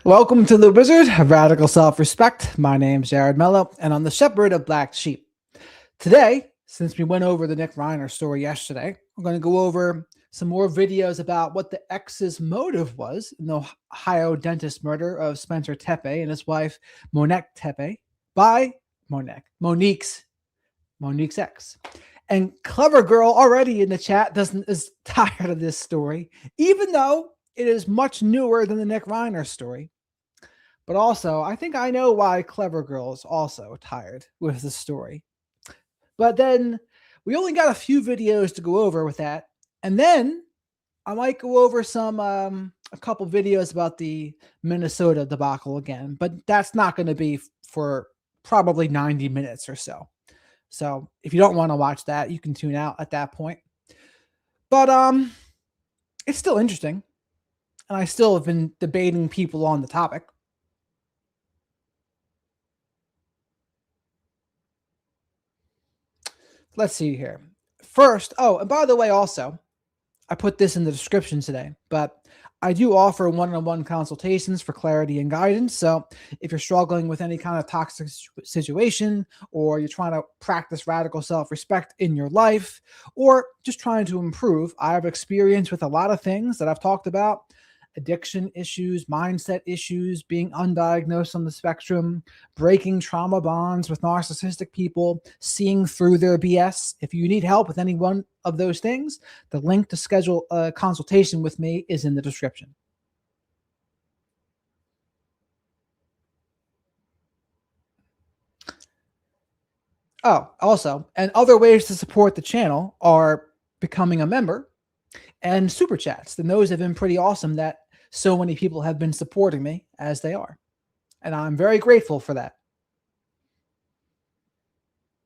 Welcome to the Wizard of Radical Self-Respect. My name's Jared Mello, and I'm the Shepherd of Black Sheep. Today, since we went over the Nick Reiner story yesterday, we're going to go over some more videos about what the ex's motive was in the Ohio dentist murder of Spencer Tepe and his wife, Monique Tepe, by Monique's ex. And Clever Girl already in the chat is tired of this story, even though it is much newer than the Nick Reiner story. But also, I think I know why Clever Girl is also tired with the story. But then we only got a few videos to go over with that. And then I might go over a couple videos about the Minnesota debacle again. But that's not going to be for probably 90 minutes or so. So if you don't want to watch that, you can tune out at that point. But it's still interesting. And I still have been debating people on the topic. Let's see here. First, and by the way, also, I put this in the description today, but I do offer one-on-one consultations for clarity and guidance. So if you're struggling with any kind of toxic situation, or you're trying to practice radical self-respect in your life, or just trying to improve, I have experience with a lot of things that I've talked about: addiction issues, mindset issues, being undiagnosed on the spectrum, breaking trauma bonds with narcissistic people, seeing through their BS. If you need help with any one of those things, the link to schedule a consultation with me is in the description. Oh, also, and other ways to support the channel are becoming a member and super chats. And those have been pretty awesome that so many people have been supporting me as they are. And I'm very grateful for that.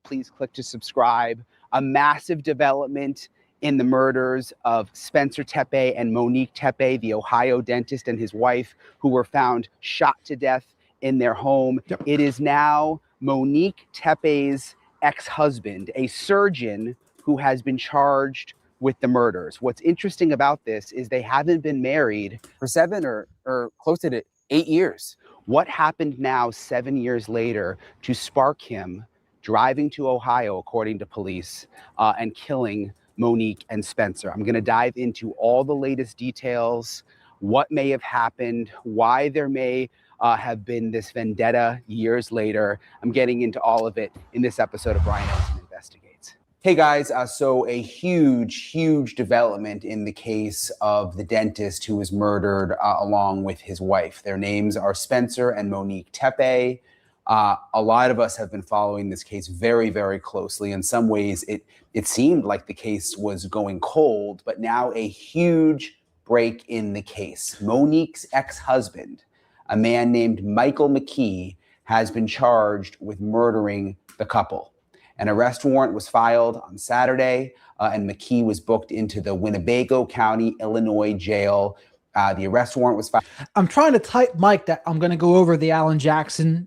Please click to subscribe. A massive development in the murders of Spencer Tepe and Monique Tepe, the Ohio dentist and his wife, who were found shot to death in their home. Yep. It is now Monique Tepe's ex-husband, a surgeon who has been charged with the murders. What's interesting about this is they haven't been married for 7 or close to 8 years. What happened now 7 years later to spark him driving to Ohio, according to police, and killing Monique and Spencer? I'm going to dive into all the latest details, what may have happened, why there may have been this vendetta years later. I'm getting into all of it in this episode of Brian Edson Investigates. Hey guys, so a huge development in the case of the dentist who was murdered along with his wife. Their names are Spencer and Monique Tepe. A lot of us have been following this case very closely. In some ways, it seemed like the case was going cold, but now a huge break in the case. Monique's ex-husband, a man named Michael McKee, has been charged with murdering the couple. An arrest warrant was filed on Saturday, and McKee was booked into the Winnebago County, Illinois jail. The arrest warrant was filed. I'm trying to type, Mike, that I'm going to go over the Alan Jackson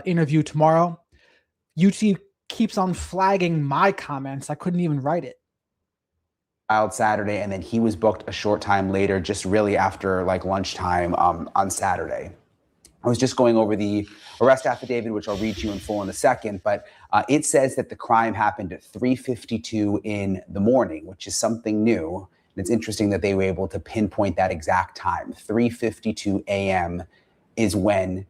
interview tomorrow. YouTube keeps on flagging my comments. I couldn't even write it. Filed Saturday, and then he was booked a short time later, just really after like lunchtime on Saturday. I was just going over the arrest affidavit, which I'll read to you in full in a second, but it says that the crime happened at 3:52 in the morning, which is something new. And it's interesting that they were able to pinpoint that exact time. 3:52 a.m. is when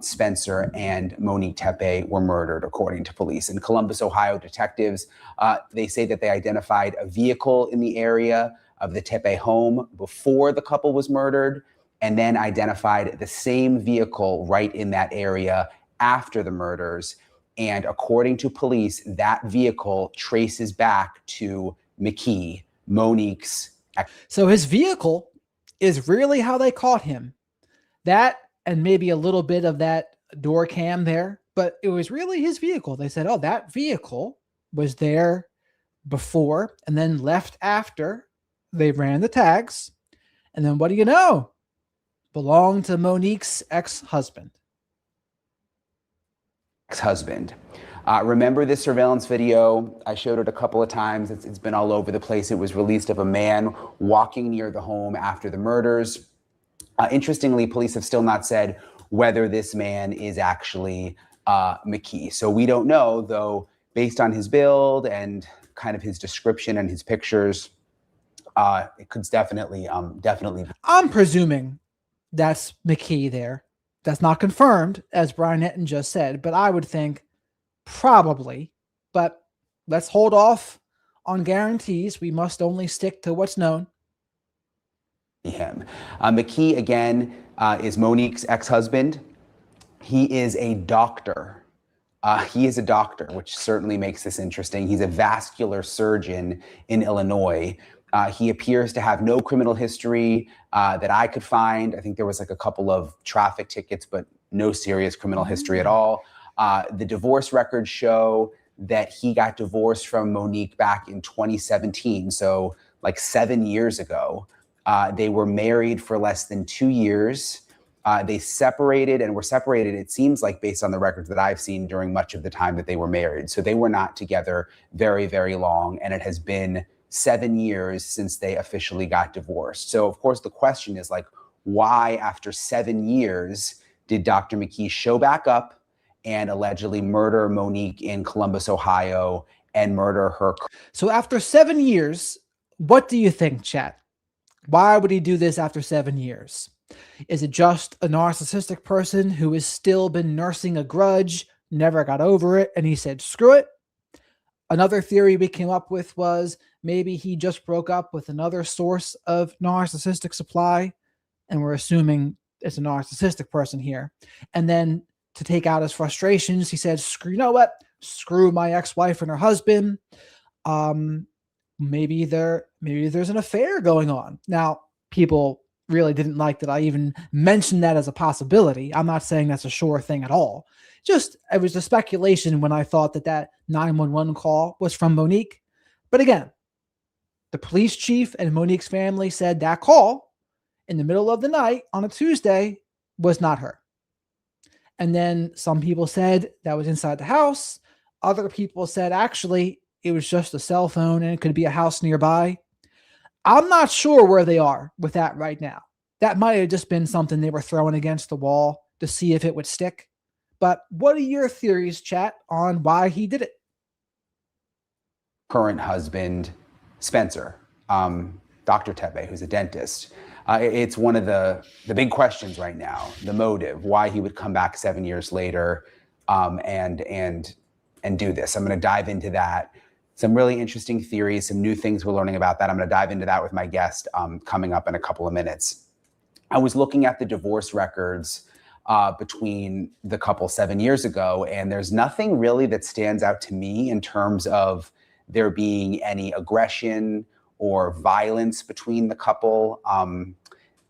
Spencer and Monique Tepe were murdered, according to police. In Columbus, Ohio, detectives, they say that they identified a vehicle in the area of the Tepe home before the couple was murdered, and then identified the same vehicle right in that area after the murders. And according to police, that vehicle traces back to McKee, Monique's ex. So his vehicle is really how they caught him. That, and maybe a little bit of that door cam there, but it was really his vehicle. They said, oh, that vehicle was there before and then left after they ran the tags. And then what do you know? Belonged to Monique's ex-husband. Remember this surveillance video? I showed it a couple of times. It's been all over the place. It was released of a man walking near the home after the murders. Interestingly, police have still not said whether this man is actually McKee. So we don't know, though, based on his build and kind of his description and his pictures, it could definitely be. I'm presuming that's McKee there. That's not confirmed, as Brian Etten just said, but I would think probably. But let's hold off on guarantees. We must only stick to what's known. Him. McKee, again, is Monique's ex-husband. He is a doctor. Which certainly makes this interesting. He's a vascular surgeon in Illinois. He appears to have no criminal history that I could find. I think there was like a couple of traffic tickets, but no serious criminal history at all. The divorce records show that he got divorced from Monique back in 2017, so like 7 years ago. They were married for less than 2 years. They separated and were separated, it seems like, based on the records that I've seen, during much of the time that they were married. So they were not together very, very long. And it has been 7 years since they officially got divorced. So, of course, the question is, like, why, after 7 years, did Dr. McKee show back up and allegedly murder Monique in Columbus, Ohio, and murder her? So after 7 years, what do you think, chat? Why would he do this after 7 years? Is it just a narcissistic person who has still been nursing a grudge, never got over it, and he said, screw it? Another theory we came up with was maybe he just broke up with another source of narcissistic supply, and we're assuming it's a narcissistic person here. And then to take out his frustrations, he said, you know what? Screw my ex-wife and her husband. Maybe there's an affair going on. Now, people really didn't like that I even mentioned that as a possibility. I'm not saying that's a sure thing at all. Just, it was a speculation when I thought that 911 call was from Monique. But again, the police chief and Monique's family said that call in the middle of the night on a Tuesday was not her. And then some people said that was inside the house. Other people said, actually, it was just a cell phone and it could be a house nearby. I'm not sure where they are with that right now. That might have just been something they were throwing against the wall to see if it would stick. But what are your theories, chat, on why he did it? Current husband, Spencer, Dr. Tepe, who's a dentist. It's one of the big questions right now, the motive, why he would come back 7 years later and do this. I'm going to dive into that. Some really interesting theories, some new things we're learning about that. I'm going to dive into that with my guest coming up in a couple of minutes. I was looking at the divorce records between the couple 7 years ago, and there's nothing really that stands out to me in terms of there being any aggression or violence between the couple.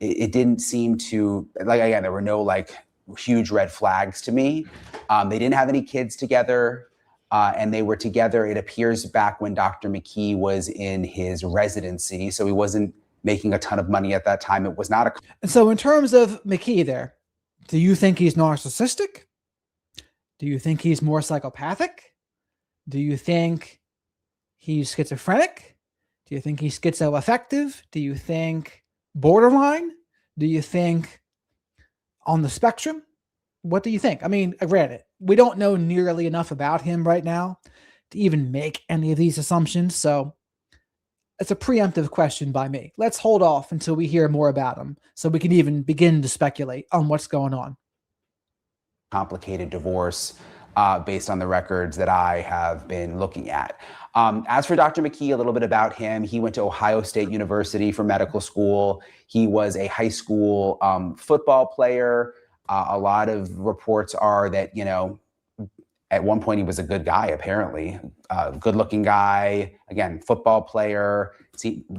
It didn't seem to, like, again, there were no like huge red flags to me. They didn't have any kids together. And they were together, it appears, back when Dr. McKee was in his residency. So he wasn't making a ton of money at that time. It was not a... And so in terms of McKee there, do you think he's narcissistic? Do you think he's more psychopathic? Do you think he's schizophrenic? Do you think he's schizoaffective? Do you think borderline? Do you think on the spectrum? What do you think? I mean, granted, we don't know nearly enough about him right now to even make any of these assumptions. So it's a preemptive question by me. Let's hold off until we hear more about him so we can even begin to speculate on what's going on. Complicated divorce based on the records that I have been looking at. As for Dr. McKee, a little bit about him. He went to Ohio State University for medical school. He was a high school football player. A lot of reports are that, you know, at one point he was a good guy, apparently. Good looking guy, again, football player,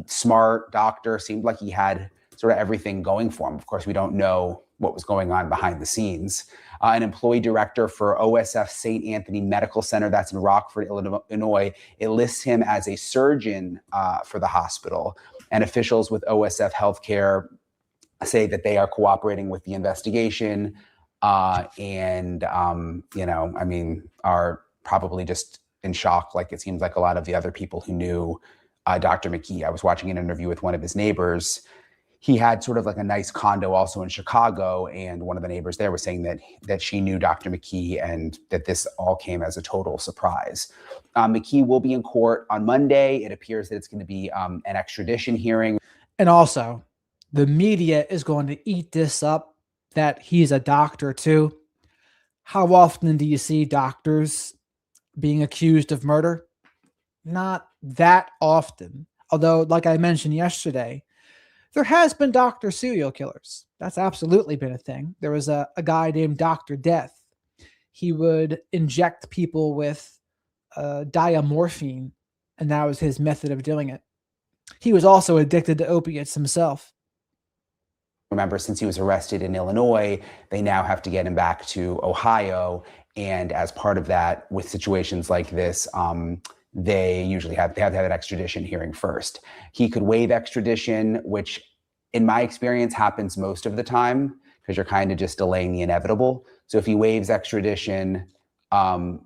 smart doctor, seemed like he had sort of everything going for him. Of course, we don't know what was going on behind the scenes. An employee director for OSF St. Anthony Medical Center, that's in Rockford, Illinois. It lists him as a surgeon for the hospital. And officials with OSF Healthcare say that they are cooperating with the investigation you know, I mean, are probably just in shock, like it seems like a lot of the other people who knew Dr. McKee. I was watching an interview with one of his neighbors. he had sort of like a nice condo also in Chicago, and one of the neighbors there was saying that she knew Dr. McKee and that this all came as a total surprise. McKee will be in court on Monday. It appears that it's going to be an extradition hearing. And also, the media is going to eat this up that he's a doctor too. How often do you see doctors being accused of murder? Not that often. Although, like I mentioned yesterday, there has been doctor serial killers. That's absolutely been a thing. There was a guy named Dr. Death. He would inject people with diamorphine, and that was his method of doing it. He was also addicted to opiates himself. Remember, since he was arrested in Illinois, they now have to get him back to Ohio. And as part of that, with situations like this, they usually have to have an extradition hearing first. He could waive extradition, which in my experience happens most of the time because you're kind of just delaying the inevitable. So if he waives extradition, he'll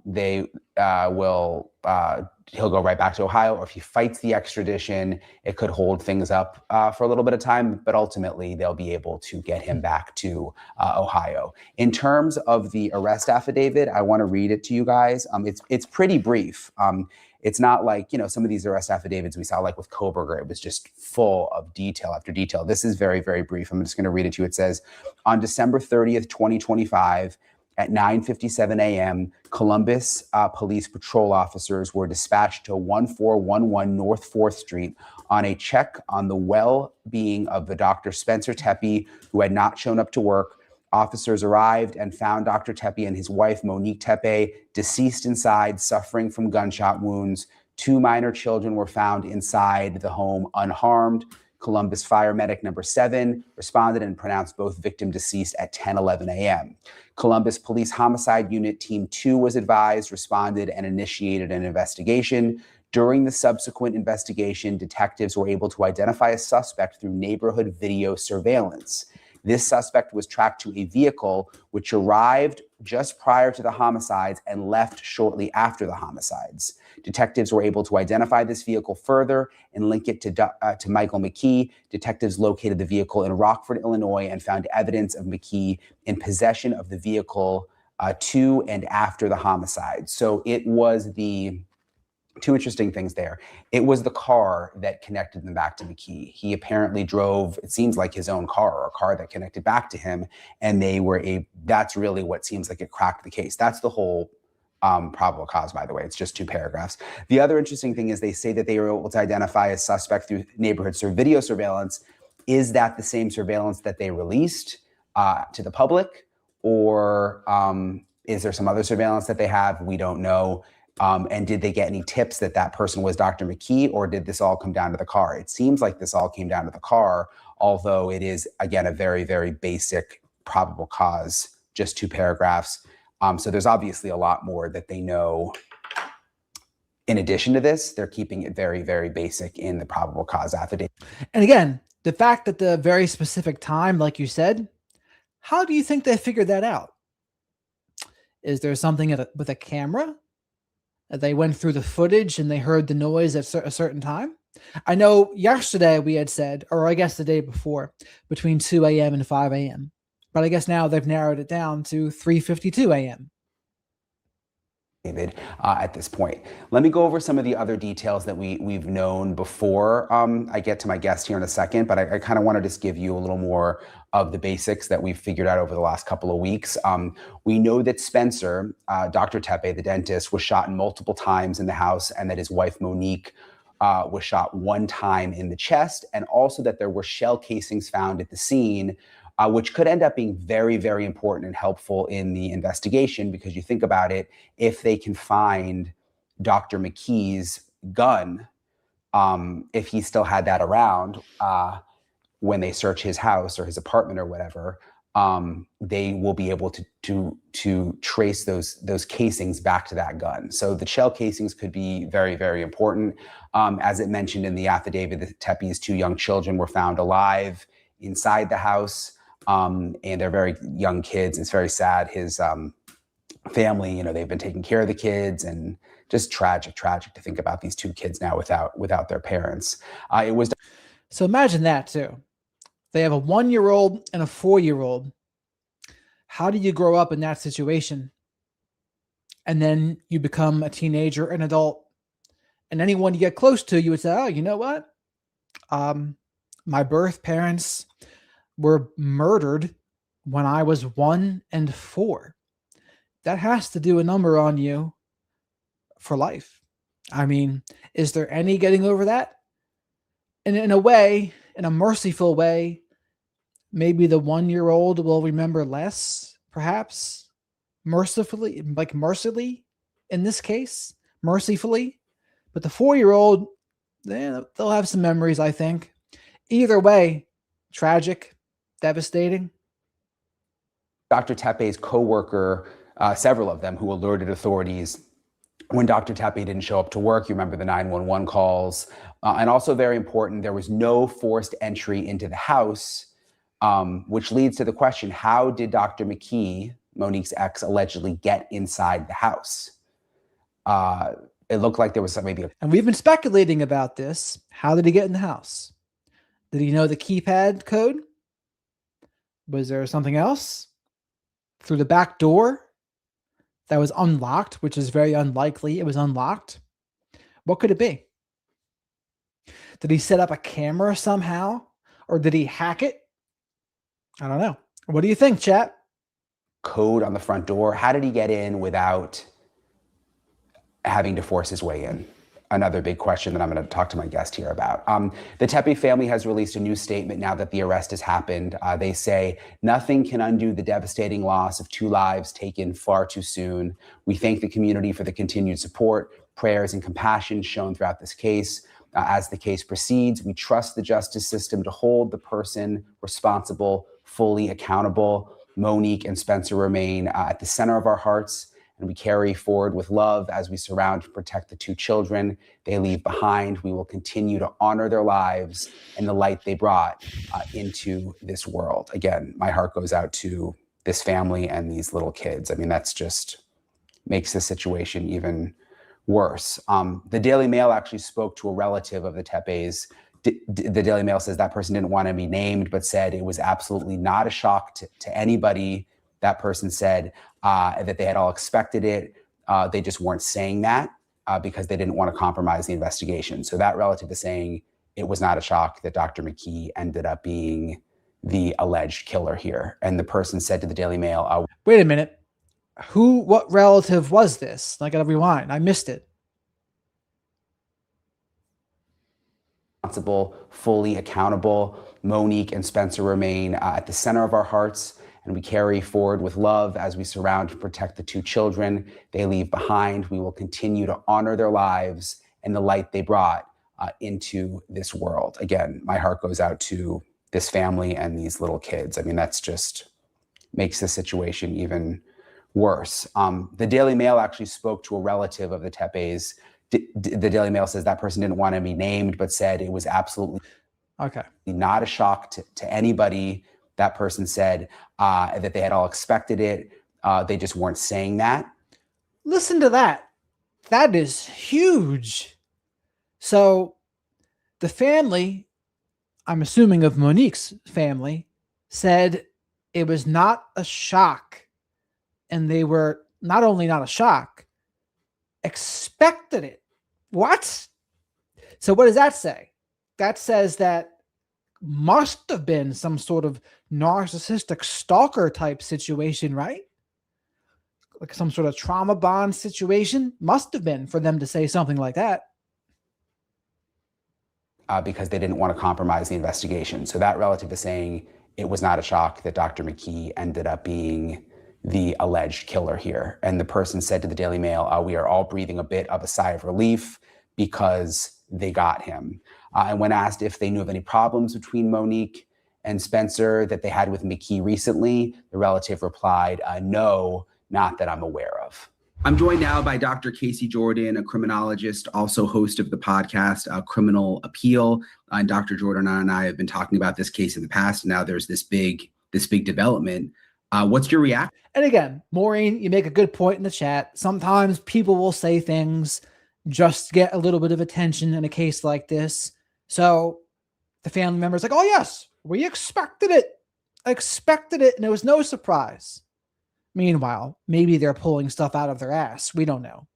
go right back to Ohio. Or if he fights the extradition, it could hold things up for a little bit of time, but ultimately they'll be able to get him back to Ohio. In terms of the arrest affidavit, I want to read it to you guys. It's pretty brief. It's not like, some of these arrest affidavits we saw like with Koberger, it was just full of detail after detail. This is very, very brief. I'm just going to read it to you. It says, on December 30th, 2025, at 9:57 a.m., Columbus police patrol officers were dispatched to 1411 North 4th Street on a check on the well-being of the Dr. Spencer Tepe, who had not shown up to work. Officers arrived and found Dr. Tepe and his wife, Monique Tepe, deceased inside, suffering from gunshot wounds. 2 minor children were found inside the home unharmed. Columbus Fire Medic number 7 responded and pronounced both victim deceased at 10:11 a.m. Columbus Police Homicide Unit Team 2 was advised, responded, and initiated an investigation. During the subsequent investigation, detectives were able to identify a suspect through neighborhood video surveillance. This suspect was tracked to a vehicle which arrived just prior to the homicides and left shortly after the homicides. Detectives were able to identify this vehicle further and link it to Michael McKee. Detectives located the vehicle in Rockford, Illinois, and found evidence of McKee in possession of the vehicle to and after the homicide. So it was two interesting things there. It was the car that connected them back to McKee. He apparently drove, it seems like his own car, or a car that connected back to him. And that's really what seems like it cracked the case. That's the whole probable cause, by the way. It's just 2 paragraphs. The other interesting thing is they say that they were able to identify a suspect through neighborhood video surveillance. Is that the same surveillance that they released to the public? Or is there some other surveillance that they have? We don't know. And did they get any tips that person was Dr. McKee, or did this all come down to the car? It seems like this all came down to the car, although it is, again, a very, very basic probable cause, just 2 paragraphs. So there's obviously a lot more that they know. In addition to this, they're keeping it very, very basic in the probable cause affidavit. And again, the fact that the very specific time, like you said, how do you think they figured that out? Is there something with a camera? They went through the footage and they heard the noise at a certain time? I know yesterday we had said, or I guess the day before, between 2 a.m. and 5 a.m. But I guess now they've narrowed it down to 3:52 a.m. David, at this point. Let me go over some of the other details that we've known before I get to my guest here in a second, but I kind of want to just give you a little more of the basics that we've figured out over the last couple of weeks. We know that Spencer, Dr. Tepe, the dentist, was shot multiple times in the house, and that his wife, Monique, was shot 1 time in the chest, and also that there were shell casings found at the scene, which could end up being very, very important and helpful in the investigation, because you think about it, if they can find Dr. McKee's gun, if he still had that around when they search his house or his apartment or whatever, they will be able to trace those casings back to that gun. So the shell casings could be very, very important. As it mentioned in the affidavit, the Tepe's 2 young children were found alive inside the house. And they're very young kids. It's very sad. His family, they've been taking care of the kids, and just tragic to think about these 2 kids now without their parents. So imagine that too. They have a 1-year-old and a 4-year-old. How do you grow up in that situation? And then you become a teenager, an adult, and anyone you get close to, you would say, oh, you know what? My birth parents were murdered when I was 1 and 4. That has to do a number on you for life. I mean, is there any getting over that? And in a way, in a merciful way, maybe the 1-year-old will remember less, perhaps, mercifully, like mercifully in this case, mercifully. But the 4-year-old, they'll have some memories, I think. Either way, tragic, devastating. Dr. Tepe's co-worker, several of them who alerted authorities when Dr. Tepe didn't show up to work. You remember the 911 calls. And also very important, there was no forced entry into the house, which leads to the question, how did Dr. McKee, Monique's ex, allegedly get inside the house? It looked like there was maybe And we've been speculating about this. How did he get in the house? Did he know the keypad code? Was there something else? Through the back door that was unlocked, which is very unlikely. It was unlocked. What could it be? Did he set up a camera somehow? Or did he hack it? I don't know. What do you think, chat? code on the front door. How did he get in without having to force his way in? Another big question that I'm going to talk to my guest here about. The Tepe family has released a new statement now that the arrest has happened. They say, nothing can undo the devastating loss of 2 lives taken far too soon. We thank the community for the continued support, prayers, and compassion shown throughout this case. As the case proceeds, we trust the justice system to hold the person responsible fully accountable. Monique and Spencer remain at the center of our hearts, and we carry forward with love as we surround and protect the 2 children they leave behind. We will continue to honor their lives and the light they brought into this world. Again, my heart goes out to this family and these little kids. I mean, that's just makes the situation even worse. The Daily Mail actually spoke to a relative of the Tepes. The Daily Mail says that person didn't want to be named, but said it was absolutely not a shock to anybody. That person said that they had all expected it. They just weren't saying that because they didn't want to compromise the investigation. So that relative is saying it was not a shock that Dr. McKee ended up being the alleged killer here. And the person said to the Daily Mail, wait a minute. What relative was this? I got to rewind. I missed it. Responsible, fully accountable. Monique and Spencer remain at the center of our hearts, and we carry forward with love as we surround and protect the 2 children they leave behind. We will continue to honor their lives and the light they brought into this world. Again, my heart goes out to this family and these little kids. I mean, that's just makes the situation even worse. The Daily Mail actually spoke to a relative of the Tepes. The Daily Mail says that person didn't want to be named, but said it was absolutely not a shock to anybody. That person said that they had all expected it. They just weren't saying that. Listen to that. That is huge. So the family, I'm assuming of Monique's family, said it was not a shock. And they were not only not a shock, expected it. What? So what does that say? That says that must have been some sort of narcissistic stalker type situation, right? Like some sort of trauma bond situation. Must have been for them to say something like that. Because they didn't want to compromise the investigation. So that relative is saying it was not a shock that Dr. McKee ended up being the alleged killer here. And the person said to the Daily Mail, we are all breathing a bit of a sigh of relief because they got him. And when asked if they knew of any problems between Monique and Spencer that they had with McKee recently, the relative replied, no, not that I'm aware of. I'm joined now by Dr. Casey Jordan, a criminologist, also host of the podcast, Criminal Appeal. And Dr. Jordan and I have been talking about this case in the past. Now there's this big development. What's your reaction? And again, Maureen, you make a good point in the chat. Sometimes people will say things just to get a little bit of attention in a case like this. So the family member's like, oh, yes, We expected it. Expected it, and it was no surprise. Meanwhile, maybe they're pulling stuff out of their ass. We don't know.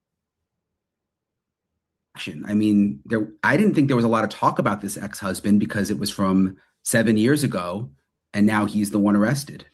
I mean, I didn't think there was a lot of talk about this ex-husband because it was from 7 years ago, and now he's the one arrested.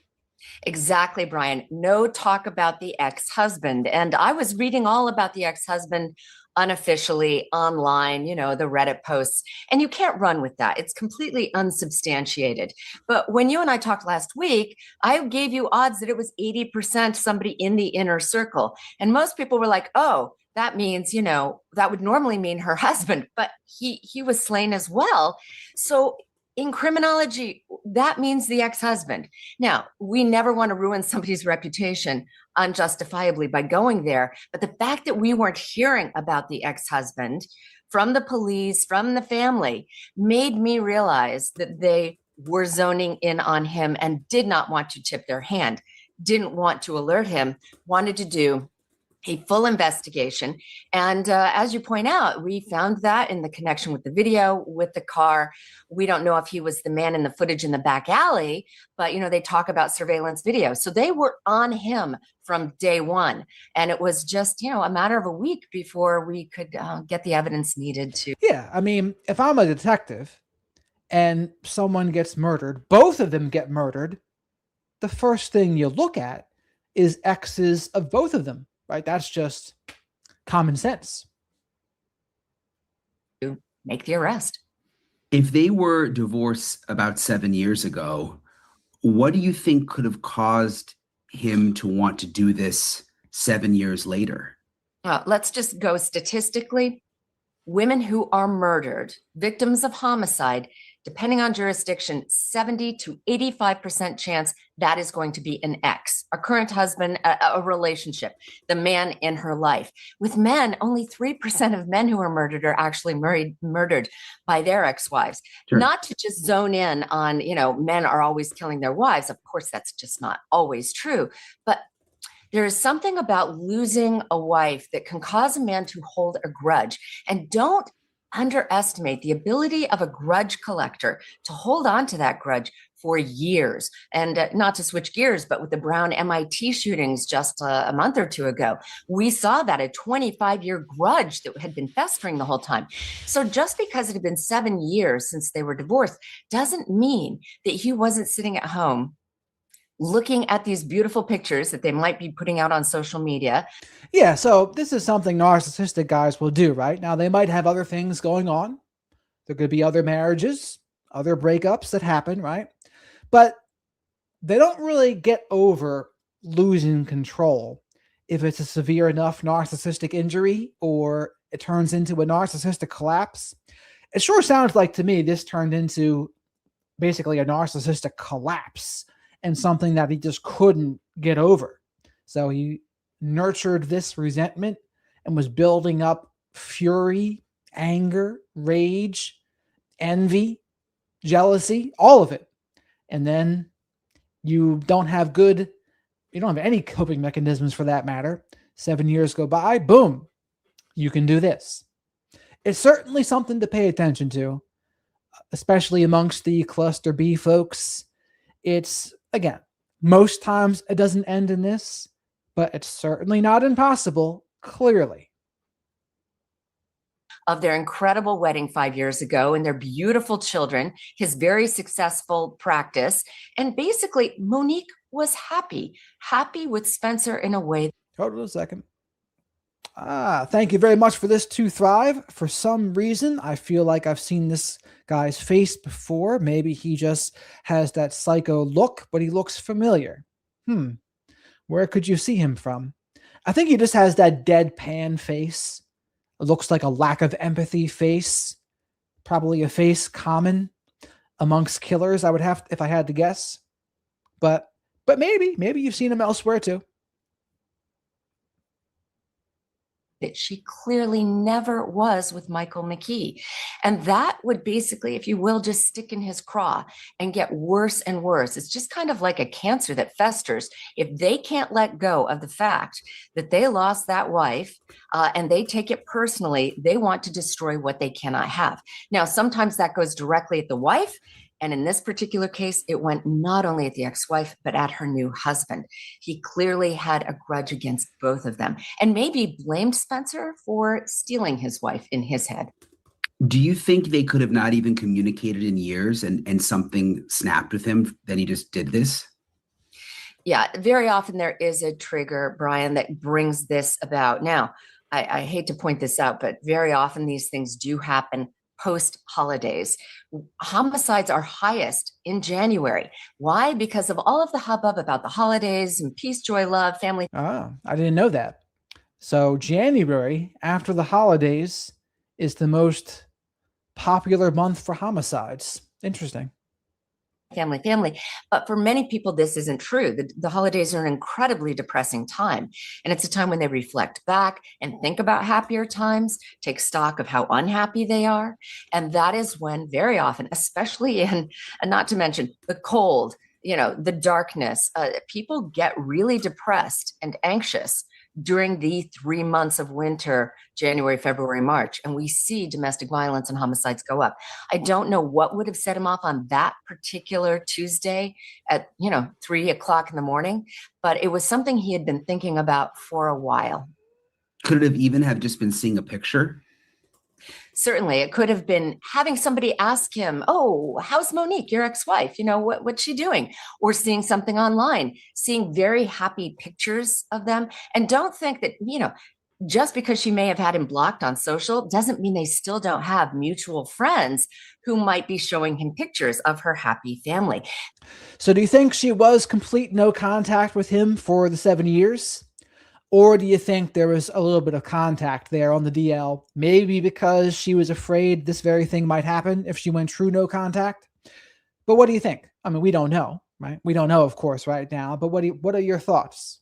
Exactly, Brian. No talk about the ex-husband. And I was reading all about the ex-husband unofficially online, the Reddit posts, and you can't run with that. It's completely unsubstantiated. But when you and I talked last week, I gave you odds that it was 80% somebody in the inner circle. And most people were like, oh, that means, that would normally mean her husband, but he was slain as well. So in criminology, that means the ex-husband. Now, we never want to ruin somebody's reputation unjustifiably by going there. But the fact that we weren't hearing about the ex-husband from the police, from the family, made me realize that they were zoning in on him and did not want to tip their hand, didn't want to alert him, wanted to do a full investigation. And as you point out, we found that in the connection with the video, with the car. We don't know if he was the man in the footage in the back alley, but, they talk about surveillance video. So they were on him from day one. And it was just, a matter of a week before we could get the evidence needed to. Yeah, I mean, if I'm a detective and someone gets murdered, both of them get murdered, the first thing you look at is X's of both of them. Right? That's just common sense. To make the arrest. If they were divorced about 7 years ago, what do you think could have caused him to want to do this 7 years later? Let's just go statistically. Women who are murdered, victims of homicide, depending on jurisdiction, 70 to 85% chance that is going to be an ex, a current husband, a relationship, the man in her life. With men, only 3% of men who are murdered are actually murdered by their ex-wives. Sure. Not to just zone in on, men are always killing their wives. Of course, that's just not always true. But there is something about losing a wife that can cause a man to hold a grudge. And don't underestimate the ability of a grudge collector to hold on to that grudge for years. And not to switch gears, but with the Brown MIT shootings just a month or two ago, we saw that a 25-year grudge that had been festering the whole time. So just because it had been 7 years since they were divorced doesn't mean that he wasn't sitting at home looking at these beautiful pictures that they might be putting out on social media. Yeah, so this is something narcissistic guys will do, right? Now, they might have other things going on. There could be other marriages, other breakups that happen, right? But they don't really get over losing control if it's a severe enough narcissistic injury or it turns into a narcissistic collapse. It sure sounds like to me this turned into basically a narcissistic collapse and something that he just couldn't get over. So he nurtured this resentment and was building up fury, anger, rage, envy, jealousy, all of it. And then you don't have any coping mechanisms for that matter. 7 years go by, boom, you can do this. It's certainly something to pay attention to, especially amongst the cluster B folks. It's, again, most times it doesn't end in this, but it's certainly not impossible, clearly. Of their incredible wedding 5 years ago and their beautiful children, his very successful practice. And basically, Monique was happy with Spencer in a way. Hold on a second. Thank you very much for this to Thrive. For some reason, I feel like I've seen this guy's face before. Maybe he just has that psycho look, but he looks familiar. Where could you see him from? I think he just has that deadpan face. It looks like a lack of empathy face. Probably a face common amongst killers, I would have, if I had to guess. But maybe you've seen him elsewhere too. That she clearly never was with Michael McKee. And that would basically, if you will, just stick in his craw and get worse and worse. It's just kind of like a cancer that festers. If they can't let go of the fact that they lost that wife and they take it personally, they want to destroy what they cannot have. Now, sometimes that goes directly at the wife. And in this particular case, it went not only at the ex-wife, but at her new husband. He clearly had a grudge against both of them and maybe blamed Spencer for stealing his wife in his head. Do you think they could have not even communicated in years and something snapped with him, then he just did this? Yeah, very often there is a trigger, Brian, that brings this about. Now, I hate to point this out, but very often these things do happen post holidays. Homicides are highest in January. Why? Because of all of the hubbub about the holidays and peace, joy, love, family. Oh, I didn't know that. So January, after the holidays, is the most popular month for homicides. Interesting. Family. But for many people, this isn't true. The holidays are an incredibly depressing time. And it's a time when they reflect back and think about happier times, take stock of how unhappy they are. And that is when very often, especially in, and not to mention the cold, the darkness, people get really depressed and anxious during the 3 months of winter, January, February, March, and we see domestic violence and homicides go up. I don't know what would have set him off on that particular Tuesday at 3 o'clock in the morning, but it was something he had been thinking about for a while. Could it have even have just been seeing a picture? Certainly, it could have been having somebody ask him, "Oh, how's Monique, your ex-wife? What's she doing?" Or seeing something online, seeing very happy pictures of them. And don't think that, just because she may have had him blocked on social doesn't mean they still don't have mutual friends who might be showing him pictures of her happy family. So do you think she was complete no contact with him for the 7 years? Or do you think there was a little bit of contact there on the DL, maybe because she was afraid this very thing might happen if she went true no contact? But what do you think? I mean, we don't know, right? We don't know, of course, right now, but what are your thoughts?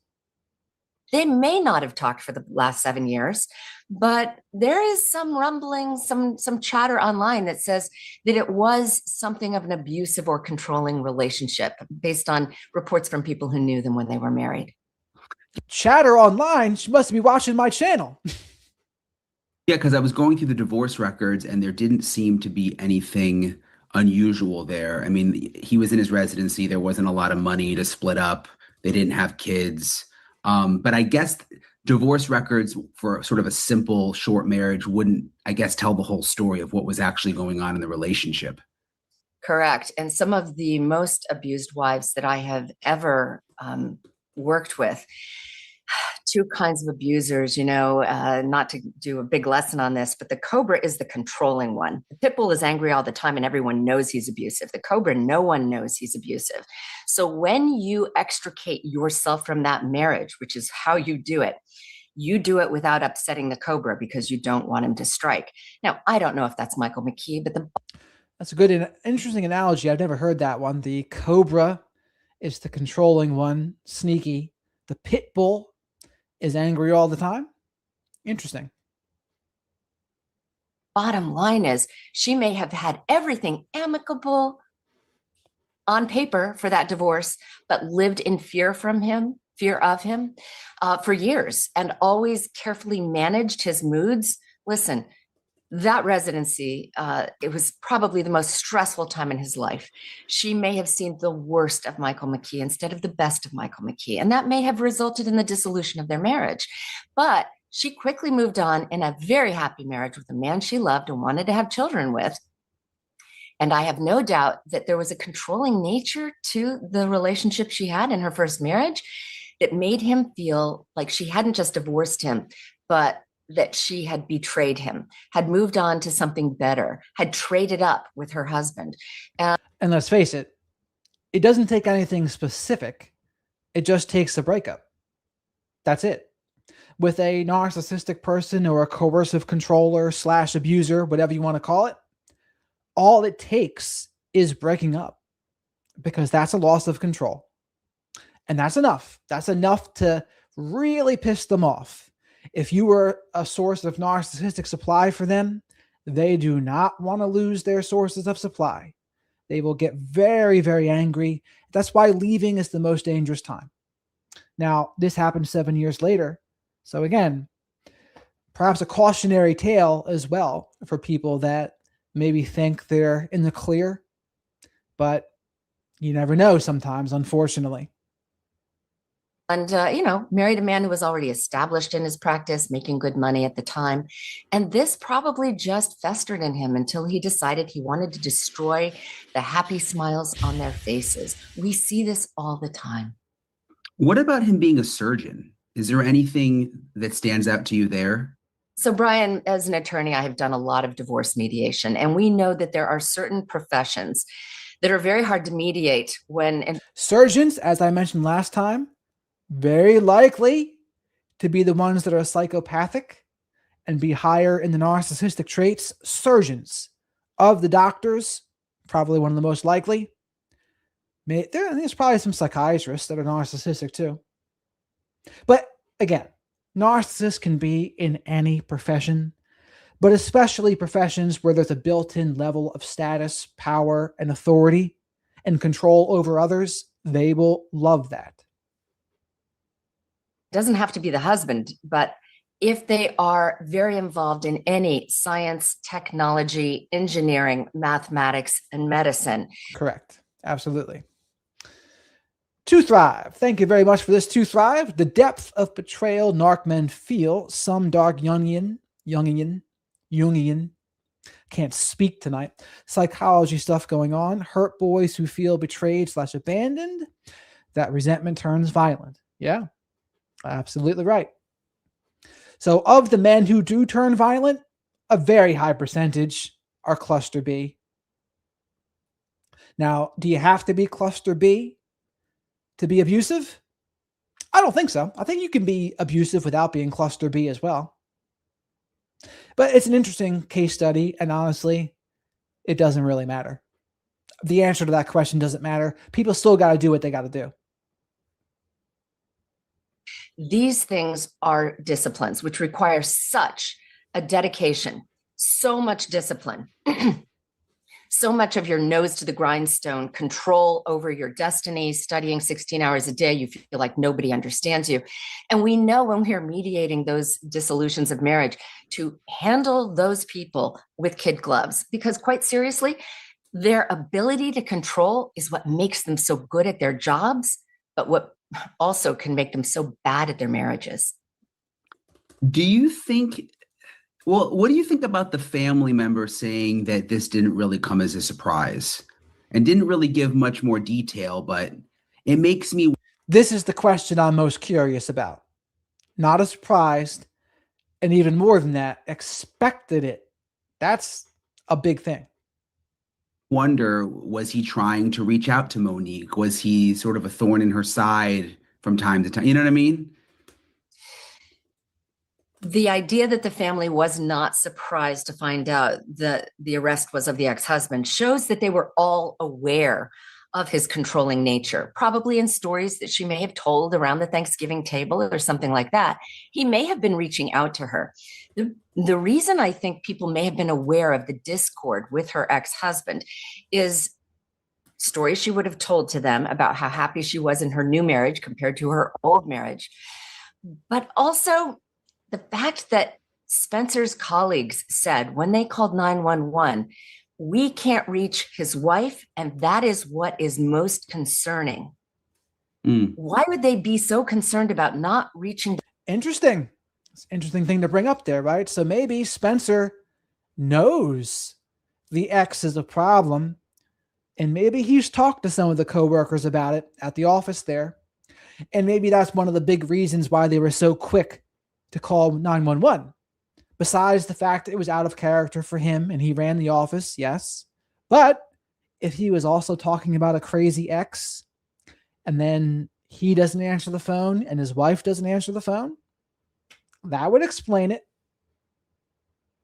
They may not have talked for the last 7 years, but there is some rumbling, some chatter online that says that it was something of an abusive or controlling relationship based on reports from people who knew them when they were married. Chatter online? She must be watching my channel. Yeah, because I was going through the divorce records and there didn't seem to be anything unusual there. I mean, he was in his residency. There wasn't a lot of money to split up. They didn't have kids. But I guess divorce records for sort of a simple short marriage wouldn't, I guess, tell the whole story of what was actually going on in the relationship. Correct. And some of the most abused wives that I have ever worked with, two kinds of abusers, not to do a big lesson on this, but the Cobra is the controlling one. The pit bull is angry all the time and everyone knows he's abusive. The Cobra, no one knows he's abusive. So when you extricate yourself from that marriage, which is how you do it without upsetting the Cobra because you don't want him to strike. Now, I don't know if that's Michael McKee, but that's a good and interesting analogy. I've never heard that one. The Cobra is the controlling one, sneaky. The pit bull is angry all the time. Interesting. Bottom line is she may have had everything amicable on paper for that divorce, but lived in fear of him for years and always carefully managed his moods. Listen, that residency, it was probably the most stressful time in his life. She may have seen the worst of Michael McKee instead of the best of Michael McKee, and that may have resulted in the dissolution of their marriage. But she quickly moved on in a very happy marriage with a man she loved and wanted to have children with. And I have no doubt that there was a controlling nature to the relationship she had in her first marriage that made him feel like she hadn't just divorced him, but that she had betrayed him, had moved on to something better, had traded up with her husband. And let's face it, it doesn't take anything specific. It just takes a breakup. That's it. With a narcissistic person or a coercive controller / abuser, whatever you want to call it, all it takes is breaking up, because that's a loss of control. And that's enough. That's enough to really piss them off. If you were a source of narcissistic supply for them, they do not want to lose their sources of supply. They will get very, very angry. That's why leaving is the most dangerous time. Now, this happened 7 years later. So again, perhaps a cautionary tale as well for people that maybe think they're in the clear. but you never know sometimes, unfortunately. And, married a man who was already established in his practice, making good money at the time. And this probably just festered in him until he decided he wanted to destroy the happy smiles on their faces. We see this all the time. What about him being a surgeon? Is there anything that stands out to you there? So, Brian, as an attorney, I have done a lot of divorce mediation, and we know that there are certain professions that are very hard to mediate when surgeons, as I mentioned last time, very likely to be the ones that are psychopathic and be higher in the narcissistic traits. Surgeons of the doctors, probably one of the most likely. There's probably some psychiatrists that are narcissistic too. But again, narcissists can be in any profession, but especially professions where there's a built-in level of status, power, and authority and control over others. They will love that. Doesn't have to be the husband, but if they are very involved in any science, technology, engineering, mathematics, and medicine. Correct. Absolutely. To thrive. Thank you very much for this. To thrive. The depth of betrayal narc men feel. Some dark Jungian. Can't speak tonight. Psychology stuff going on. Hurt boys who feel betrayed / abandoned. That resentment turns violent. Yeah. Absolutely right. So of the men who do turn violent, a very high percentage are cluster B. Now, do you have to be cluster B to be abusive? I don't think so. I think you can be abusive without being cluster B as well. But it's an interesting case study, and honestly, it doesn't really matter. The answer to that question doesn't matter. People still got to do what they got to do. These things are disciplines which require such a dedication, so much discipline, so much of your nose to the grindstone, control over your destiny, studying 16 hours a day. You feel like nobody understands you. And we know when we're mediating those dissolutions of marriage to handle those people with kid gloves, because quite seriously, their ability to control is what makes them so good at their jobs, but what also can make them so bad at their marriages. Do you think, well, what do you think about the family member saying that this didn't really come as a surprise and didn't really give much more detail, but it makes me... This is the question I'm most curious about. Not as surprised, and even more than that, expected it. That's a big thing. Wonder, was he trying to reach out to Monique? Was he sort of a thorn in her side from time to time? You know what I mean? The idea that the family was not surprised to find out that the arrest was of the ex-husband shows that they were all aware of his controlling nature, probably in stories that she may have told around the Thanksgiving table or something like that. He may have been reaching out to her. The reason I think people may have been aware of the discord with her ex-husband is stories she would have told to them about how happy she was in her new marriage compared to her old marriage. But also the fact that Spencer's colleagues said when they called 911, we can't reach his wife, and that is what is most concerning. Why would they be so concerned about not reaching? Interesting. It's an interesting thing to bring up there, right? So maybe Spencer knows the ex is a problem, and maybe he's talked to some of the coworkers about it at the office there. And maybe that's one of the big reasons why they were so quick to call 911. Besides the fact that it was out of character for him and he ran the office, yes. But if he was also talking about a crazy ex and then he doesn't answer the phone and his wife doesn't answer the phone, that would explain it.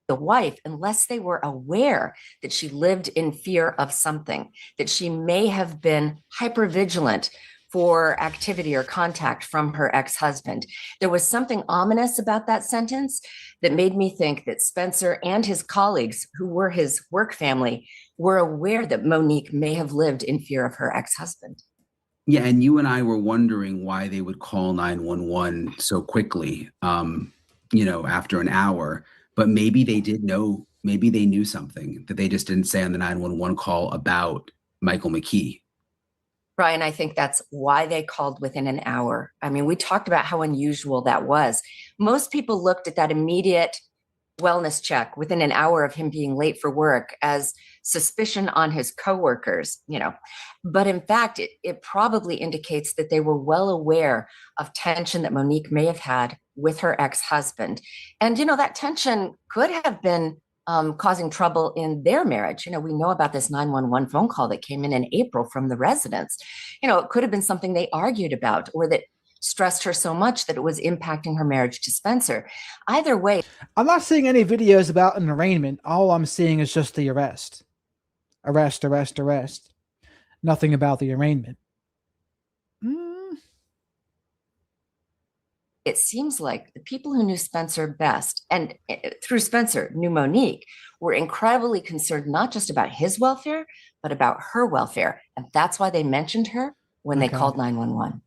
The wife, unless they were aware that she lived in fear of something, that she may have been hypervigilant for activity or contact from her ex-husband. There was something ominous about that sentence that made me think that Spencer and his colleagues, who were his work family, were aware that Monique may have lived in fear of her ex-husband. Yeah, and you and I were wondering why they would call 911 so quickly, after an hour. But maybe they did know, maybe they knew something that they just didn't say on the 911 call about Michael McKee. Brian, I think that's why they called within an hour. I mean, we talked about how unusual that was. Most people looked at that immediate wellness check within an hour of him being late for work as suspicion on his coworkers, but in fact, it probably indicates that they were well aware of tension that Monique may have had with her ex-husband. And, that tension could have been causing trouble in their marriage. We know about this 911 phone call that came in April from the residents. It could have been something they argued about or that stressed her so much that it was impacting her marriage to Spencer. Either way. I'm not seeing any videos about an arraignment. All I'm seeing is just the arrest. Arrest, arrest, arrest. Nothing about the arraignment. It seems like the people who knew Spencer best and through Spencer knew Monique were incredibly concerned not just about his welfare, but about her welfare. And that's why they mentioned her when they called 911.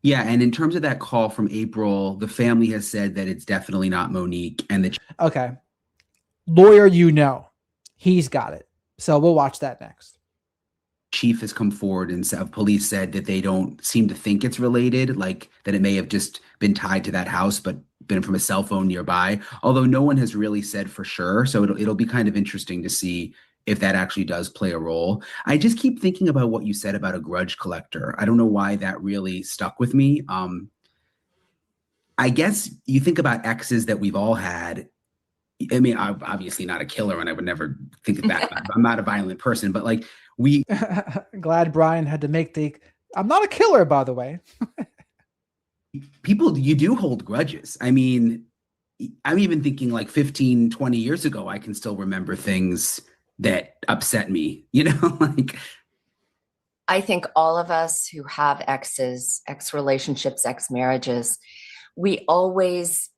Yeah, and in terms of that call from April, the family has said that it's definitely not Monique. And okay. Lawyer, he's got it. So we'll watch that next. Chief has come forward and police said that they don't seem to think it's related, like that it may have just been tied to that house, but been from a cell phone nearby, although no one has really said for sure. So it'll be kind of interesting to see if that actually does play a role. I just keep thinking about what you said about a grudge collector. I don't know why that really stuck with me. I guess you think about exes that we've all had. I mean, I'm obviously not a killer and I would never think of that. I'm not a violent person, but like glad Brian had to make I'm not a killer, by the way. People, you do hold grudges. I mean, I'm even thinking like 15, 20 years ago, I can still remember things that upset me, like. I think all of us who have exes, ex-relationships, ex-marriages, we always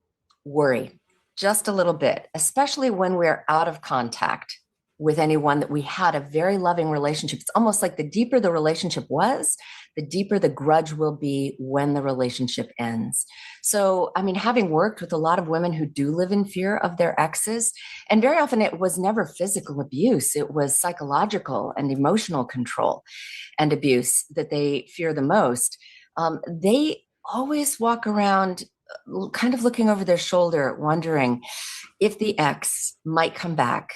worry just a little bit, especially when we're out of contact with anyone that we had a very loving relationship. It's almost like the deeper the relationship was, the deeper the grudge will be when the relationship ends. So, I mean, having worked with a lot of women who do live in fear of their exes, and very often it was never physical abuse, it was psychological and emotional control and abuse that they fear the most. They always walk around kind of looking over their shoulder, wondering if the ex might come back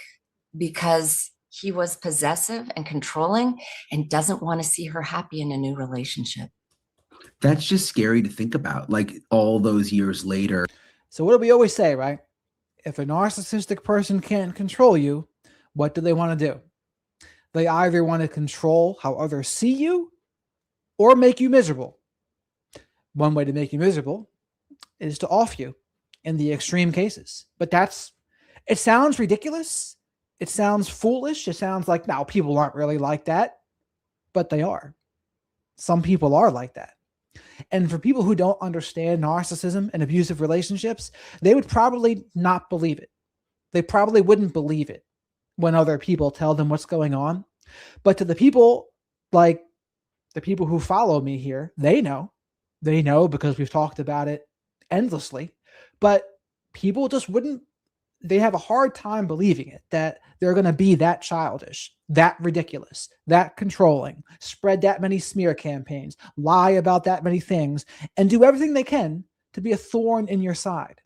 because he was possessive and controlling and doesn't want to see her happy in a new relationship. That's just scary to think about, like all those years later. So what do we always say, right? If a narcissistic person can't control you, what do they want to do? They either want to control how others see you or make you miserable. One way to make you miserable is to off you in the extreme cases. But it sounds ridiculous. It sounds foolish. It sounds like, now people aren't really like that, but they are. Some people are like that. And for people who don't understand narcissism and abusive relationships, they would probably not believe it. They probably wouldn't believe it when other people tell them what's going on. But to the people, like the people who follow me here, they know because we've talked about it endlessly, but people just they have a hard time believing it, that they're going to be that childish, that ridiculous, that controlling, spread that many smear campaigns, lie about that many things, and do everything they can to be a thorn in your side.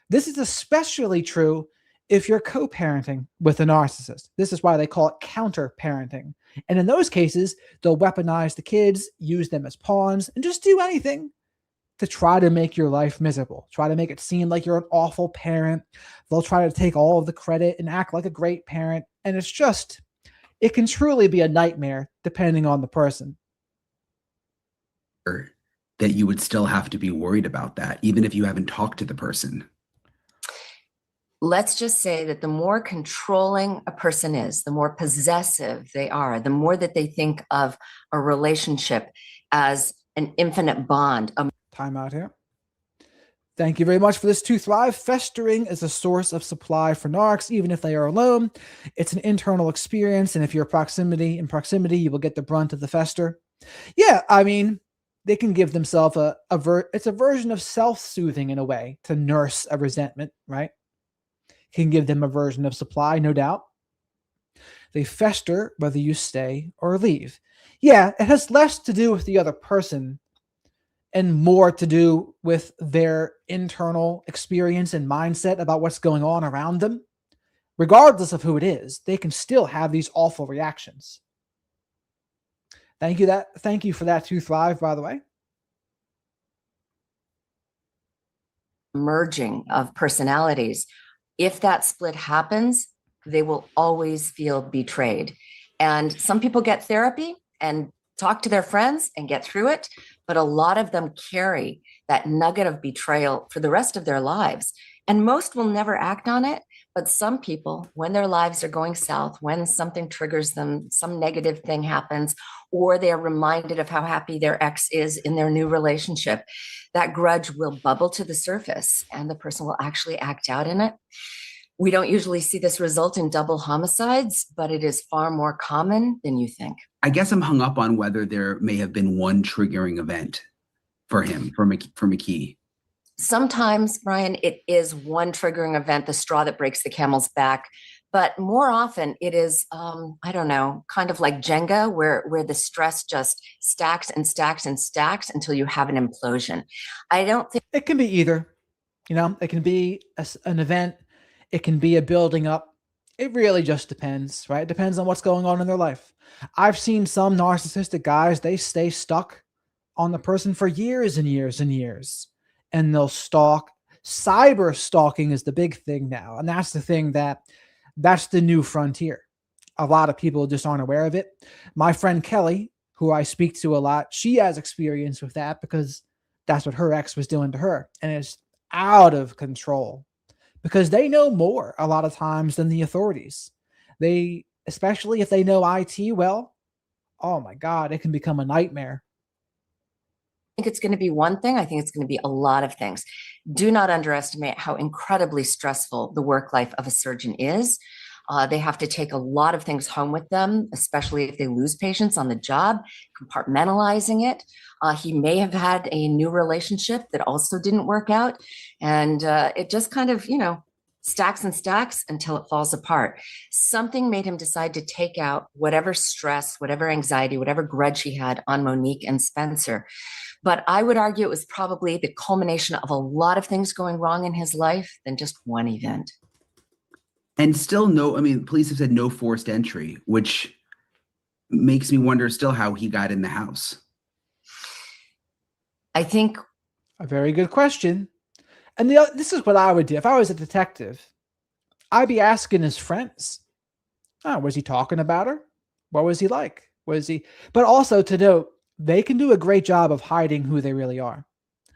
This is especially true if you're co-parenting with a narcissist. This is why they call it counter-parenting. And in those cases, they'll weaponize the kids, use them as pawns, and just do anything to try to make your life miserable, try to make it seem like you're an awful parent. They'll try to take all of the credit and act like a great parent. And it can truly be a nightmare depending on the person. That you would still have to be worried about that, even if you haven't talked to the person. Let's just say that the more controlling a person is, the more possessive they are, the more that they think of a relationship as an infinite bond. Time out here. Thank you very much for this to thrive. Festering is a source of supply for narcs, even if they are alone. It's an internal experience, and if you're in proximity, you will get the brunt of the fester. Yeah, I mean, they can give themselves it's a version of self-soothing in a way to nurse a resentment, right? Can give them a version of supply, no doubt. They fester whether you stay or leave. Yeah, it has less to do with the other person and more to do with their internal experience and mindset about what's going on around them. Regardless of who it is, they can still have these awful reactions. Thank you for that, to Thrive, by the way. Merging of personalities. If that split happens, they will always feel betrayed. And some people get therapy and talk to their friends and get through it, but a lot of them carry that nugget of betrayal for the rest of their lives. And most will never act on it, but some people, when their lives are going south, when something triggers them, some negative thing happens, or they're reminded of how happy their ex is in their new relationship, that grudge will bubble to the surface and the person will actually act out in it. We don't usually see this result in double homicides, but it is far more common than you think. I guess I'm hung up on whether there may have been one triggering event for him, for McKee. Sometimes, Brian, it is one triggering event, the straw that breaks the camel's back. But more often it is, I don't know, kind of like Jenga, where the stress just stacks and stacks and stacks until you have an implosion. I don't think it can be either. It can be an event. It can be a building up. It really just depends, right? It depends on what's going on in their life. I've seen some narcissistic guys, they stay stuck on the person for years and years and years, and they'll stalk. Cyber stalking is the big thing now. And that's the thing that's the new frontier. A lot of people just aren't aware of it. My friend Kelly, who I speak to a lot, she has experience with that because that's what her ex was doing to her. And it's out of control because they know more a lot of times than the authorities. They, especially if they know IT well, oh my God, it can become a nightmare. think it's going to be one thing. I think it's going to be a lot of things. Do not underestimate how incredibly stressful the work life of a surgeon is. They have to take a lot of things home with them, especially if they lose patients on the job, compartmentalizing it. He may have had a new relationship that also didn't work out. And it just kind of, stacks and stacks until it falls apart. Something made him decide to take out whatever stress, whatever anxiety, whatever grudge he had on Monique and Spencer. But I would argue it was probably the culmination of a lot of things going wrong in his life than just one event. And still police have said no forced entry, which makes me wonder still how he got in the house. I think a very good question. And this is what I would do. If I was a detective, I'd be asking his friends, was he talking about her? What was he like? But also to note, they can do a great job of hiding who they really are.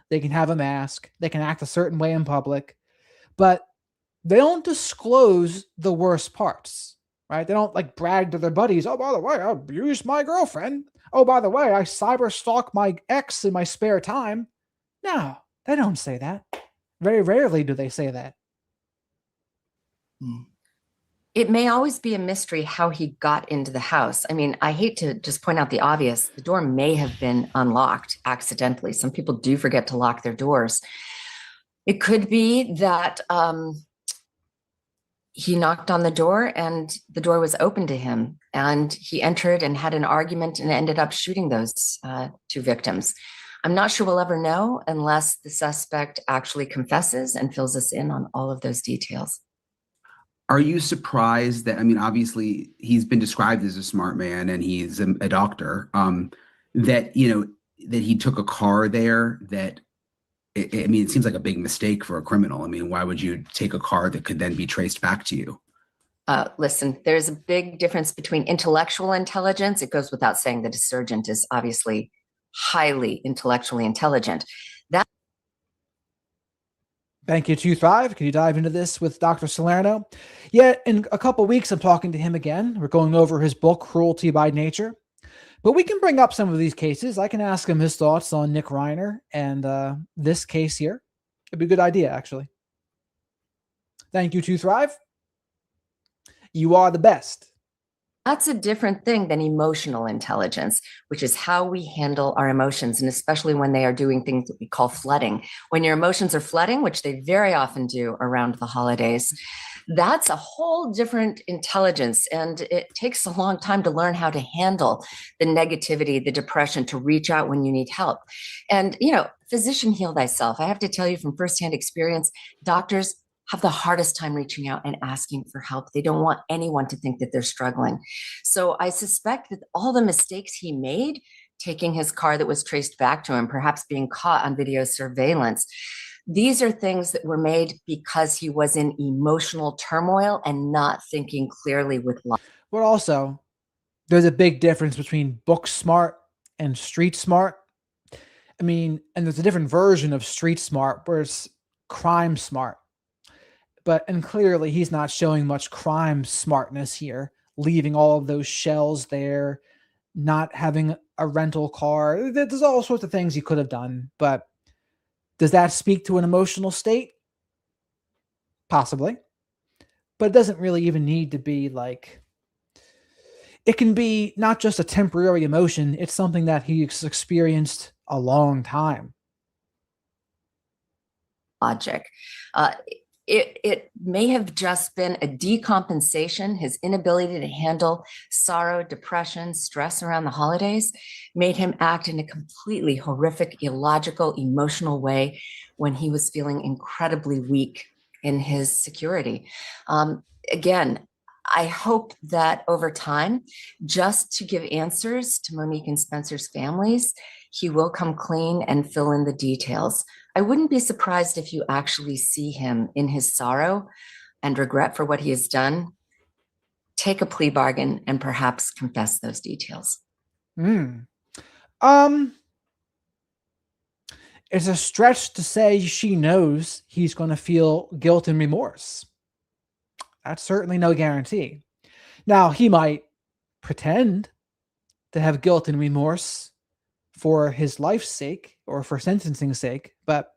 They can have a mask. They can act a certain way in public, but they don't disclose the worst parts, right? They don't brag to their buddies. Oh, by the way, I abused my girlfriend. Oh, by the way, I cyber stalk my ex in my spare time. No, they don't say that. Very rarely do they say that. It may always be a mystery how he got into the house. I mean, I hate to just point out the obvious. The door may have been unlocked accidentally. Some people do forget to lock their doors. It could be that he knocked on the door and the door was open to him and he entered and had an argument and ended up shooting those two victims. I'm not sure we'll ever know unless the suspect actually confesses and fills us in on all of those details. Are you surprised that, obviously he's been described as a smart man and he's a doctor, that he took a car there that, it seems like a big mistake for a criminal. Why would you take a car that could then be traced back to you? Listen, there's a big difference between intellectual intelligence. It goes without saying that a surgeon is obviously highly intellectually intelligent. Thank you, 2-5. Can you dive into this with Dr. Salerno? Yeah, in a couple of weeks, I'm talking to him again. We're going over his book, Cruelty by Nature. But we can bring up some of these cases. I can ask him his thoughts on Nick Reiner and this case here. It'd be a good idea, actually. Thank you, 2-5. You are the best. That's a different thing than emotional intelligence, which is how we handle our emotions, and especially when they are doing things that we call flooding. When your emotions are flooding, which they very often do around the holidays, That's a whole different intelligence. And it takes a long time to learn how to handle the negativity, the depression, to reach out when you need help. And, physician, heal thyself. I have to tell you from firsthand experience, doctors have the hardest time reaching out and asking for help. They don't want anyone to think that they're struggling. So I suspect that all the mistakes he made, taking his car that was traced back to him, perhaps being caught on video surveillance, these are things that were made because he was in emotional turmoil and not thinking clearly with logic. But also, there's a big difference between book smart and street smart. I mean, and there's a different version of street smart where it's crime smart. And clearly he's not showing much crime smartness here, leaving all of those shells there, not having a rental car. There's all sorts of things he could have done, but does that speak to an emotional state? Possibly. But it doesn't really even need to be like, it can be not just a temporary emotion, it's something that he's experienced a long time. Logic. It may have just been a decompensation. His inability to handle sorrow, depression, stress around the holidays made him act in a completely horrific, illogical, emotional way when he was feeling incredibly weak in his security. Again, I hope that over time, just to give answers to Monique and Spencer's families, he will come clean and fill in the details. I wouldn't be surprised if you actually see him in his sorrow and regret for what he has done, take a plea bargain and perhaps confess those details. It's a stretch to say she knows he's going to feel guilt and remorse. That's certainly no guarantee. Now, he might pretend to have guilt and remorse for his life's sake or for sentencing's sake, but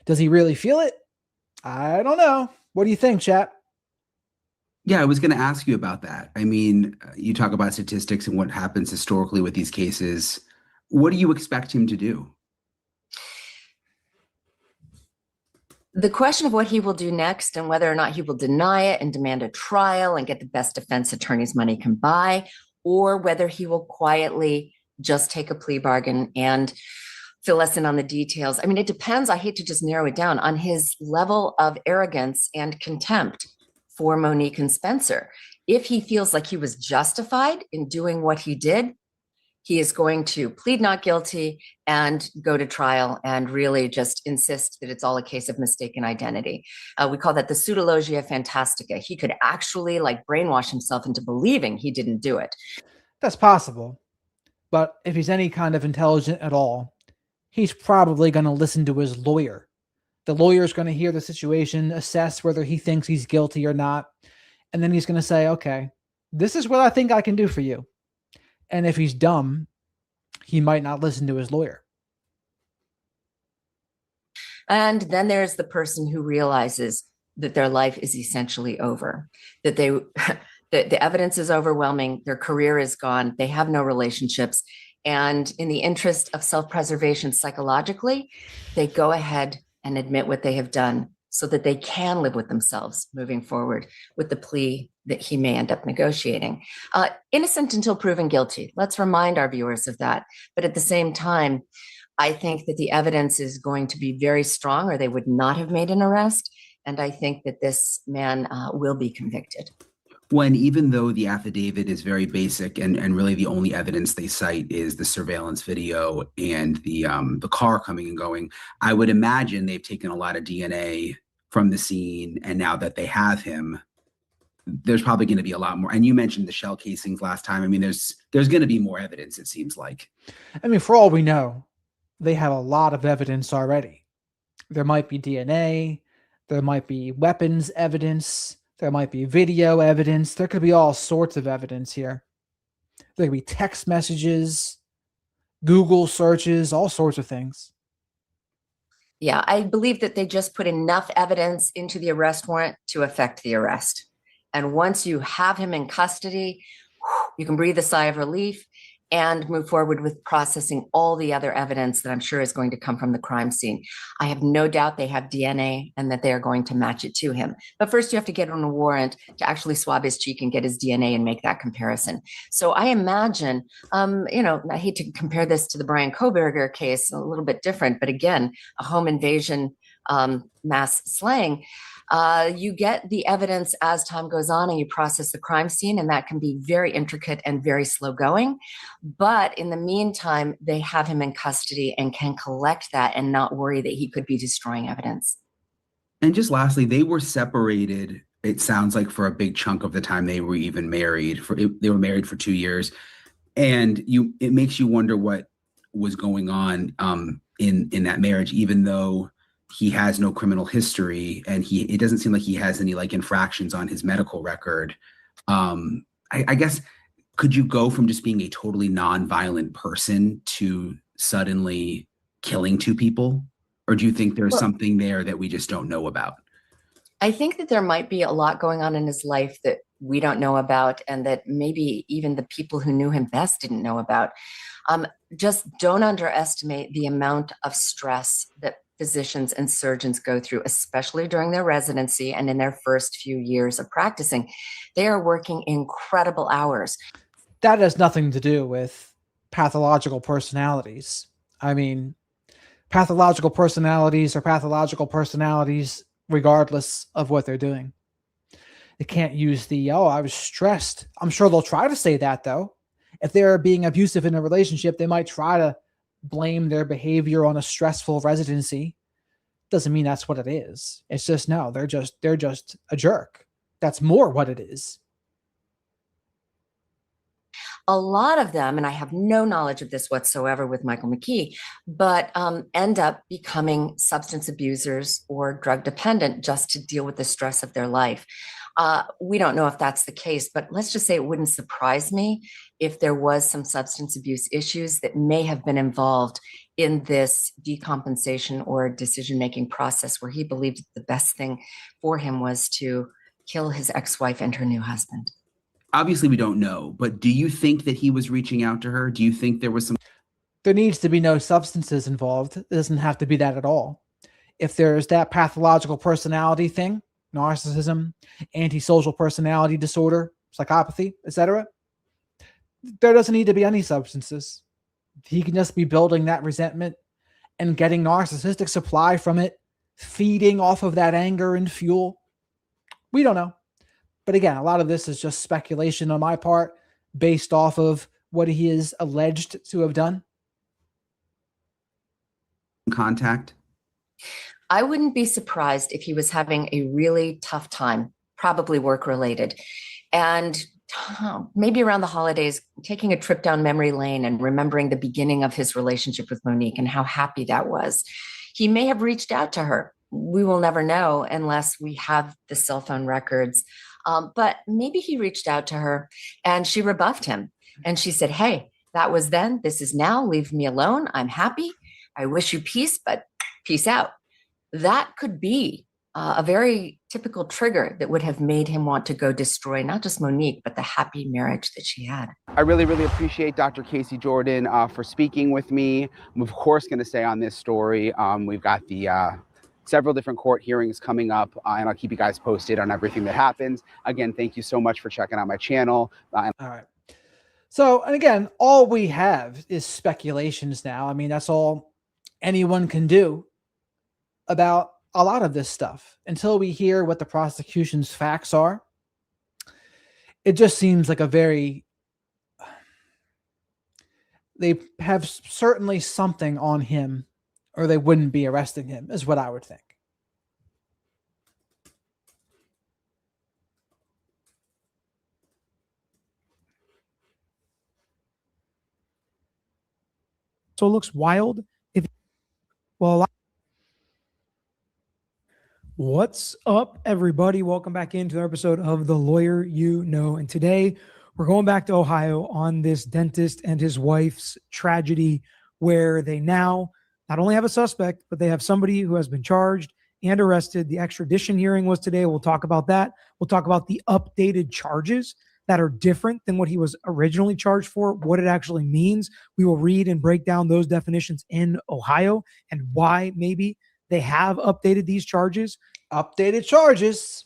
does he really feel it? I don't know. What do you think, chat? Yeah, I was going to ask you about that. I mean, you talk about statistics and what happens historically with these cases. What do you expect him to do? The question of what he will do next and whether or not he will deny it and demand a trial and get the best defense attorney's money can buy, or whether he will quietly just take a plea bargain and fill us in on the details. I mean, it depends. I hate to just narrow it down on his level of arrogance and contempt for Monique and Spencer. If he feels like he was justified in doing what he did, he is going to plead not guilty and go to trial and really just insist that it's all a case of mistaken identity. We call that the pseudologia fantastica. He could actually brainwash himself into believing he didn't do it. That's possible. But if he's any kind of intelligent at all, he's probably going to listen to his lawyer. The lawyer's going to hear the situation, assess whether he thinks he's guilty or not. And then he's going to say, okay, this is what I think I can do for you. And if he's dumb, he might not listen to his lawyer. And then there's the person who realizes that their life is essentially over, that the evidence is overwhelming, their career is gone, they have no relationships. And in the interest of self-preservation psychologically, they go ahead and admit what they have done so that they can live with themselves moving forward with the plea that he may end up negotiating. Innocent until proven guilty. Let's remind our viewers of that. But at the same time, I think that the evidence is going to be very strong or they would not have made an arrest. And I think that this man will be convicted. When even though the affidavit is very basic and really the only evidence they cite is the surveillance video and the car coming and going, I would imagine they've taken a lot of DNA from the scene. And now that they have him, there's probably going to be a lot more. And you mentioned the shell casings last time. I mean, there's going to be more evidence, it seems like. I mean, for all we know, they have a lot of evidence already. There might be DNA, there might be weapons evidence, there might be video evidence. There could be all sorts of evidence here. There could be text messages, Google searches, all sorts of things. Yeah, I believe that they just put enough evidence into the arrest warrant to effect the arrest. And once you have him in custody, you can breathe a sigh of relief. and move forward with processing all the other evidence that I'm sure is going to come from the crime scene. I have no doubt they have DNA and that they are going to match it to him. But first you have to get on a warrant to actually swab his cheek and get his DNA and make that comparison. So I imagine, I hate to compare this to the Brian Kohberger case, a little bit different, but again, a home invasion, mass slaying. You get the evidence as time goes on and you process the crime scene, and that can be very intricate and very slow going. But in the meantime, they have him in custody and can collect that and not worry that he could be destroying evidence. And just lastly, they were separated, it sounds like, for a big chunk of the time they were even married. They were married for 2 years. And it makes you wonder what was going on in that marriage, even though he has no criminal history and it doesn't seem like he has any like infractions on his medical record. I guess, could you go from just being a totally non-violent person to suddenly killing 2 people? Or do you think there's something there that we just don't know about? I think that there might be a lot going on in his life that we don't know about, and that maybe even the people who knew him best didn't know about. Just don't underestimate the amount of stress that physicians and surgeons go through, especially during their residency and in their first few years of practicing. They are working incredible hours. That has nothing to do with pathological personalities. I mean, pathological personalities are pathological personalities regardless of what they're doing. They can't use I was stressed. I'm sure they'll try to say that, though. If they're being abusive in a relationship, they might try to blame their behavior on a stressful residency. Doesn't mean that's what it is. It's just, no, they're just a jerk. That's more what it is. A lot of them, and I have no knowledge of this whatsoever with Michael McKee, but end up becoming substance abusers or drug dependent just to deal with the stress of their life. We don't know if that's the case, but let's just say it wouldn't surprise me if there was some substance abuse issues that may have been involved in this decompensation or decision-making process where he believed the best thing for him was to kill his ex-wife and her new husband. Obviously, we don't know, but do you think that he was reaching out to her? Do you think there was some... There needs to be no substances involved. It doesn't have to be that at all. If there's that pathological personality thing, narcissism, antisocial personality disorder, psychopathy, etc., there doesn't need to be any substances. He can just be building that resentment and getting narcissistic supply from it, feeding off of that anger and fuel. We don't know. But again, a lot of this is just speculation on my part based off of what he is alleged to have done. Contact? I wouldn't be surprised if he was having a really tough time, probably work-related. And maybe around the holidays, taking a trip down memory lane and remembering the beginning of his relationship with Monique and how happy that was. He may have reached out to her. We will never know unless we have the cell phone records. But maybe he reached out to her and she rebuffed him. And she said, hey, that was then, this is now, leave me alone. I'm happy. I wish you peace, but peace out. That could be a very typical trigger that would have made him want to go destroy not just Monique, but the happy marriage that she had. I really, really appreciate Dr. Casey Jordan for speaking with me. I'm of course going to stay on this story. We've got the several different court hearings coming up, and I'll keep you guys posted on everything that happens. Again, thank you so much for checking out my channel. All right. So, and again, all we have is speculations now. I mean, that's all anyone can do about a lot of this stuff until we hear what the prosecution's facts are. It just seems like they have certainly something on him, or they wouldn't be arresting him, is what I would think. So it looks wild. What's up, everybody? Welcome back into another episode of The Lawyer You Know. And today we're going back to Ohio on this dentist and his wife's tragedy, where they now not only have a suspect, but they have somebody who has been charged and arrested. The extradition hearing was today. We'll talk about that. We'll talk about the updated charges that are different than what he was originally charged for, what it actually means. We will read and break down those definitions in Ohio and why maybe they have updated these charges. Updated charges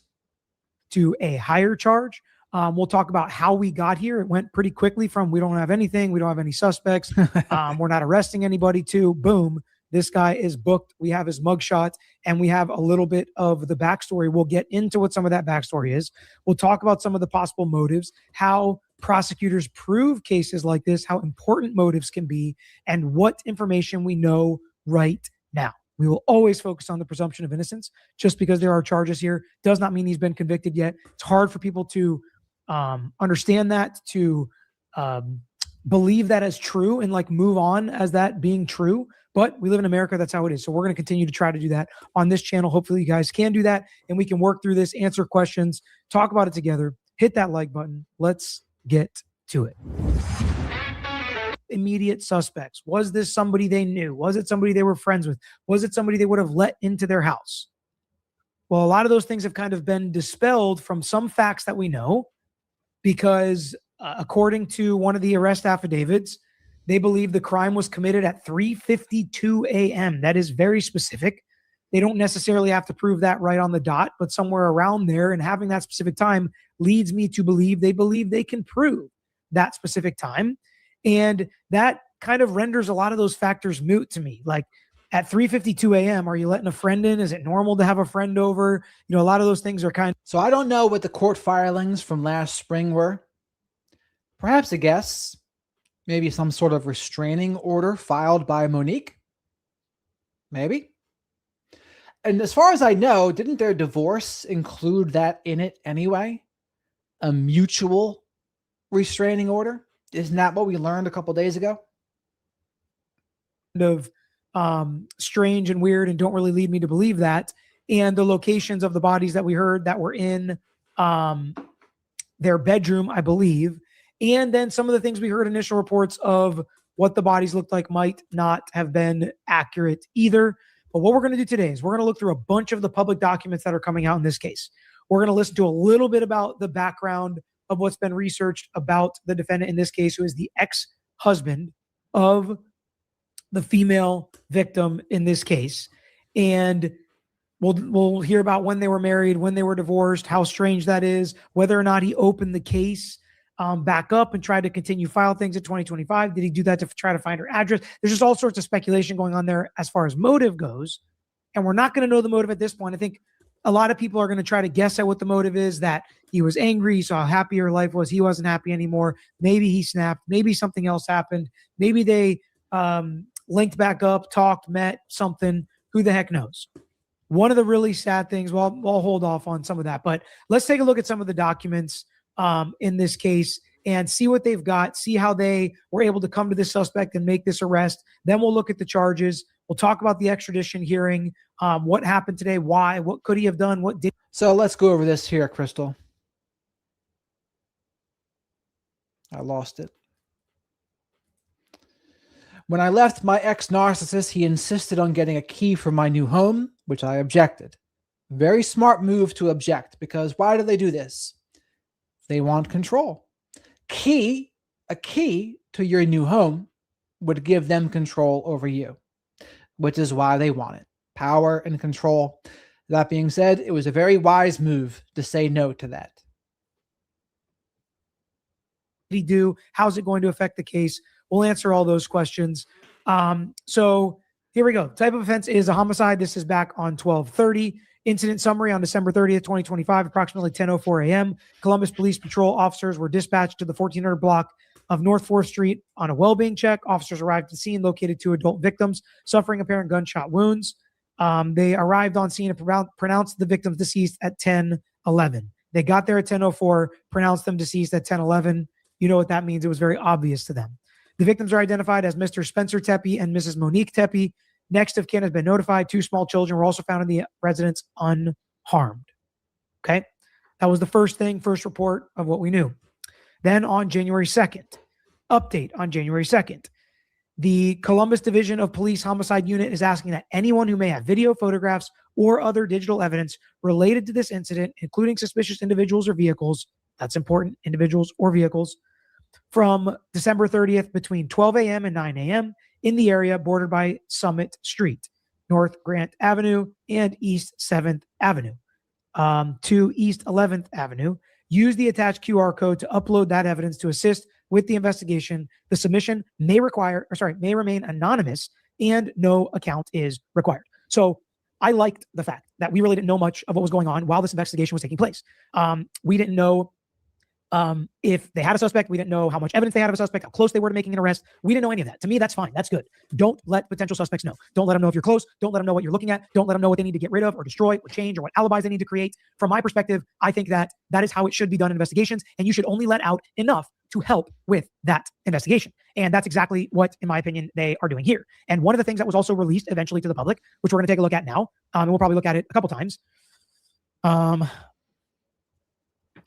To a higher charge. We'll talk about how we got here. It went pretty quickly from we don't have anything, we don't have any suspects, we're not arresting anybody, to boom, this guy is booked. We have his mugshot, and we have a little bit of the backstory. We'll get into what some of that backstory is. We'll talk about some of the possible motives, how prosecutors prove cases like this, how important motives can be, and what information we know right now. We will always focus on the presumption of innocence. Just because there are charges here does not mean he's been convicted yet. It's hard for people to understand that, to believe that as true and like move on as that being true. But we live in America. That's how it is. So we're going to continue to try to do that on this channel. Hopefully you guys can do that and we can work through this, answer questions, talk about it together. Hit that like button. Let's get to it. Immediate suspects. Was this somebody they knew? Was it somebody they were friends with? Was it somebody they would have let into their house? Well, a lot of those things have kind of been dispelled from some facts that we know, because according to one of the arrest affidavits, they believe the crime was committed at 3:52 a.m. That is very specific. They don't necessarily have to prove that right on the dot, but somewhere around there, and having that specific time leads me to believe they can prove that specific time. And that kind of renders a lot of those factors moot to me. Like at 3:52 a.m., are you letting a friend in? Is it normal to have a friend over? You know, a lot of those things are kind of... So I don't know what the court filings from last spring were. Perhaps a guess. Maybe some sort of restraining order filed by Monique. Maybe. And as far as I know, didn't their divorce include that in it anyway? A mutual restraining order? Isn't that what we learned a couple days ago? Of strange and weird and don't really lead me to believe that. And the locations of the bodies that we heard that were in their bedroom, I believe. And then some of the things we heard, initial reports of what the bodies looked like, might not have been accurate either. But what we're going to do today is we're going to look through a bunch of the public documents that are coming out in this case. We're going to listen to a little bit about the background of what's been researched about the defendant in this case, who is the ex-husband of the female victim in this case. And we'll hear about when they were married, when they were divorced, how strange that is, whether or not he opened the case back up and tried to continue file things in 2025. Did he do that to try to find her address? There's just all sorts of speculation going on there as far as motive goes. And we're not going to know the motive at this point. I think a lot of people are going to try to guess at what the motive is, that he was angry, he saw how happy her life was, he wasn't happy anymore. Maybe he snapped, maybe something else happened. Maybe they linked back up, talked, met, something. Who the heck knows? One of the really sad things, well, I'll hold off on some of that, but let's take a look at some of the documents in this case and see what they've got, see how they were able to come to this suspect and make this arrest. Then we'll look at the charges. We'll talk about the extradition hearing, what happened today, why, what could he have done, what did. So let's go over this here, Crystal. I lost it. When I left my ex-narcissist, he insisted on getting a key for my new home, which I objected. Very smart move to object, because why do they do this? They want control. A key to your new home would give them control over you, which is why they want it. Power and control. That being said, it was a very wise move to say no to that. What did he do? How's it going to affect the case? We'll answer all those questions. So here we go. Type of offense is a homicide. This is back on 12/30. Incident summary on December 30th, 2025, approximately 10:04 a.m. Columbus Police Patrol officers were dispatched to the 1400 block of North 4th Street on a well-being check. Officers arrived at the scene, located 2 adult victims suffering apparent gunshot wounds. They arrived on scene and pronounced the victims deceased at 10:11. They got there at 10:04, pronounced them deceased at 10:11. You know what that means. It was very obvious to them. The victims are identified as Mr. Spencer Tepe and Mrs. Monique Tepe. Next of kin has been notified. 2 small children were also found in the residence unharmed. Okay. That was the first report of what we knew. Then on January 2nd, update on January 2nd. The Columbus Division of Police Homicide Unit is asking that anyone who may have video, photographs, or other digital evidence related to this incident, including suspicious individuals or vehicles, that's important, individuals or vehicles, from December 30th between 12 a.m. and 9 a.m. in the area bordered by Summit Street, North Grant Avenue, and East 7th Avenue to East 11th Avenue. Use the attached QR code to upload that evidence to assist with the investigation. The submission may remain anonymous, and no account is required. So I liked the fact that we really didn't know much of what was going on while this investigation was taking place. We didn't know if they had a suspect. We didn't know how much evidence they had of a suspect, how close they were to making an arrest. We didn't know any of that. To me, that's fine. That's good. Don't let potential suspects know. Don't let them know if you're close. Don't let them know what you're looking at. Don't let them know what they need to get rid of or destroy or change or what alibis they need to create. From my perspective, I think that that is how it should be done in investigations, and you should only let out enough to help with that investigation. And that's exactly what, in my opinion, they are doing here. And one of the things that was also released eventually to the public, which we're going to take a look at now, and we'll probably look at it a couple times. All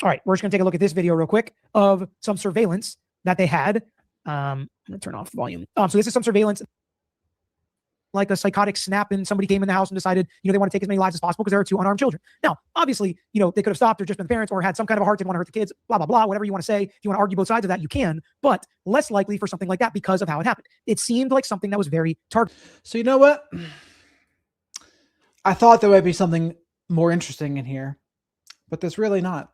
right, we're just going to take a look at this video real quick of some surveillance that they had. I'm going to turn off volume. So this is some surveillance, like a psychotic snap, and somebody came in the house and decided, they want to take as many lives as possible because there are 2 unarmed children. Now, obviously, they could have stopped or just been the parents or had some kind of a heart, didn't want to hurt the kids, blah, blah, blah, whatever you want to say. If you want to argue both sides of that, you can, but less likely for something like that because of how it happened. It seemed like something that was very targeted. So you know what? I thought there might be something more interesting in here, but there's really not.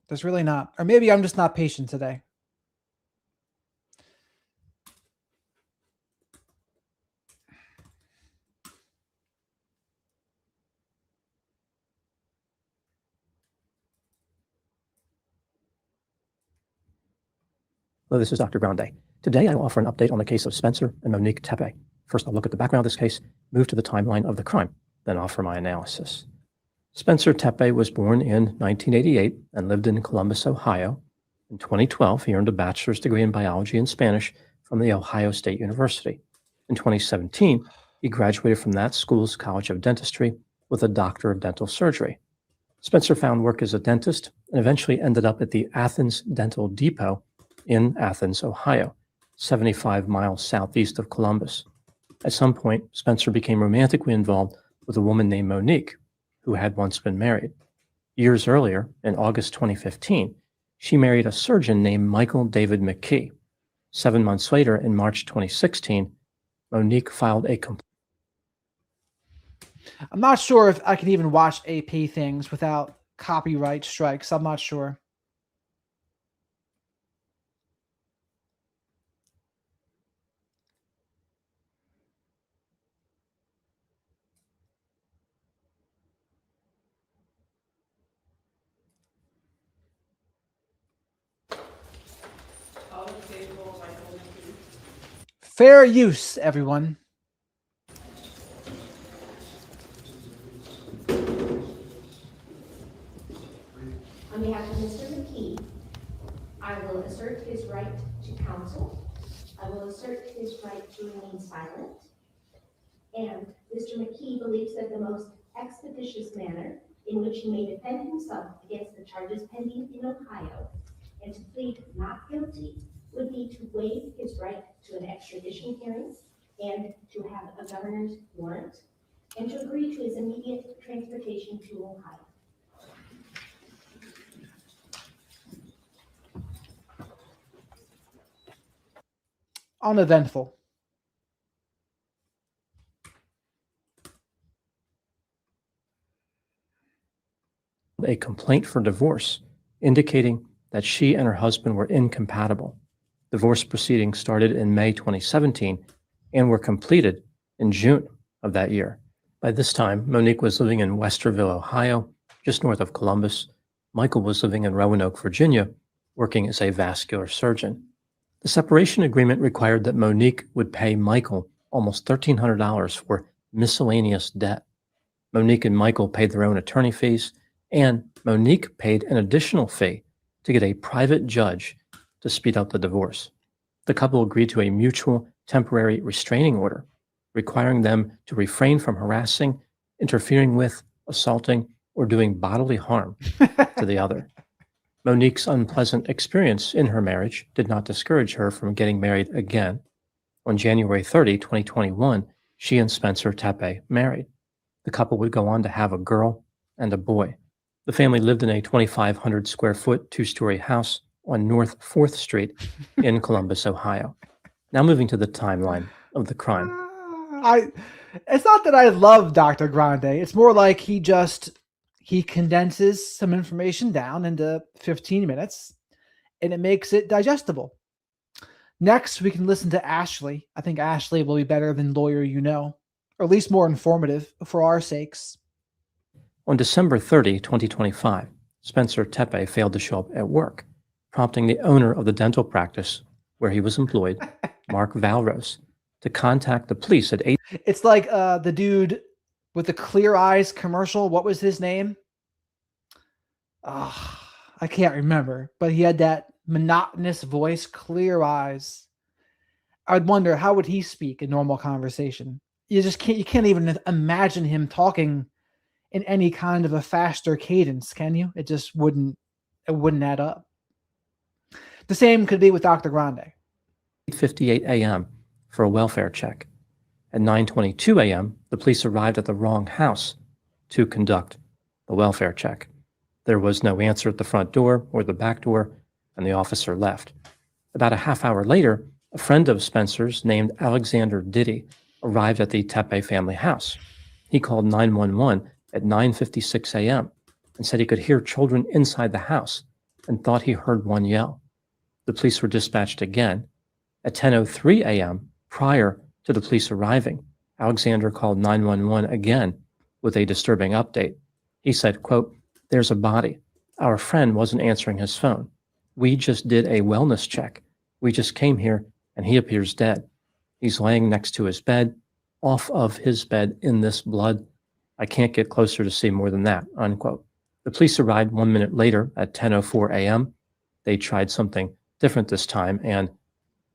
There's really not. Or maybe I'm just not patient today. Hello, this is Dr. Grande. Today I will offer an update on the case of Spencer and Monique Tepe. First, I'll look at the background of this case, move to the timeline of the crime, then offer my analysis. Spencer Tepe was born in 1988 and lived in Columbus, Ohio. In 2012, he earned a bachelor's degree in biology and Spanish from the Ohio State University. In 2017, he graduated from that school's College of Dentistry with a doctor of dental surgery. Spencer found work as a dentist and eventually ended up at the Athens Dental Depot in Athens, Ohio, 75 miles southeast of Columbus. At some point, Spencer became romantically involved with a woman named Monique, who had once been married. Years earlier, in August 2015, she married a surgeon named Michael David McKee. 7 months later, in March 2016, Monique filed a complaint. I'm not sure if I can even watch AP things without copyright strikes. I'm not sure. Fair use, everyone. On behalf of Mr. McKee, I will assert his right to counsel. I will assert his right to remain silent. And Mr. McKee believes that the most expeditious manner in which he may defend himself against the charges pending in Ohio and to plead not guilty would be to waive his right to an extradition hearing and to have a governor's warrant and to agree to his immediate transportation to Ohio. Uneventful. A complaint for divorce, indicating that she and her husband were incompatible. Divorce proceedings started in May 2017 and were completed in June of that year. By this time, Monique was living in Westerville, Ohio, just north of Columbus. Michael was living in Roanoke, Virginia, working as a vascular surgeon. The separation agreement required that Monique would pay Michael almost $1,300 for miscellaneous debt. Monique and Michael paid their own attorney fees, and Monique paid an additional fee to get a private judge to speed up the divorce. The couple agreed to a mutual temporary restraining order, requiring them to refrain from harassing, interfering with, assaulting, or doing bodily harm to the other. Monique's unpleasant experience in her marriage did not discourage her from getting married again. On January 30, 2021, she and Spencer Tepe married. The couple would go on to have a girl and a boy. The family lived in a 2,500 square foot, two-story house on North 4th Street in Columbus, Ohio. Now moving to the timeline of the crime. It's not that I love Dr. Grande. It's more like he condenses some information down into 15 minutes and it makes it digestible. Next, we can listen to Ashley. I think Ashley will be better than Lawyer You Know, or at least more informative for our sakes. On December 30, 2025, Spencer Tepe failed to show up at work, prompting the owner of the dental practice where he was employed, Mark Valrose, to contact the police at 8. It's like the dude with the Clear Eyes commercial. What was his name? I can't remember, but he had that monotonous voice, Clear Eyes. I'd wonder, how would he speak in normal conversation? You can't even imagine him talking in any kind of a faster cadence, can you? It wouldn't add up. The same could be with Dr. Grande. 8:58 a.m. for a welfare check. At 9:22 a.m., the police arrived at the wrong house to conduct the welfare check. There was no answer at the front door or the back door, and the officer left. About a half hour later, a friend of Spencer's named Alexander Diddy arrived at the Tepe family house. He called 911 at 9:56 a.m. and said he could hear children inside the house and thought he heard one yell. The police were dispatched again. At 10:03 a.m., prior to the police arriving, Alexander called 911 again with a disturbing update. He said, quote, "There's a body. Our friend wasn't answering his phone. We just did a wellness check. We just came here and he appears dead. He's laying next to his bed, off of his bed in this blood. I can't get closer to see more than that," unquote. The police arrived 1 minute later at 10:04 a.m. They tried something different this time and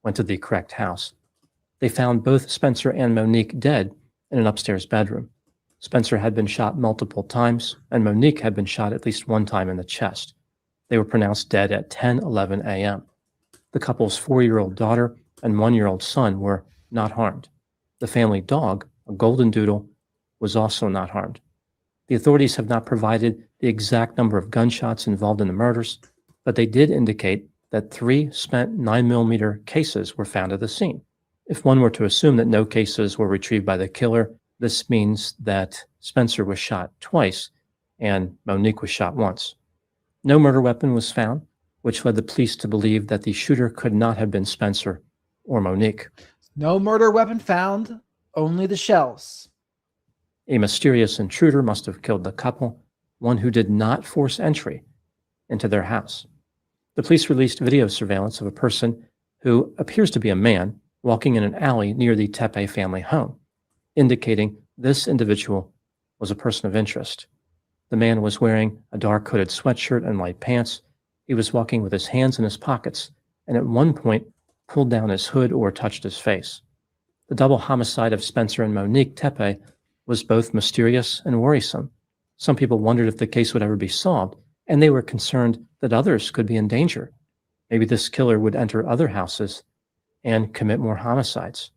went to the correct house. They found both Spencer and Monique dead in an upstairs bedroom. Spencer had been shot multiple times, and Monique had been shot at least one time in the chest. They were pronounced dead at 10:11 a.m. The couple's 4-year-old daughter and 1-year-old son were not harmed. The family dog, a golden doodle, was also not harmed. The authorities have not provided the exact number of gunshots involved in the murders, but they did indicate that 3 spent 9mm cases were found at the scene. If one were to assume that no cases were retrieved by the killer, this means that Spencer was shot twice and Monique was shot once. No murder weapon was found, which led the police to believe that the shooter could not have been Spencer or Monique. No murder weapon found, only the shells. A mysterious intruder must have killed the couple, one who did not force entry into their house. The police released video surveillance of a person who appears to be a man walking in an alley near the Tepe family home, indicating this individual was a person of interest. The man was wearing a dark hooded sweatshirt and light pants. He was walking with his hands in his pockets and at one point pulled down his hood or touched his face. The double homicide of Spencer and Monique Tepe was both mysterious and worrisome. Some people wondered if the case would ever be solved, and they were concerned that others could be in danger. Maybe this killer would enter other houses and commit more homicides.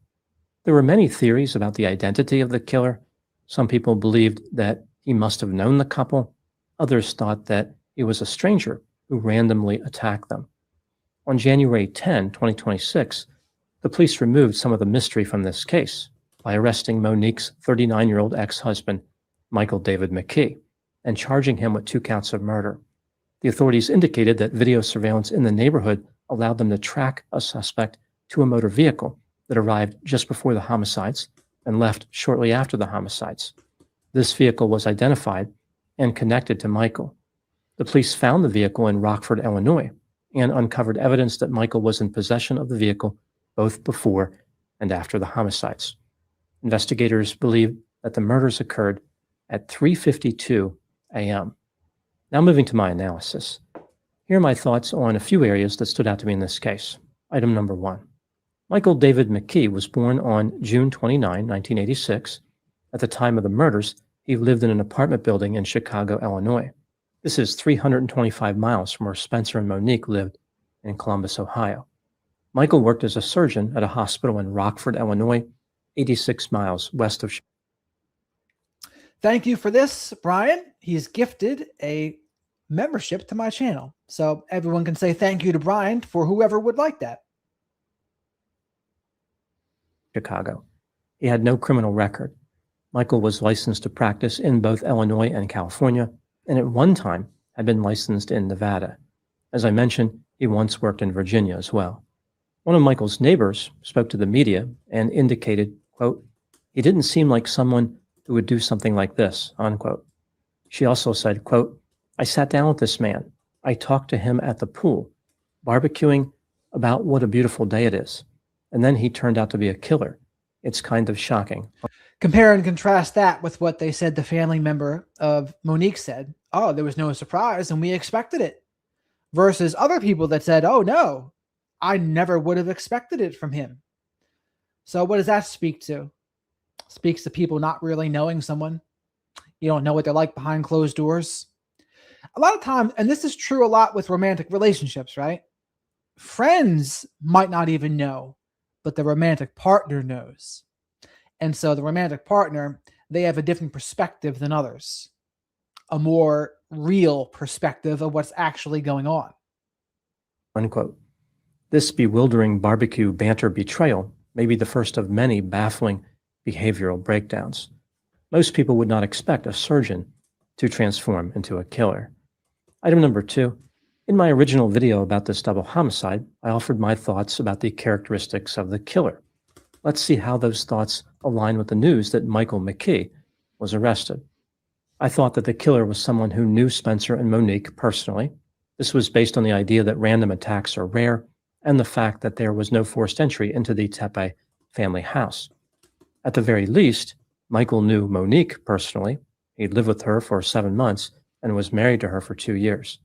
There were many theories about the identity of the killer. Some people believed that he must have known the couple. Others thought that he was a stranger who randomly attacked them. On January 10, 2026, the police removed some of the mystery from this case by arresting Monique's 39-year-old ex-husband, Michael David McKee, and charging him with 2 counts of murder. The authorities indicated that video surveillance in the neighborhood allowed them to track a suspect to a motor vehicle that arrived just before the homicides and left shortly after the homicides. This vehicle was identified and connected to Michael. The police found the vehicle in Rockford, Illinois, and uncovered evidence that Michael was in possession of the vehicle both before and after the homicides. Investigators believe that the murders occurred at 3:52 a.m. Now moving to my analysis. Here are my thoughts on a few areas that stood out to me in this case. Item number 1. Michael David McKee was born on June 29, 1986. At the time of the murders, he lived in an apartment building in Chicago, Illinois. This is 325 miles from where Spencer and Monique lived in Columbus, Ohio. Michael worked as a surgeon at a hospital in Rockford, Illinois, 86 miles west of Chicago. Thank you for this, Brian. He's gifted a membership to my channel. So everyone can say thank you to Brian for whoever would like that. Chicago. He had no criminal record. Michael was licensed to practice in both Illinois and California, and at one time had been licensed in Nevada. As I mentioned, he once worked in Virginia as well. One of Michael's neighbors spoke to the media and indicated, quote, "He didn't seem like someone who would do something like this," unquote. She also said, quote, "I sat down with this man. I talked to him at the pool, barbecuing about what a beautiful day it is. And then he turned out to be a killer. It's kind of shocking." Compare and contrast that with what they said the family member of Monique said. "Oh, there was no surprise and we expected it." Versus other people that said, "Oh no, I never would have expected it from him." So what does that speak to? Speaks to people not really knowing someone. You don't know what they're like behind closed doors. A lot of times, and this is true a lot with romantic relationships, right? Friends might not even know, but the romantic partner knows. And so the romantic partner, they have a different perspective than others, a more real perspective of what's actually going on. Unquote. This bewildering barbecue banter betrayal may be the first of many baffling behavioral breakdowns. Most people would not expect a surgeon to transform into a killer. Item number 2. In my original video about this double homicide, I offered my thoughts about the characteristics of the killer. Let's see how those thoughts align with the news that Michael McKee was arrested. I thought that the killer was someone who knew Spencer and Monique personally. This was based on the idea that random attacks are rare and the fact that there was no forced entry into the Tepe family house. At the very least, Michael knew Monique personally. He lived with her for 7 months and was married to her for 2 years.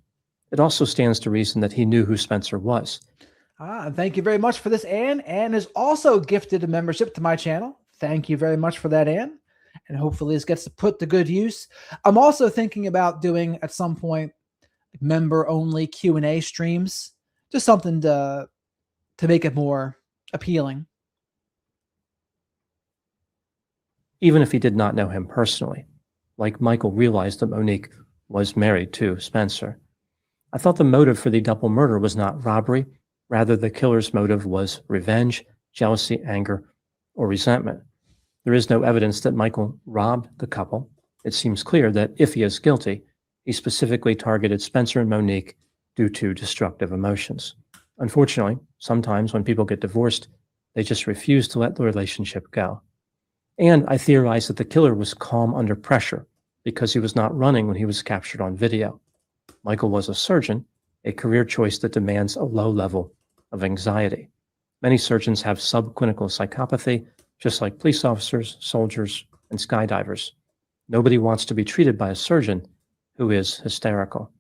It also stands to reason that he knew who Spencer was. Thank you very much for this, Anne. Anne is also gifted a membership to my channel. Thank you very much for that, Anne. And hopefully this gets put to good use. I'm also thinking about doing at some point member-only Q&A streams. Just something to make it more appealing. Even if he did not know him personally, like Michael realized that Monique was married to Spencer. I thought the motive for the double murder was not robbery. Rather, the killer's motive was revenge, jealousy, anger, or resentment. There is no evidence that Michael robbed the couple. It seems clear that if he is guilty, he specifically targeted Spencer and Monique due to destructive emotions. Unfortunately, sometimes when people get divorced, they just refuse to let the relationship go. And I theorize that the killer was calm under pressure because he was not running when he was captured on video. Michael was a surgeon, a career choice that demands a low level of anxiety. Many surgeons have subclinical psychopathy, just like police officers, soldiers, and skydivers. Nobody wants to be treated by a surgeon who is hysterical.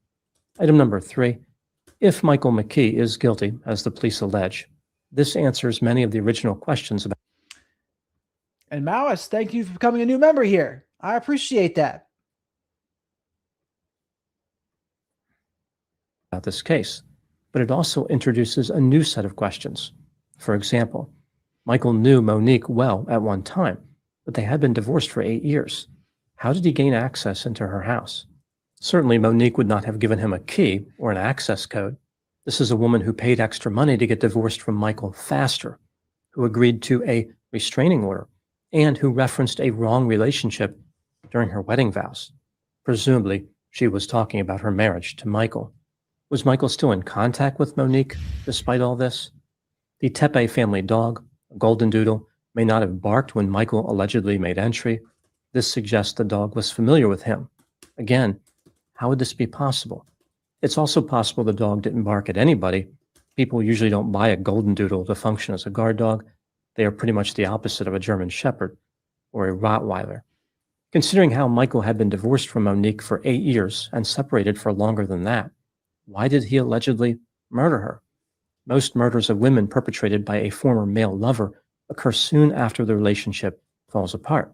Item number 3, if Michael McKee is guilty, as the police allege, this answers many of the original questions about. And Maoist, thank you for becoming a new member here. I appreciate that. About this case, but it also introduces a new set of questions. For example, Michael knew Monique well at one time, but they had been divorced for 8 years. How did he gain access into her house? Certainly, Monique would not have given him a key or an access code. This is a woman who paid extra money to get divorced from Michael faster, who agreed to a restraining order, and who referenced a wrong relationship during her wedding vows. Presumably, she was talking about her marriage to Michael. Was Michael still in contact with Monique despite all this? The Tepe family dog, a golden doodle, may not have barked when Michael allegedly made entry. This suggests the dog was familiar with him. Again, how would this be possible? It's also possible the dog didn't bark at anybody. People usually don't buy a golden doodle to function as a guard dog. They are pretty much the opposite of a German Shepherd or a Rottweiler. Considering how Michael had been divorced from Monique for 8 years and separated for longer than that, why did he allegedly murder her? Most murders of women perpetrated by a former male lover occur soon after the relationship falls apart.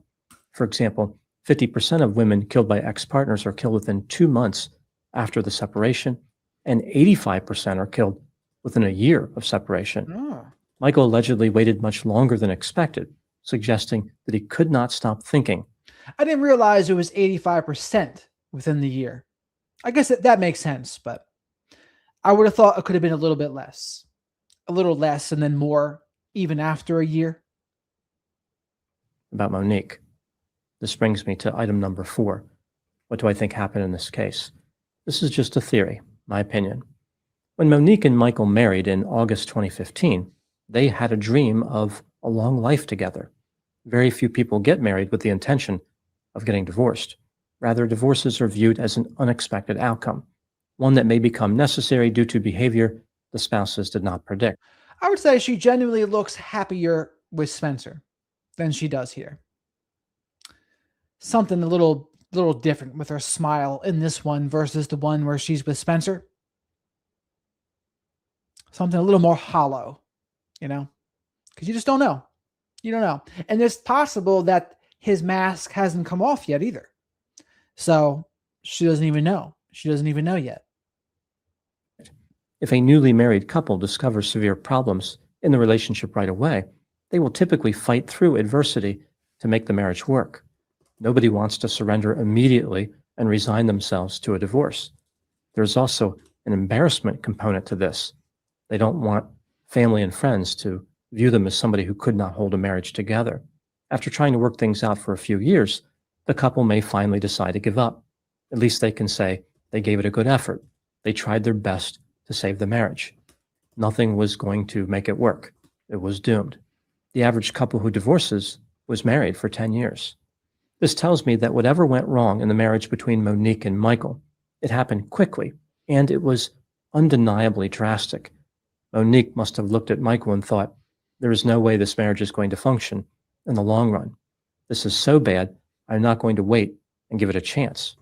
For example, 50% of women killed by ex-partners are killed within 2 months after the separation, and 85% are killed within a year of separation. Michael allegedly waited much longer than expected, suggesting that he could not stop thinking. I didn't realize it was 85% within the year. I guess that makes sense, but I would have thought it could have been a little bit less. A little less and then more even after a year. About Monique. This brings me to item number 4. What do I think happened in this case? This is just a theory, my opinion. When Monique and Michael married in August 2015, they had a dream of a long life together. Very few people get married with the intention of getting divorced. Rather, divorces are viewed as an unexpected outcome, one that may become necessary due to behavior the spouses did not predict. I would say she genuinely looks happier with Spencer than she does here. Something a little different with her smile in this one versus the one where she's with Spencer. Something a little more hollow, because you just don't know. You don't know. And it's possible that his mask hasn't come off yet either. So she doesn't even know. She doesn't even know yet. If a newly married couple discovers severe problems in the relationship right away, they will typically fight through adversity to make the marriage work. Nobody wants to surrender immediately and resign themselves to a divorce. There's also an embarrassment component to this. They don't want family and friends to view them as somebody who could not hold a marriage together. After trying to work things out for a few years, the couple may finally decide to give up. At least they can say they gave it a good effort. They tried their best to save the marriage. Nothing was going to make it work. It was doomed. The average couple who divorces was married for 10 years. This tells me that whatever went wrong in the marriage between Monique and Michael, it happened quickly, and it was undeniably drastic. Monique must have looked at Michael and thought, there is no way this marriage is going to function in the long run. This is so bad, I'm not going to wait and give it a chance.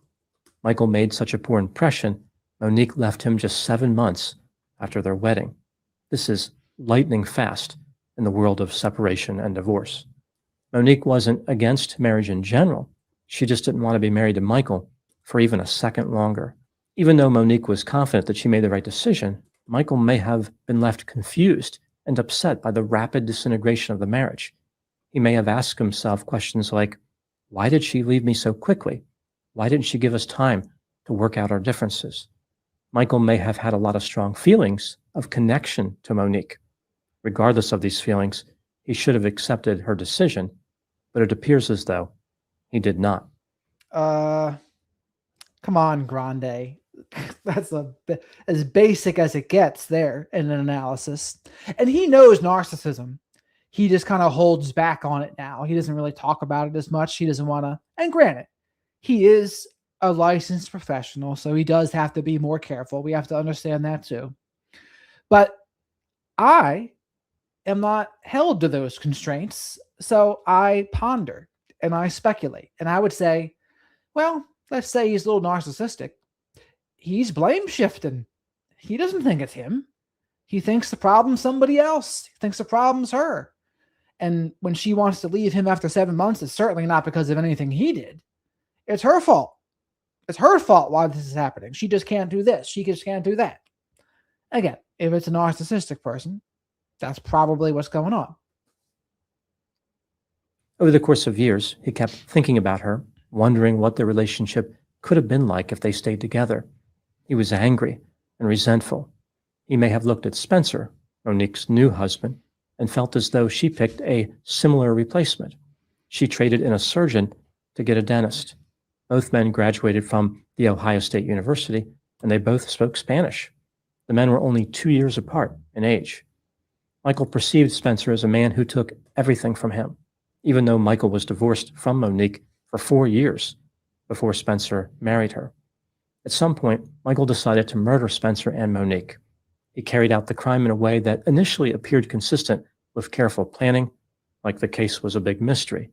Michael made such a poor impression, Monique left him just 7 months after their wedding. This is lightning fast in the world of separation and divorce. Monique wasn't against marriage in general. She just didn't want to be married to Michael for even a second longer. Even though Monique was confident that she made the right decision, Michael may have been left confused and upset by the rapid disintegration of the marriage. He may have asked himself questions like, why did she leave me so quickly? Why didn't she give us time to work out our differences? Michael may have had a lot of strong feelings of connection to Monique. Regardless of these feelings, he should have accepted her decision, but it appears as though he did not. Come on, Grande. That's as basic as it gets there in an analysis. And he knows narcissism. He just kind of holds back on it now. He doesn't really talk about it as much. He doesn't want to. And granted, he is a licensed professional, so he does have to be more careful. We have to understand that too. But I am not held to those constraints. So I ponder and I speculate. And I would say, well, let's say he's a little narcissistic. He's blame shifting. He doesn't think it's him. He thinks the problem's somebody else. He thinks the problem's her. And when she wants to leave him after 7 months, it's certainly not because of anything he did. It's her fault. It's her fault why this is happening. She just can't do this. She just can't do that. Again, if it's a narcissistic person, that's probably what's going on. Over the course of years, he kept thinking about her, wondering what their relationship could have been like if they stayed together. He was angry and resentful. He may have looked at Spencer, Monique's new husband, and felt as though she picked a similar replacement. She traded in a surgeon to get a dentist. Both men graduated from the Ohio State University, and they both spoke Spanish. The men were only 2 years apart in age. Michael perceived Spencer as a man who took everything from him, even though Michael was divorced from Monique for 4 years before Spencer married her. At some point, Michael decided to murder Spencer and Monique. He carried out the crime in a way that initially appeared consistent with careful planning, like the case was a big mystery.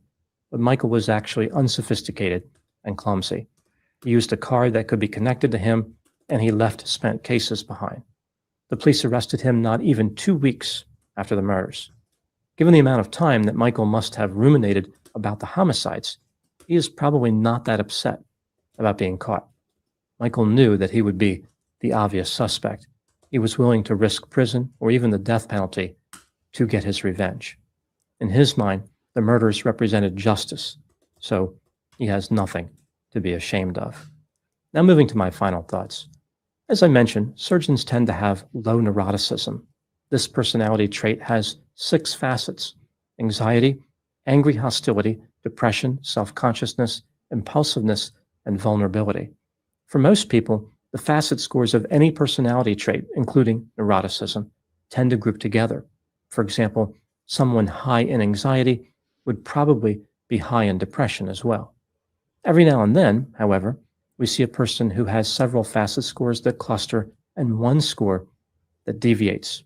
But Michael was actually unsophisticated and clumsy. He used a car that could be connected to him, and he left spent cases behind. The police arrested him not even 2 weeks after the murders. Given the amount of time that Michael must have ruminated about the homicides, he is probably not that upset about being caught. Michael knew that he would be the obvious suspect. He was willing to risk prison or even the death penalty to get his revenge. In his mind, the murders represented justice, so he has nothing to be ashamed of. Now moving to my final thoughts. As I mentioned, surgeons tend to have low neuroticism. This personality trait has 6 facets: anxiety, angry hostility, depression, self-consciousness, impulsiveness, and vulnerability. For most people, the facet scores of any personality trait, including neuroticism, tend to group together. For example, someone high in anxiety would probably be high in depression as well. Every now and then, however, we see a person who has several facet scores that cluster and one score that deviates.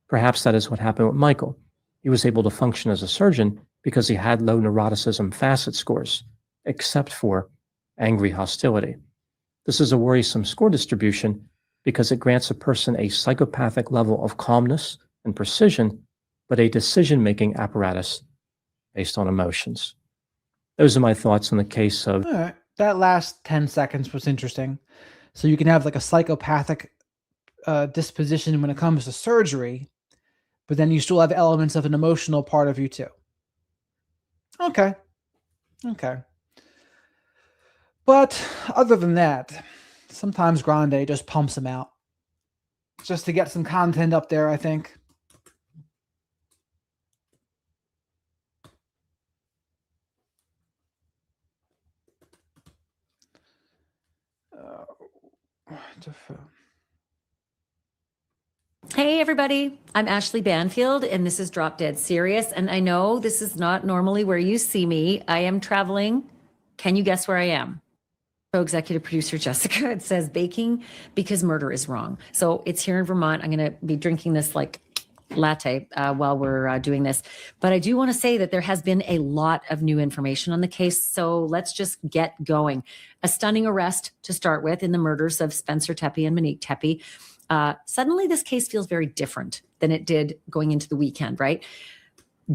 Perhaps that is what happened with Michael. He was able to function as a surgeon because he had low neuroticism facet scores, except for angry hostility. This is a worrisome score distribution because it grants a person a psychopathic level of calmness and precision, but a decision-making apparatus based on emotions. Those are my thoughts on the case of... All right. That last 10 seconds was interesting. So you can have like a psychopathic disposition when it comes to surgery, but then you still have elements of an emotional part of you too. Okay. But other than that, sometimes Grande just pumps them out just to get some content up there, I think. Hey everybody, I'm Ashley Banfield and this is Drop Dead Serious. And I know this is not normally where you see me. I am traveling. Can you guess where I am? Co-executive producer Jessica, it says baking because murder is wrong. So it's here in Vermont. I'm going to be drinking this like latte while we're doing this. But I do want to say that there has been a lot of new information on the case. So let's just get going. A stunning arrest to start with in the murders of Spencer Tepe and Monique Tepe. Suddenly this case feels very different than it did going into the weekend, right?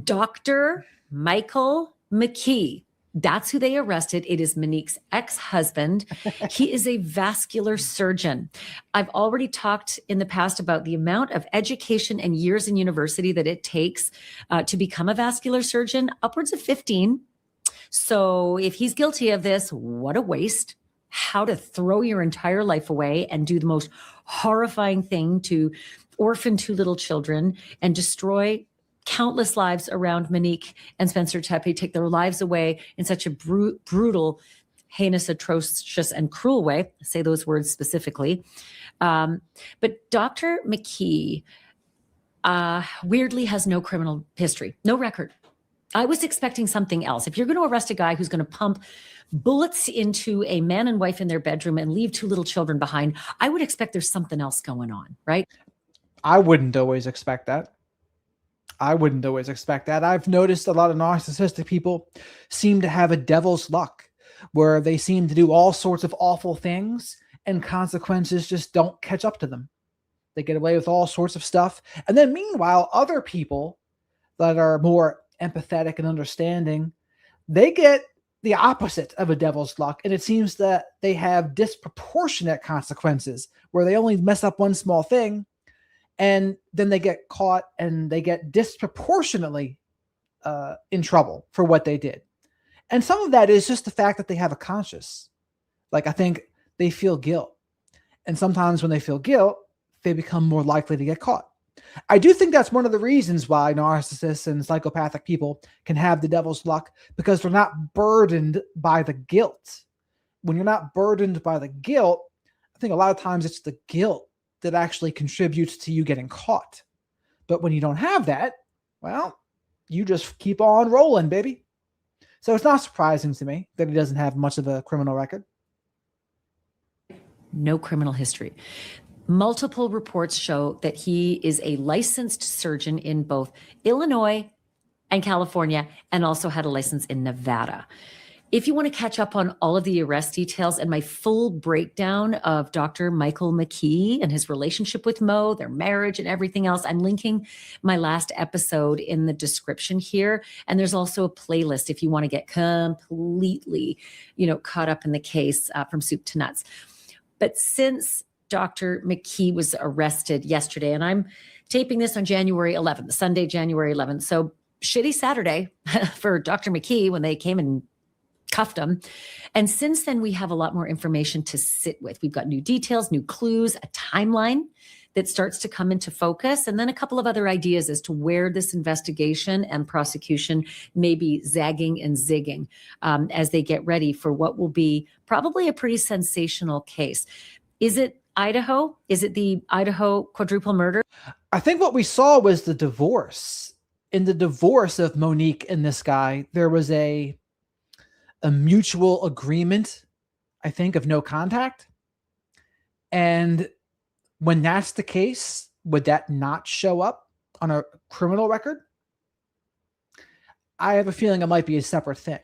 Dr. Michael McKee, that's who they arrested. It is Monique's ex-husband. He is a vascular surgeon. I've already talked in the past about the amount of education and years in university that it takes to become a vascular surgeon, upwards of 15. So if he's guilty of this, what a waste. How to throw your entire life away and do the most horrifying thing to orphan 2 little children and destroy countless lives around Monique and Spencer Tepe, take their lives away in such a brutal, heinous, atrocious, and cruel way. I say those words specifically. But Dr. McKee weirdly has no criminal history, no record. I was expecting something else. If you're going to arrest a guy who's going to pump bullets into a man and wife in their bedroom and leave 2 little children behind, I would expect there's something else going on, right? I wouldn't always expect that. I've noticed a lot of narcissistic people seem to have a devil's luck where they seem to do all sorts of awful things and consequences just don't catch up to them. They get away with all sorts of stuff. And then meanwhile, other people that are more empathetic and understanding, they get the opposite of a devil's luck. And it seems that they have disproportionate consequences where they only mess up one small thing and then they get caught and they get disproportionately in trouble for what they did. And some of that is just the fact that they have a conscience. Like I think they feel guilt. And sometimes when they feel guilt, they become more likely to get caught. I do think that's one of the reasons why narcissists and psychopathic people can have the devil's luck, because they're not burdened by the guilt. When you're not burdened by the guilt, I think a lot of times it's the guilt that actually contributes to you getting caught. But when you don't have that, well, you just keep on rolling, baby. So it's not surprising to me that he doesn't have much of a criminal record. No criminal history. Multiple reports show that he is a licensed surgeon in both Illinois and California, and also had a license in Nevada. If you want to catch up on all of the arrest details and my full breakdown of Dr. Michael McKee and his relationship with Mo, their marriage and everything else, I'm linking my last episode in the description here. And there's also a playlist if you want to get completely, caught up in the case from soup to nuts. But since Dr. McKee was arrested yesterday, and I'm taping this on January 11th, Sunday, January 11th. So shitty Saturday for Dr. McKee when they came and cuffed him. And since then, we have a lot more information to sit with. We've got new details, new clues, a timeline that starts to come into focus, and then a couple of other ideas as to where this investigation and prosecution may be zagging and zigging as they get ready for what will be probably a pretty sensational case. Is it Idaho? Is it the Idaho quadruple murder? I think what we saw was the divorce. In the divorce of Monique and this guy, there was a mutual agreement, I think, of no contact. And when that's the case, would that not show up on a criminal record? I have a feeling it might be a separate thing,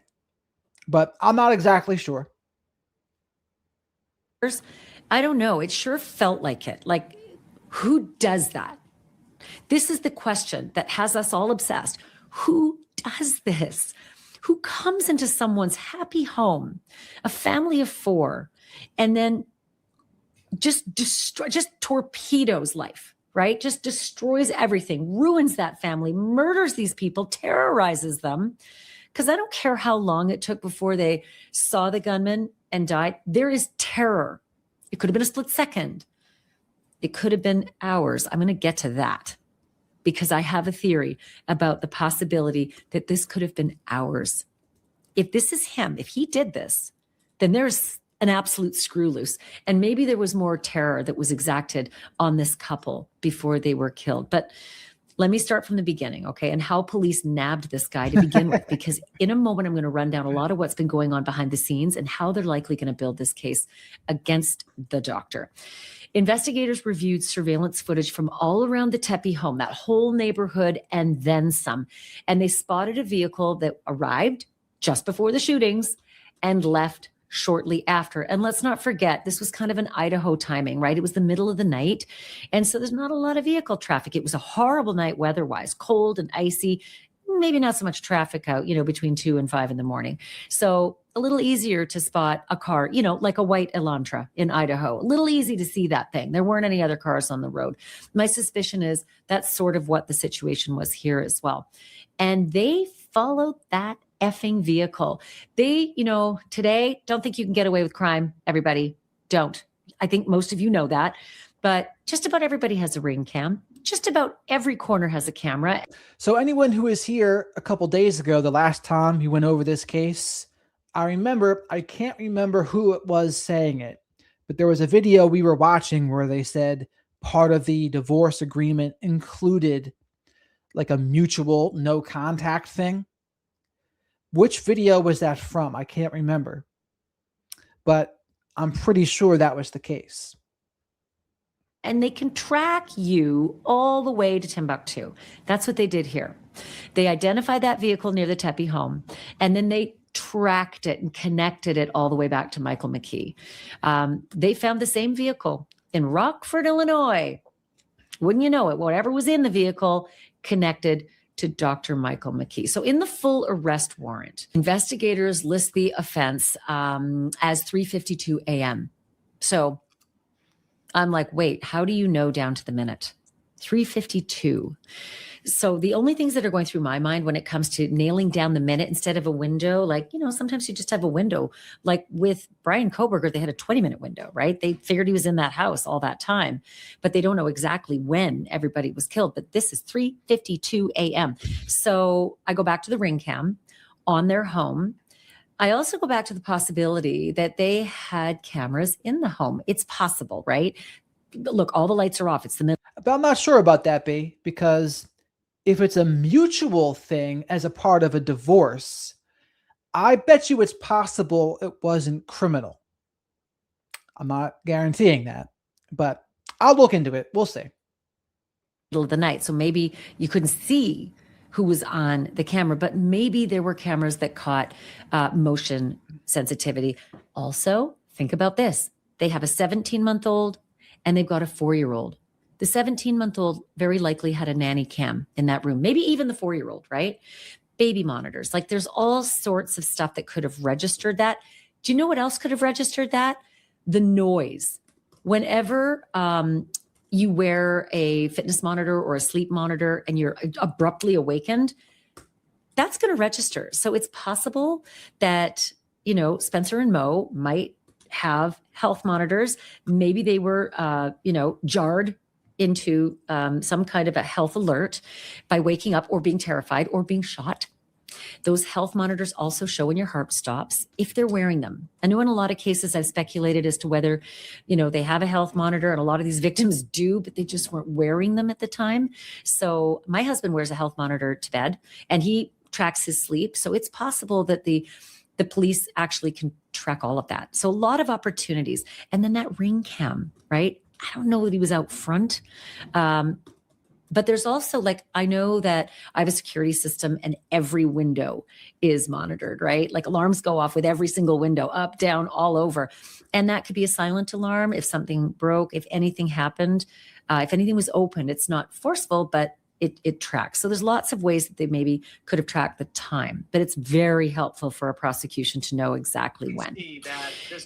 but I'm not exactly sure. I don't know. It sure felt like it. Like, who does that? This is the question that has us all obsessed. Who does this? Who comes into someone's happy home, a family of 4, and then just torpedoes life, right? Just destroys everything, ruins that family, murders these people, terrorizes them. Because I don't care how long it took before they saw the gunman and died. There is terror. It could have been a split second. It could have been hours. I'm going to get to that because I have a theory about the possibility that this could have been hours. If this is him, if he did this, then there's an absolute screw loose. And maybe there was more terror that was exacted on this couple before they were killed. But let me start from the beginning, okay? And how police nabbed this guy to begin with, because in a moment, I'm going to run down a lot of what's been going on behind the scenes and how they're likely going to build this case against the doctor. Investigators reviewed surveillance footage from all around the Tepe home, that whole neighborhood, and then some. And they spotted a vehicle that arrived just before the shootings and left shortly after. And let's not forget, this was kind of an Idaho timing, right? It was the middle of the night. And so there's not a lot of vehicle traffic. It was a horrible night weather-wise, cold and icy, maybe not so much traffic out, between 2 and 5 in the morning. So a little easier to spot a car, like a white Elantra in Idaho. A little easy to see that thing. There weren't any other cars on the road. My suspicion is that's sort of what the situation was here as well. And they followed that effing vehicle. They, today, don't think you can get away with crime, everybody. Don't. I think most of you know that. But just about everybody has a ring cam. Just about every corner has a camera. So anyone who was here a couple days ago, the last time we went over this case, I can't remember who it was saying it, but there was a video we were watching where they said part of the divorce agreement included like a mutual no contact thing. Which video was that from? I can't remember, but I'm pretty sure that was the case. And they can track you all the way to Timbuktu. That's what they did here. They identified that vehicle near the Tepe home, and then they tracked it and connected it all the way back to Michael McKee. They found the same vehicle in Rockford, Illinois. Wouldn't you know it? Whatever was in the vehicle connected to Dr. Michael McKee. So in the full arrest warrant, investigators list the offense as 3:52 a.m. So I'm like, wait, how do you know down to the minute? 3:52. So the only things that are going through my mind when it comes to nailing down the minute instead of a window, sometimes you just have a window. Like with Brian Koberger, they had a 20-minute window, right? They figured he was in that house all that time, but they don't know exactly when everybody was killed. But this is 3:52 a.m. So I go back to the ring cam on their home. I also go back to the possibility that they had cameras in the home. It's possible, right? Look, all the lights are off. It's the middle. But I'm not sure about that, B, because if it's a mutual thing as a part of a divorce, I bet you it's possible it wasn't criminal. I'm not guaranteeing that, but I'll look into it. We'll see. Middle of the night. So maybe you couldn't see who was on the camera, but maybe there were cameras that caught motion sensitivity. Also, think about this. They have a 17-month-old and they've got a 4-year-old. The 17-month-old very likely had a nanny cam in that room, maybe even the 4-year-old, right? Baby monitors. Like there's all sorts of stuff that could have registered that. Do you know what else could have registered that? The noise. Whenever you wear a fitness monitor or a sleep monitor and you're abruptly awakened, that's going to register. So it's possible that Spencer and Mo might have health monitors. Maybe they were, jarred into some kind of a health alert by waking up or being terrified or being shot. Those health monitors also show when your heart stops if they're wearing them. I know in a lot of cases I've speculated as to whether, they have a health monitor, and a lot of these victims do, but they just weren't wearing them at the time. So my husband wears a health monitor to bed, and he tracks his sleep. So it's possible that the police actually can track all of that. So a lot of opportunities. And then that ring cam, right? I don't know that he was out front. But there's also, I know that I have a security system and every window is monitored, right? Like alarms go off with every single window, up, down, all over. And that could be a silent alarm if something broke, if anything happened, if anything was opened. It's not forceful, but it tracks. So there's lots of ways that they maybe could have tracked the time, but it's very helpful for a prosecution to know exactly when.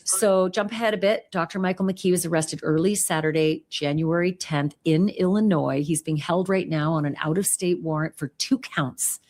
So jump ahead a bit. Dr. Michael McKee was arrested early Saturday, January 10th in Illinois. He's being held right now on an out-of-state warrant for 2 counts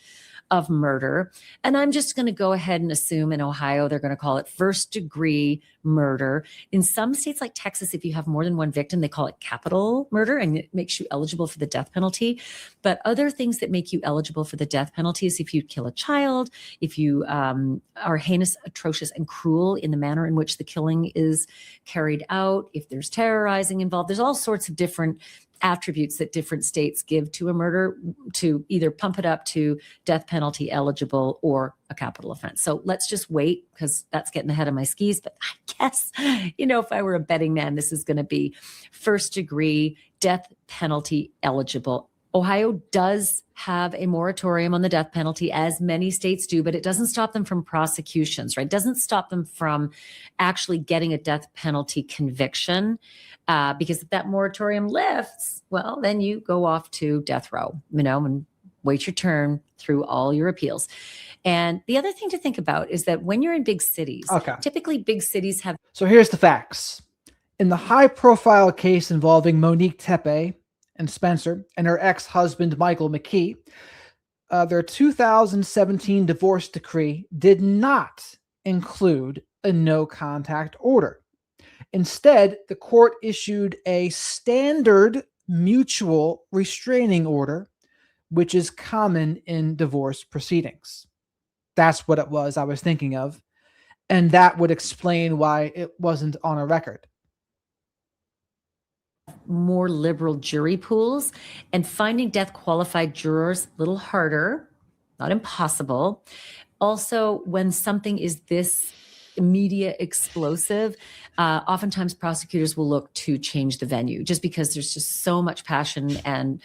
of murder. And I'm just going to go ahead and assume in Ohio, they're going to call it first-degree murder. In some states like Texas, if you have more than one victim, they call it capital murder, and it makes you eligible for the death penalty. But other things that make you eligible for the death penalty is if you kill a child, if you are heinous, atrocious, and cruel in the manner in which the killing is carried out, if there's terrorizing involved. There's all sorts of different attributes that different states give to a murder to either pump it up to death penalty eligible or a capital offense. So let's just wait, because that's getting ahead of my skis. But I guess, if I were a betting man, this is going to be first degree death penalty eligible. Ohio does have a moratorium on the death penalty, as many states do, but it doesn't stop them from prosecutions, right? It doesn't stop them from actually getting a death penalty conviction, because if that moratorium lifts, well, then you go off to death row, and wait your turn through all your appeals. And the other thing to think about is that when you're in big cities, typically big cities have... So here's the facts. In the high-profile case involving Monique Tepe and Spencer and her ex-husband, Michael McKee, their 2017 divorce decree did not include a no-contact order. Instead, the court issued a standard mutual restraining order, which is common in divorce proceedings. That's what it was I was thinking of, and that would explain why it wasn't on a record. More liberal jury pools, and finding death qualified jurors a little harder, not impossible. Also, when something is this immediate explosive, oftentimes prosecutors will look to change the venue, just because there's just so much passion and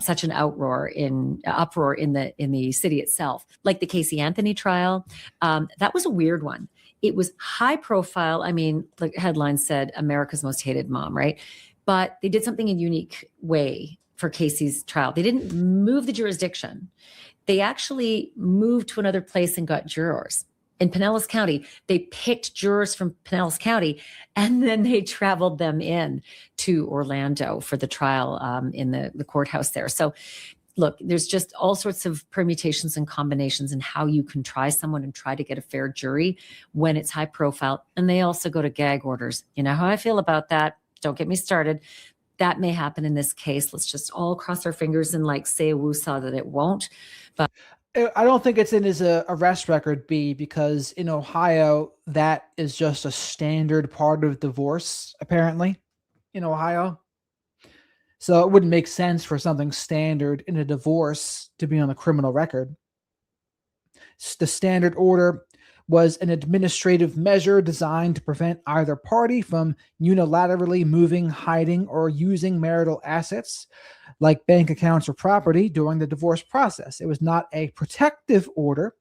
such an uproar in the city itself. Like the Casey Anthony trial, that was a weird one. It was high profile. I mean, the headline said America's Most Hated Mom, right? But they did something in a unique way for Casey's trial. They didn't move the jurisdiction. They actually moved to another place and got jurors. In Pinellas County, they picked jurors from Pinellas County, and then they traveled them in to Orlando for the trial in the courthouse there. So look, there's just all sorts of permutations and combinations in how you can try someone and try to get a fair jury when it's high profile. And they also go to gag orders. You know how I feel about that. Don't get me started. That may happen in this case. Let's just all cross our fingers and say a woosah that it won't. But I don't think it's in his arrest record, B, because in Ohio, that is just a standard part of divorce, apparently, in Ohio. So it wouldn't make sense for something standard in a divorce to be on a criminal record. The standard order was an administrative measure designed to prevent either party from unilaterally moving, hiding, or using marital assets like bank accounts or property during the divorce process. It was not a protective order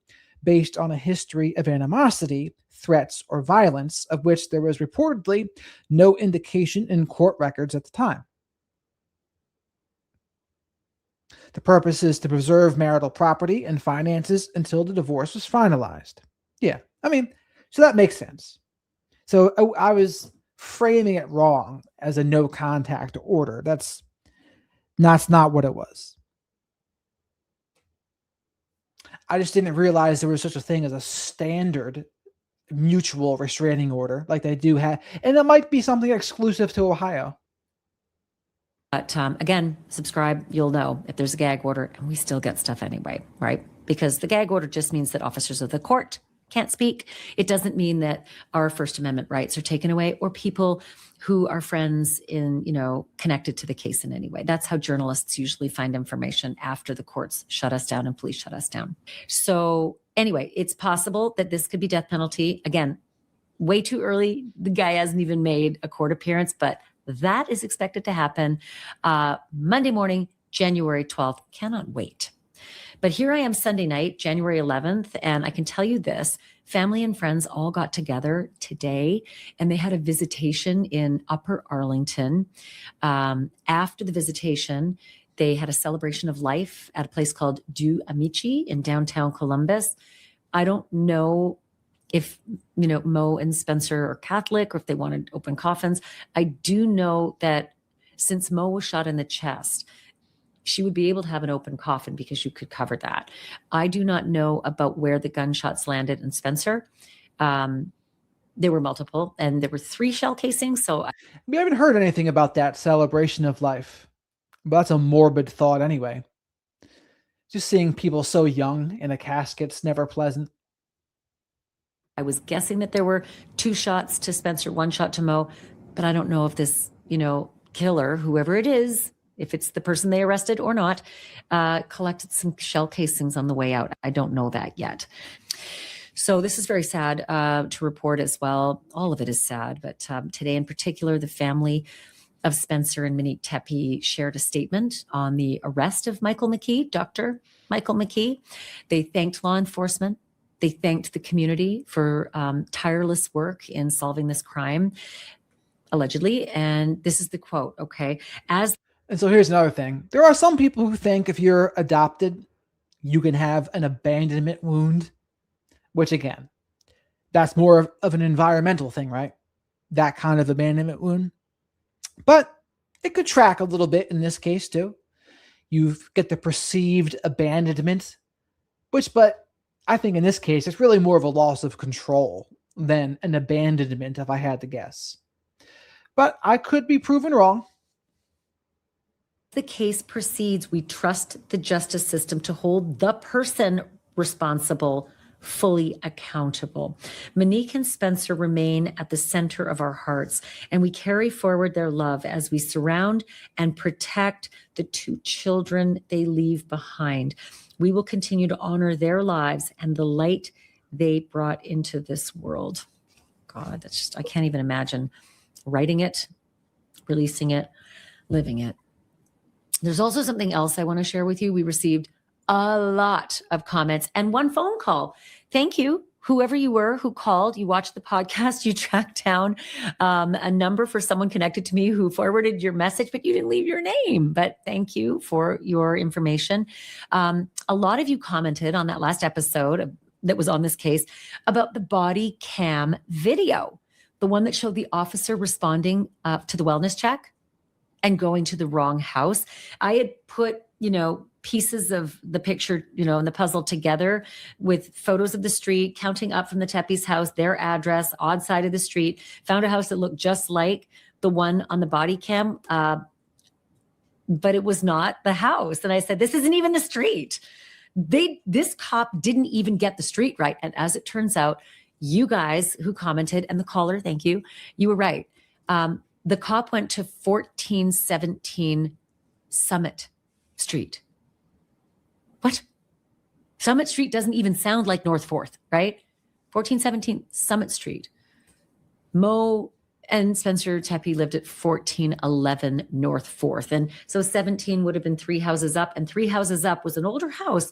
based on a history of animosity, threats, or violence, of which there was reportedly no indication in court records at the time. The purpose is to preserve marital property and finances until the divorce was finalized. Yeah, I mean, so that makes sense. So I was framing it wrong as a no contact order. That's not what it was. I just didn't realize there was such a thing as a standard mutual restraining order like they do have, and it might be something exclusive to Ohio. But again, subscribe, you'll know if there's a gag order, and we still get stuff anyway, right? Because the gag order just means that officers of the court can't speak. It doesn't mean that our First Amendment rights are taken away, or people who are friends in, connected to the case in any way. That's how journalists usually find information after the courts shut us down and police shut us down. So anyway, it's possible that this could be death penalty. Again, way too early. The guy hasn't even made a court appearance, but that is expected to happen Monday morning, January 12th. Cannot wait. But here I am Sunday night, January 11th, and I can tell you this, family and friends all got together today, and they had a visitation in Upper Arlington. After the visitation, they had a celebration of life at a place called Do Amici in downtown Columbus. I don't know if, Mo and Spencer are Catholic or if they wanted open coffins. I do know that since Mo was shot in the chest, she would be able to have an open coffin because you could cover that. I do not know about where the gunshots landed in Spencer. There were multiple, and there were 3 shell casings. So We haven't heard anything about that celebration of life, but that's a morbid thought anyway. Just seeing people so young in a casket's never pleasant. I was guessing that there were 2 shots to Spencer, 1 shot to Mo, but I don't know if this, killer, whoever it is, if it's the person they arrested or not, collected some shell casings on the way out. I don't know that yet. So this is very sad to report as well. All of it is sad, but today in particular, the family of Spencer and Monique Tepe shared a statement on the arrest of Michael McKee, Dr. Michael McKee. They thanked law enforcement. They thanked the community for tireless work in solving this crime, allegedly. And this is the quote, okay? And so here's another thing. There are some people who think if you're adopted, you can have an abandonment wound, which again, that's more of an environmental thing, right? That kind of abandonment wound. But it could track a little bit in this case too. You get the perceived abandonment, but I think in this case, it's really more of a loss of control than an abandonment, if I had to guess. But I could be proven wrong. The case proceeds, we trust the justice system to hold the person responsible fully accountable. Monique and Spencer remain at the center of our hearts, and we carry forward their love as we surround and protect the 2 children they leave behind. We will continue to honor their lives and the light they brought into this world. God, that's just, I can't even imagine writing it, releasing it, living it. There's also something else I want to share with you. We received a lot of comments and 1 phone call. Thank you, whoever you were who called. You watched the podcast. You tracked down a number for someone connected to me who forwarded your message, but you didn't leave your name. But thank you for your information. A lot of you commented on that last episode that was on this case about the body cam video, the one that showed the officer responding to the wellness check and going to the wrong house. I had put, pieces of the picture, and the puzzle together with photos of the street, counting up from the Tepe's house, their address, odd side of the street, found a house that looked just like the one on the body cam, but it was not the house. And I said, this isn't even the street. This cop didn't even get the street right. And as it turns out, you guys who commented and the caller, thank you, you were right. The cop went to 1417 Summit Street. What? Summit Street doesn't even sound like North 4th, right? 1417 Summit Street. Mo and Spencer Tepe lived at 1411 North 4th. And so 17 would have been 3 houses up, and 3 houses up was an older house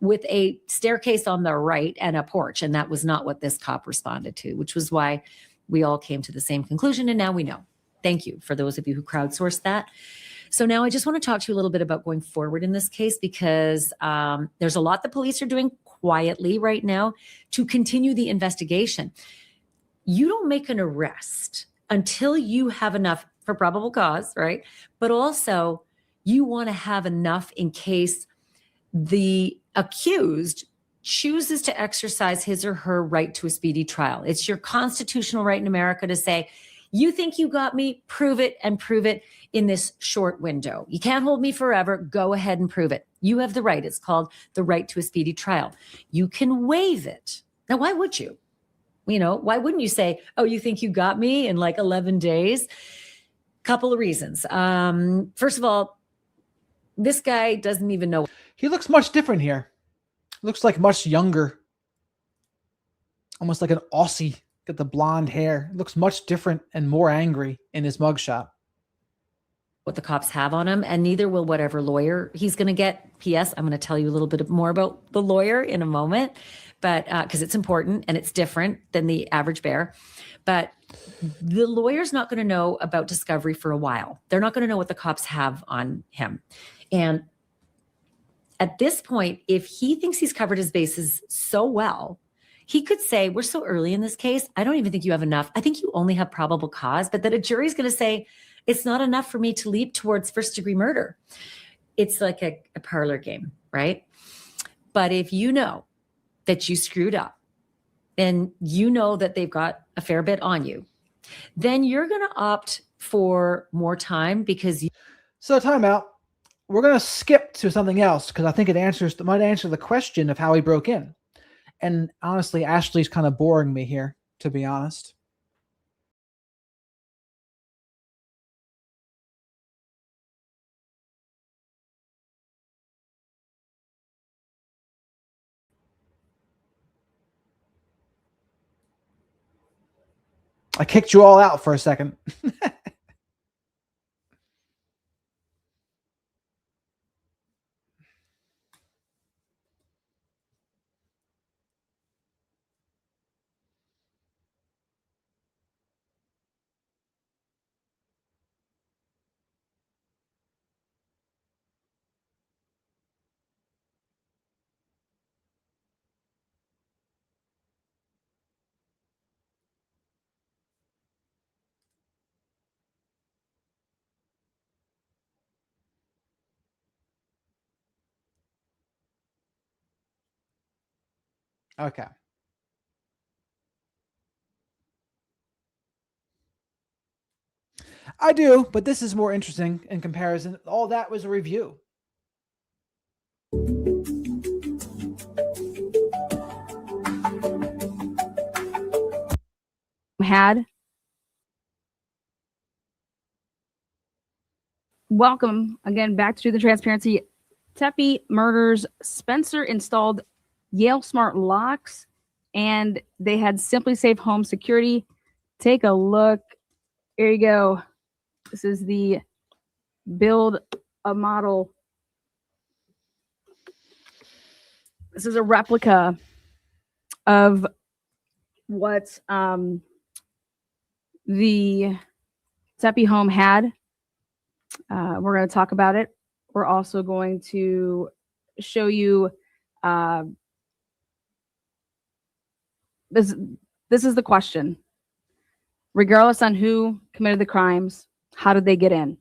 with a staircase on the right and a porch. And that was not what this cop responded to, which was why we all came to the same conclusion. And now we know. Thank you for those of you who crowdsourced that. So now I just want to talk to you a little bit about going forward in this case, because there's a lot the police are doing quietly right now to continue the investigation. You don't make an arrest until you have enough for probable cause, right? But also you want to have enough in case the accused chooses to exercise his or her right to a speedy trial. It's your constitutional right in America to say, you think you got me, prove it, and prove it in this short window. You can't hold me forever. Go ahead and prove it. You have the right. It's called the right to a speedy trial. You can waive it. Now, why would you? You know, why wouldn't you say, oh, you think you got me in like 11 days? Couple of reasons. First of all, this guy doesn't even know. He looks much different here. Looks like much younger. Almost like an Aussie. Got the blonde hair. Looks much different and more angry in his mugshot. What the cops have on him, and neither will whatever lawyer he's going to get. P.S. I'm going to tell you a little bit more about the lawyer in a moment, but because it's important and it's different than the average bear. But the lawyer's not going to know about discovery for a while. They're not going to know what the cops have on him. And at this point, if he thinks he's covered his bases so well, he could say, we're so early in this case, I don't even think you have enough. I think you only have probable cause, but that a jury's going to say, it's not enough for me to leap towards first-degree murder. It's like a parlor game, right? But if you know that you screwed up and you know that they've got a fair bit on you, then you're going to opt for more time because you. So time out. We're going to skip to something else because I think it might answer the question of how he broke in. And honestly, Ashley's kind of boring me here, to be honest. I kicked you all out for a second. Okay. I do, but this is more interesting in comparison. All that was a review. Welcome again back to the transparency. Tepe murders. Spencer installed Yale Smart locks, and they had Simply Safe home security. Take a look. Here you go. This is the build a model. This is a replica of what the Tepe home had. We're going to talk about it. We're also going to show you this is the question. Regardless on who committed the crimes, how did they get in?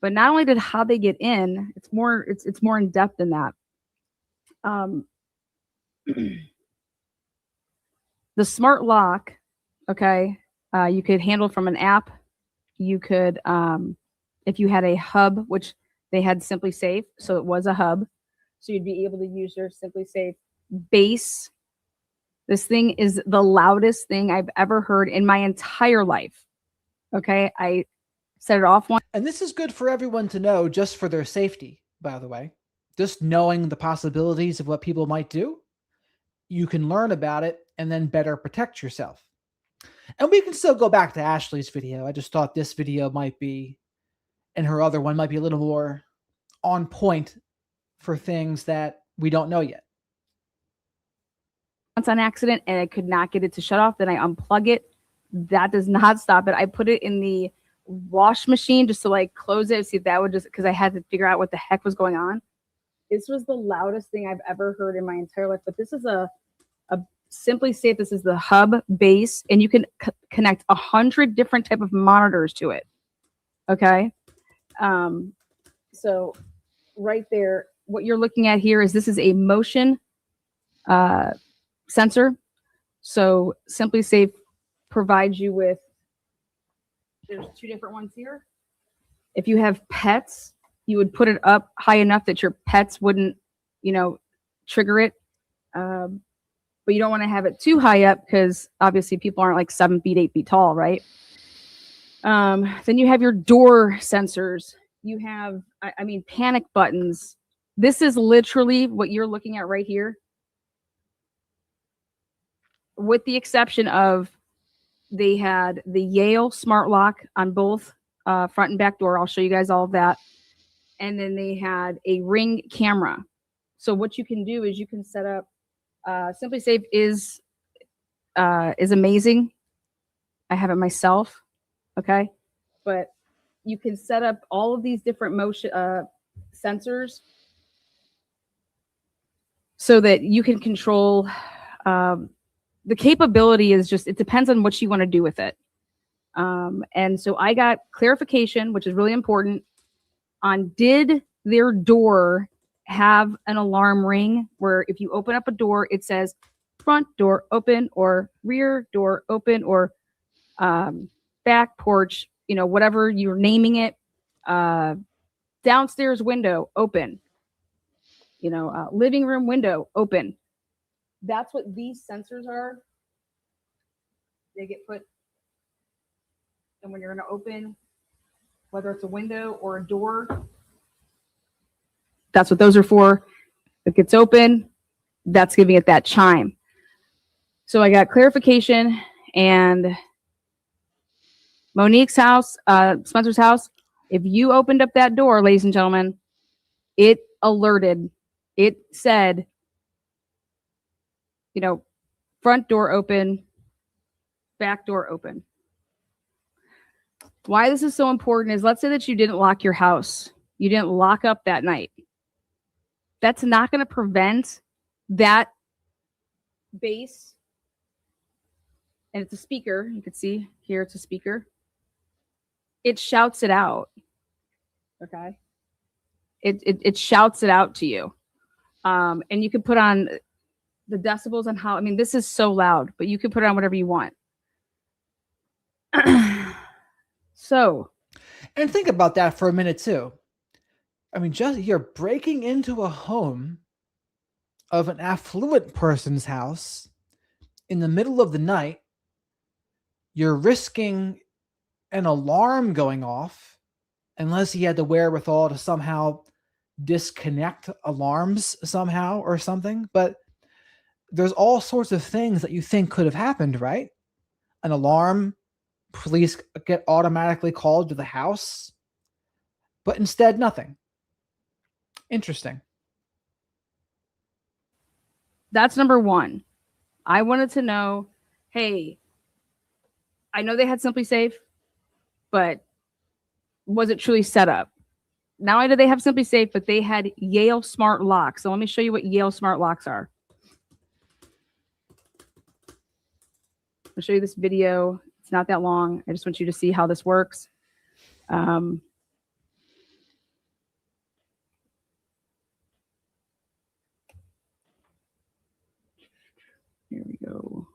But not only did how they get in, it's more in depth than that. The smart lock, okay, you could handle from an app. You could, if you had a hub, which they had Simply Safe, so it was a hub, so you'd be able to use your Simply Safe base. This thing is the loudest thing I've ever heard in my entire life. Okay, I set it off one. And this is good for everyone to know, just for their safety, by the way. Just knowing the possibilities of what people might do, you can learn about it and then better protect yourself. And we can still go back to Ashley's video. I just thought this video might be, and her other one might be a little more on point for things that we don't know yet. Once on accident and I could not get it to shut off, then I unplug it. That does not stop it. I put it in the wash machine just to like close it, see if that would just, because I had to figure out what the heck was going on. This was the loudest thing I've ever heard in my entire life. But this is a Simply Safe. This is the hub base, and you can connect 100 different type of monitors to it. Okay. So right there, what you're looking at here is this is a motion sensor. So Simply Safe provides you with, there's 2 different ones here. If you have pets, you would put it up high enough that your pets wouldn't, trigger it. But you don't want to have it too high up because obviously people aren't like 7 feet, 8 feet tall, right? Then you have your door sensors. You have, panic buttons. This is literally what you're looking at right here. With the exception of they had the Yale smart lock on both front and back door. I'll show you guys all of that. And then they had a Ring camera. So what you can do is you can set up, Simply Safe is amazing. I have it myself. Okay. But you can set up all of these different motion sensors so that you can control, the capability is just, it depends on what you want to do with it. And so I got clarification, which is really important, on did their door have an alarm ring where if you open up a door, it says front door open or rear door open or back porch, whatever you're naming it, downstairs window open, living room window open. That's what these sensors are. They get put, and when you're going to open, whether it's a window or a door, that's what those are for. If it gets open, that's giving it that chime. So I got clarification, and Monique's house, Spencer's house, if you opened up that door, ladies and gentlemen, it alerted. It said, front door open, back door open. Why this is so important is, let's say that you didn't lock your house. You didn't lock up that night. That's not going to prevent that base. And it's a speaker. You can see here, it's a speaker. It shouts it out. Okay. It shouts it out to you. And you can put on the decibels on how, this is so loud, but you can put it on whatever you want. So. And think about that for a minute too. Just you're breaking into a home of an affluent person's house in the middle of the night. You're risking an alarm going off unless he had the wherewithal to somehow disconnect alarms somehow or something. But there's all sorts of things that you think could have happened, right? An alarm, police get automatically called to the house, but instead nothing. Interesting. That's number one. I wanted to know, hey, I know they had Simply Safe, but was it truly set up? Not only did they have Simply Safe, but they had Yale smart locks. So let me show you what Yale smart locks are. I'll show you this video. It's not that long. I just want you to see how this works. Here we go.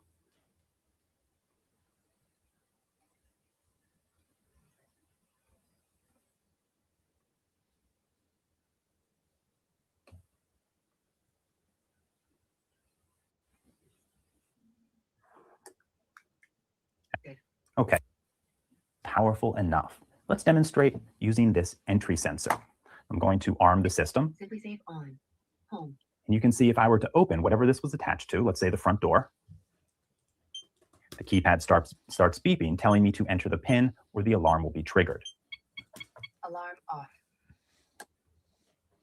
Okay, powerful enough. Let's demonstrate using this entry sensor. I'm going to arm the system. Simply Safe on. Home. And you can see if I were to open whatever this was attached to, let's say the front door, the keypad starts beeping, telling me to enter the PIN or the alarm will be triggered. Alarm off.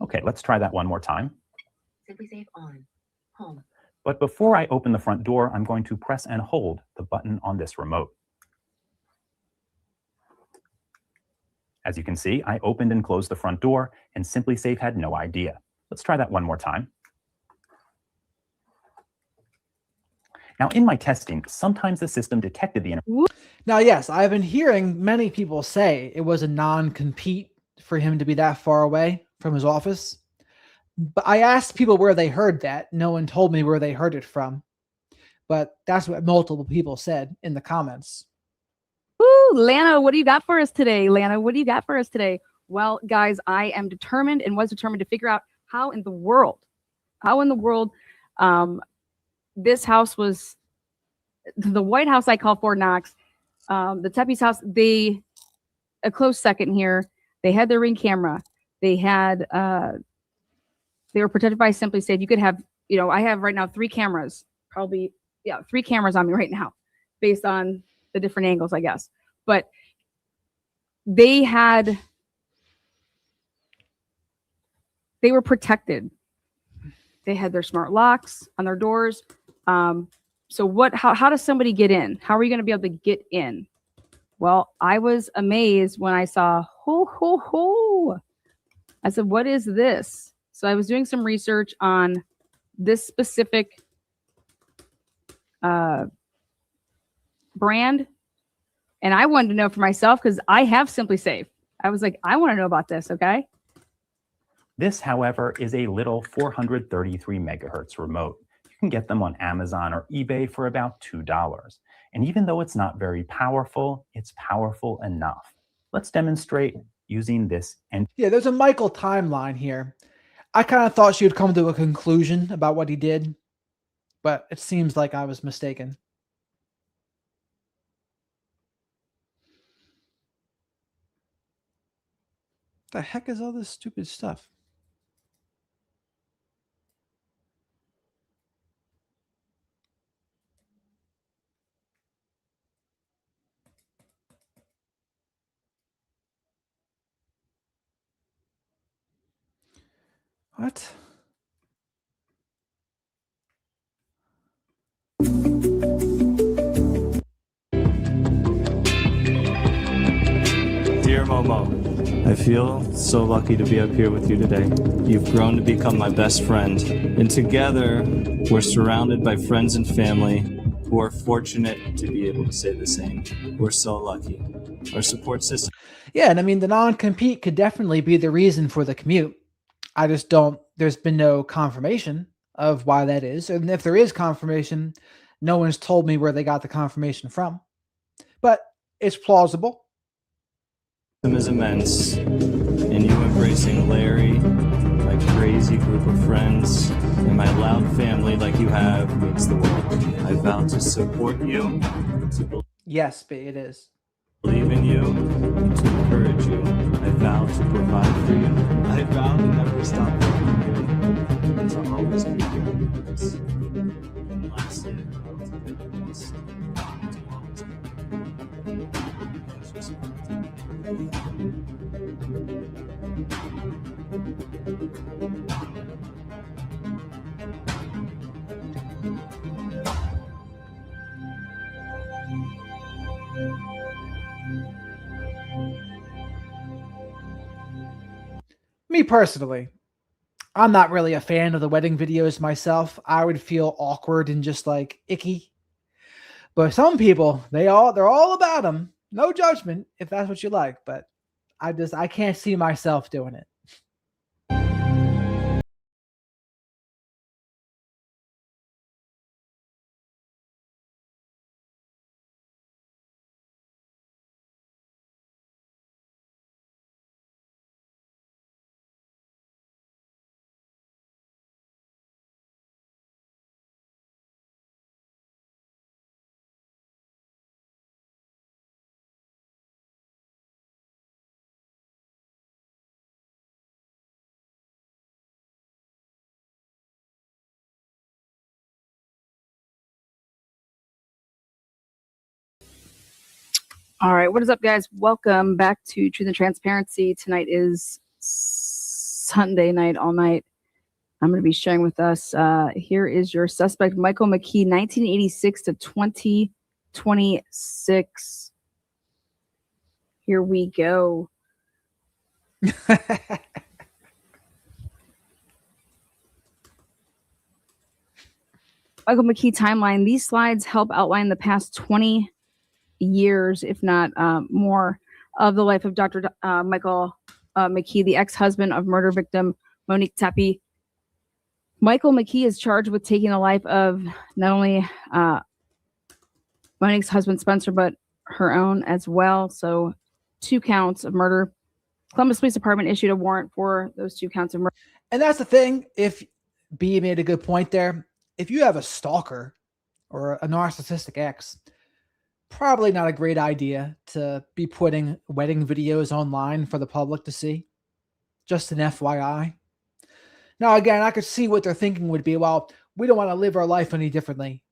Okay, let's try that one more time. Simply Safe on. Home. But before I open the front door, I'm going to press and hold the button on this remote. As you can see, I opened and closed the front door, and Simply Safe had no idea. Let's try that one more time. Now, in my testing, sometimes the system detected the Now, yes, I've been hearing many people say it was a non-compete for him to be that far away from his office. But I asked people where they heard that. No one told me where they heard it from. But that's what multiple people said in the comments. Woo, Lana, what do you got for us today? Lana, what do you got for us today? Well, guys, I am determined and was determined to figure out how in the world, this house was, the White House I call Fort Knox, the Tepe's house, a close second here, they had their Ring camera. They had, they were protected by Simply Safe. You could have, I have right now 3 cameras, probably, 3 cameras on me right now based on the different angles, I guess. But they were protected. They had their smart locks on their doors. So how does somebody get in? How are you going to be able to get in? Well, I was amazed when I saw, I said, what is this? So I was doing some research on this specific brand. And I wanted to know for myself because I have Simply Safe. I was like, I want to know about this, okay? This, however, is a little 433 megahertz remote. You can get them on Amazon or eBay for about $2. And even though it's not very powerful, it's powerful enough. Let's demonstrate using this. And yeah, there's a Michael timeline here. I kind of thought she would come to a conclusion about what he did, but it seems like I was mistaken. The heck is all this stupid stuff? What? Dear Momo, I feel so lucky to be up here with you today. You've grown to become my best friend, and together we're surrounded by friends and family who are fortunate to be able to say the same. We're so lucky. Our support system. Yeah, and I mean, the non-compete could definitely be the reason for the commute. I just don't, there's been no confirmation of why that is. And if there is confirmation, no one's told me where they got the confirmation from. But it's plausible. Is immense, and you embracing Larry, my crazy group of friends, and my loud family like you have means the world. I vow to support you, to Yes, it is. believe in you, and to encourage you. I vow to provide for you. I vow to never stop loving you, and to always be here with us. And lastly, I vow to be with us, to always be here. Me personally, I'm not really a fan of the wedding videos myself. I would feel awkward and just like icky. But some people, they're all about them. No judgment if that's what you like, but I can't see myself doing it. All right, what is up, guys? Welcome back to Truth and Transparency. Tonight is Sunday night, all night. I'm going to be sharing with us. Here is your suspect, Michael McKee, 1986 to 2026. Here we go. Michael McKee timeline. These slides help outline the past 20 years, if not more, of the life of Dr. Michael McKee, the ex-husband of murder victim Monique Tepe. Michael McKee is charged with taking the life of not only Monique's husband, Spencer, but her own as well. So 2 counts of murder. Columbus Police Department issued a warrant for those 2 counts of murder. And that's the thing. If B made a good point there, if you have a stalker or a narcissistic ex, probably not a great idea to be putting wedding videos online for the public to see. Just an FYI. Now, again, I could see what their thinking would be. Well, we don't want to live our life any differently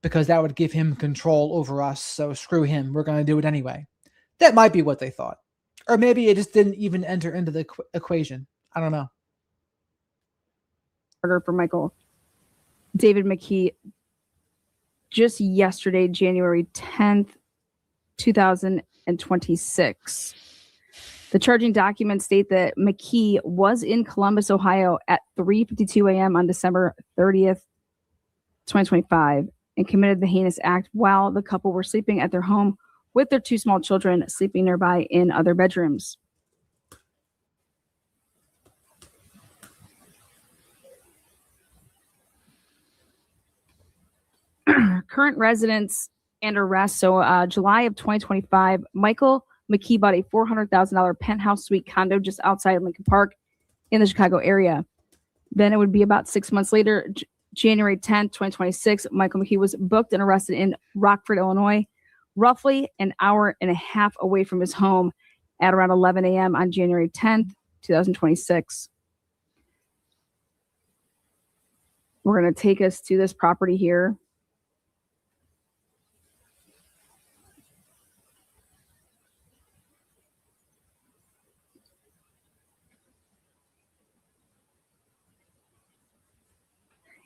because that would give him control over us. So screw him. We're going to do it anyway. That might be what they thought. Or maybe it just didn't even enter into the equation. I don't know. Murder for Michael David McKee just yesterday, January 10th, 2026. The charging documents state that McKee was in Columbus, Ohio at 3:52 a.m. on December 30th, 2025, and committed the heinous act while the couple were sleeping at their home with their 2 small children sleeping nearby in other bedrooms. Current residents and arrests. So July of 2025, Michael McKee bought a $400,000 penthouse suite condo just outside Lincoln Park in the Chicago area. Then it would be about 6 months later, January 10th, 2026, Michael McKee was booked and arrested in Rockford, Illinois, roughly an hour and a half away from his home at around 11 a.m. on January 10th, 2026. We're going to take us to this property here.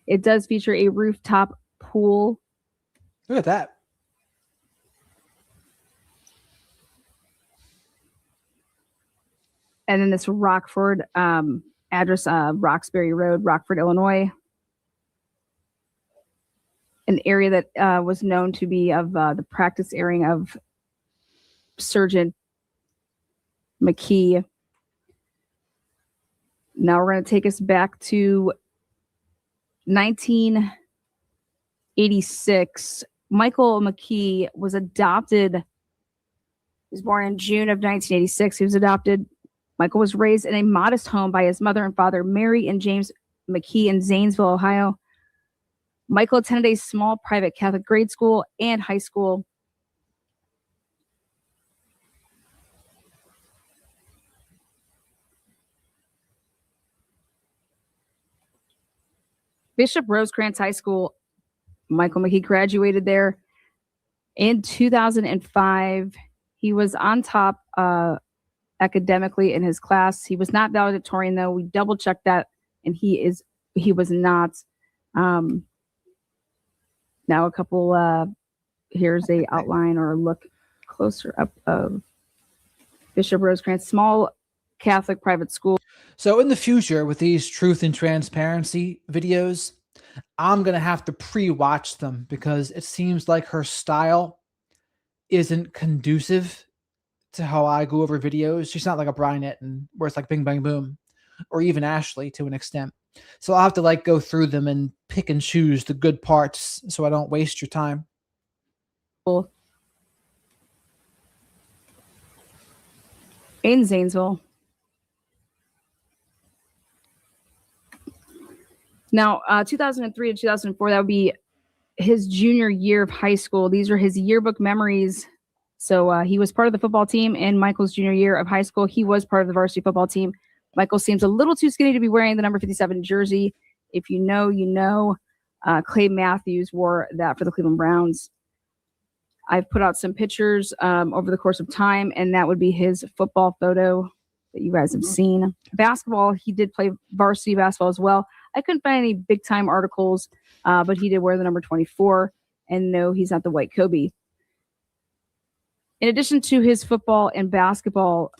It does feature a rooftop pool. Look at that. And then this Rockford address, Roxbury Road, Rockford, Illinois. An area that was known to be of the practice area of Sergeant McKee. Now we're going to take us back to 1986. Michael McKee was adopted. He was born in June of 1986. He was adopted. Michael was raised in a modest home by his mother and father, Mary and James McKee, in Zanesville, Ohio. Michael attended a small private Catholic grade school and high school. Bishop Rosecrans High School. Michael McKee graduated there in 2005. He was on top academically in his class. He was not valedictorian, though. We double checked that, and he was not. Now a couple. Here's a outline or a look closer up of Bishop Rosecrans, small Catholic private school. So in the future, with these truth and transparency videos, I'm going to have to pre-watch them because it seems like her style isn't conducive to how I go over videos. She's not like a Brian Etten where it's like bing, bang, boom, or even Ashley to an extent. So I'll have to like go through them and pick and choose the good parts so I don't waste your time. In Zanesville. Now, 2003 to 2004, that would be his junior year of high school. These are his yearbook memories. So he was part of the football team in Michael's junior year of high school. He was part of the varsity football team. Michael seems a little too skinny to be wearing the number 57 jersey. If you know, you know. Clay Matthews wore that for the Cleveland Browns. I've put out some pictures over the course of time, and that would be his football photo that you guys have seen. Basketball, he did play varsity basketball as well. I couldn't find any big-time articles, but he did wear the number 24. And no, he's not the white Kobe. In addition to his football and basketball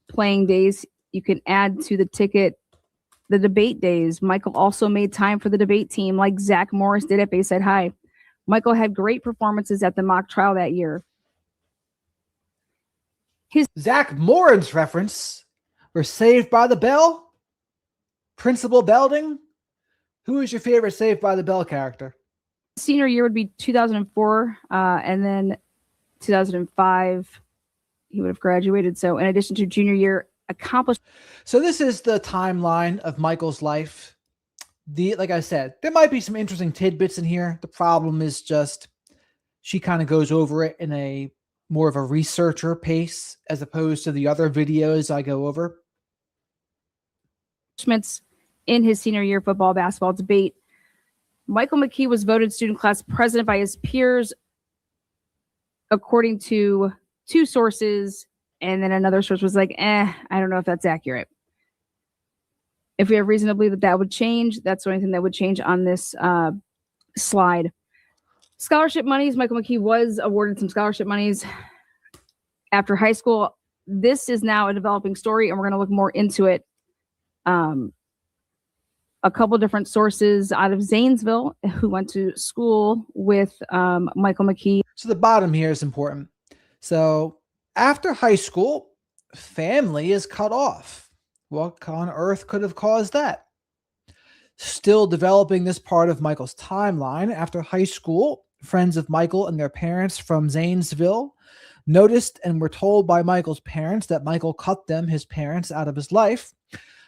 playing days, you can add to the ticket the debate days. Michael also made time for the debate team like Zach Morris did at Bayside High. Michael had great performances at the mock trial that year. His Zach Morris reference. We're Saved by the Bell. Principal Belding. Who is your favorite Saved by the Bell character? Senior year would be 2004, and then 2005 he would have graduated. So in addition to junior year, accomplished. So this is the timeline of Michael's life. Like I said, there might be some interesting tidbits in here. The problem is just she kind of goes over it in a more of a researcher pace as opposed to the other videos I go over. In his senior year football basketball debate, Michael McKee was voted student class president by his peers, according to two sources, and then another source was like, I don't know if that's accurate. If we have reason to believe that that would change, that's the only thing that would change on this slide. Scholarship monies. Michael McKee was awarded some scholarship monies after high school. This is now a developing story, and we're going to look more into it. A couple different sources out of Zanesville who went to school with Michael McKee. So the bottom here is important. So after high school, family is cut off. What on earth could have caused that? Still developing this part of Michael's timeline. After high school, friends of Michael and their parents from Zanesville noticed and were told by Michael's parents that Michael cut his parents, out of his life.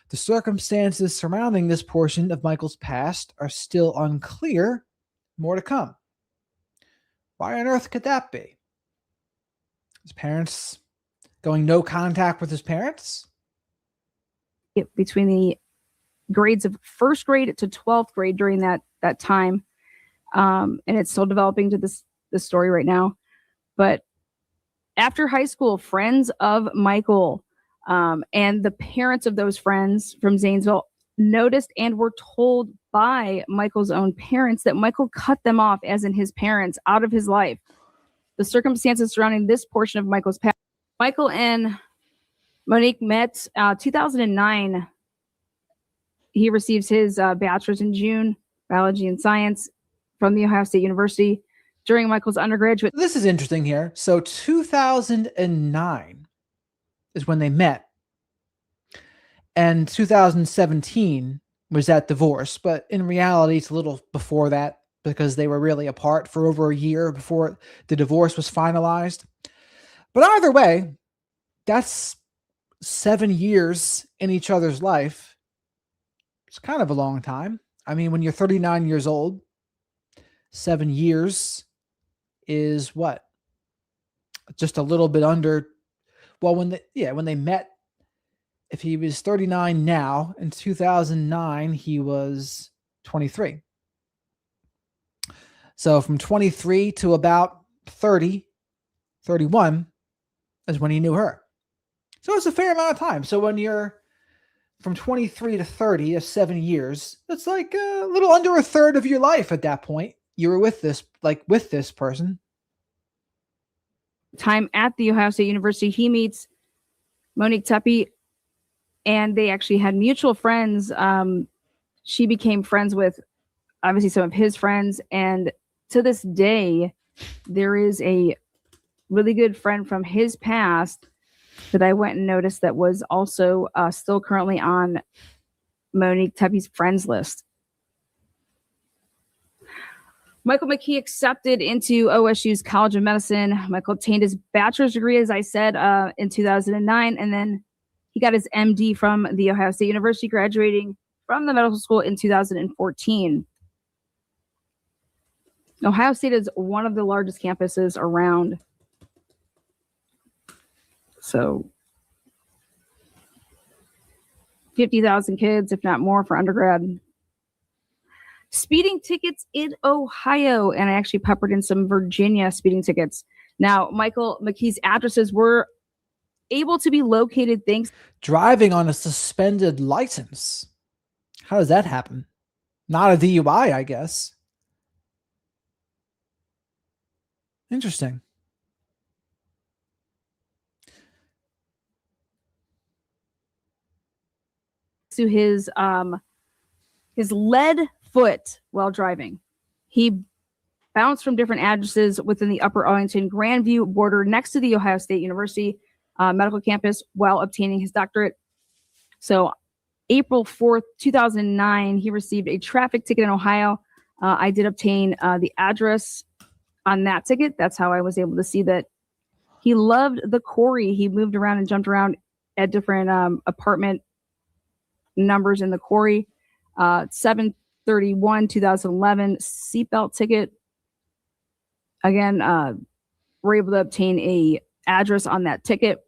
The circumstances surrounding this portion of Michael's past are still unclear. More to come. Why on earth could that be? His parents going no contact with his parents? Between the grades of first grade to 12th grade during that time. And it's still developing to this story right now. But after high school, friends of Michael and the parents of those friends from Zanesville noticed and were told by Michael's own parents that Michael cut them off, as in his parents, out of his life. The circumstances surrounding this portion of Michael's past. Michael and Monique met 2009. He receives his bachelor's in June, biology and science, from the Ohio State University during Michael's undergraduate. This is interesting here. So 2009 is when they met. And 2017 was that divorce. But in reality, it's a little before that because they were really apart for over a year before the divorce was finalized. But either way, that's 7 years in each other's life. It's kind of a long time. I mean, when you're 39 years old, 7 years is what? Just a little bit under. Well, when they met, if he was 39 now, in 2009, he was 23. So from 23 to about 30, 31 is when he knew her. So it's a fair amount of time. So when you're from 23 to 30, that's 7 years. That's like a little under a third of your life at that point. You were with this person. Time at the Ohio State University, he meets Monique Tepe, and they actually had mutual friends. She became friends with, obviously, some of his friends, and to this day, there is a really good friend from his past that I went and noticed that was also still currently on Monique Tepe's friends list. Michael McKee accepted into OSU's College of Medicine. Michael obtained his bachelor's degree, as I said, in 2009, and then he got his MD from the Ohio State University, graduating from the medical school in 2014. Ohio State is one of the largest campuses around. So 50,000 kids, if not more, for undergrad. Speeding tickets in Ohio, and I actually peppered in some Virginia speeding tickets. Now, Michael McKee's addresses were able to be located thanks. Driving on a suspended license. How does that happen? Not a DUI, I guess. Interesting. To his lead foot while driving. He bounced from different addresses within the Upper Arlington Grandview border next to the Ohio State University medical campus while obtaining his doctorate. So April 4th, 2009, he received a traffic ticket in Ohio. I did obtain the address on that ticket. That's how I was able to see that he loved the quarry. He moved around and jumped around at different apartment numbers in the quarry. 7/31, 2011, seatbelt ticket. Again, we're able to obtain a address on that ticket.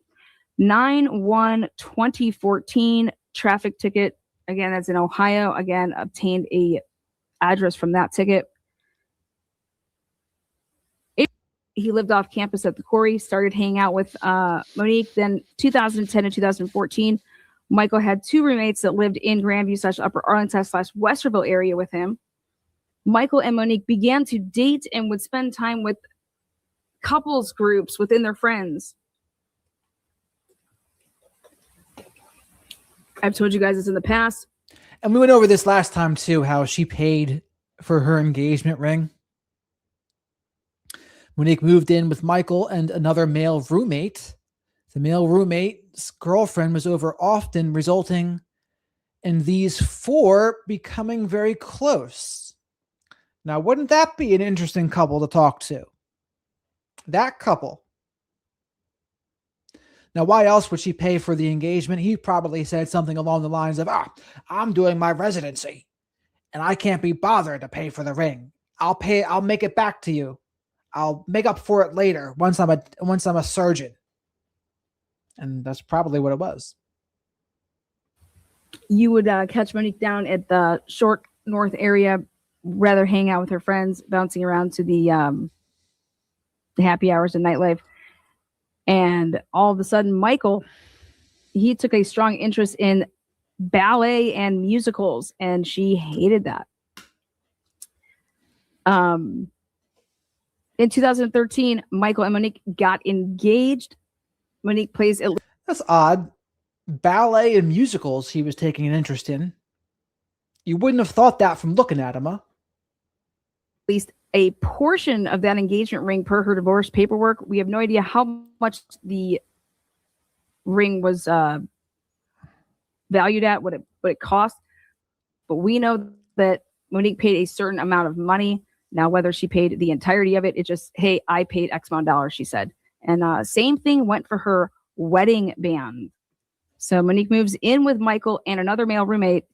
9/1/2014 traffic ticket. Again, that's in Ohio. Again, obtained a address from that ticket. He lived off campus at the quarry, started hanging out with Monique. Then 2010 and 2014, Michael had 2 roommates that lived in Grandview/Upper Arlington/Westerville area with him. Michael and Monique began to date and would spend time with couples groups within their friends. I've told you guys this in the past. And we went over this last time too, how she paid for her engagement ring. Monique moved in with Michael and another male roommate. The male roommate's girlfriend was over often, resulting in these 4 becoming very close. Now, wouldn't that be an interesting couple to talk to? That couple. Now, why else would she pay for the engagement? He probably said something along the lines of, I'm doing my residency and I can't be bothered to pay for the ring. I'll make it back to you. I'll make up for it later once I'm a surgeon. And that's probably what it was. You would catch Monique down at the Short North area, rather hang out with her friends, bouncing around to the happy hours and nightlife. And all of a sudden, Michael, he took a strong interest in ballet and musicals, and she hated that. In 2013, Michael and Monique got engaged. Monique plays at That's odd. Ballet and musicals he was taking an interest in. You wouldn't have thought that from looking at him, huh? least a portion of that engagement ring per her divorce paperwork. We have no idea how much the ring was valued at, what it cost. But we know that Monique paid a certain amount of money. Now, whether she paid the entirety of it, it just, hey, I paid X amount of dollars, she said. And same thing went for her wedding band. So Monique moves in with Michael and another male roommate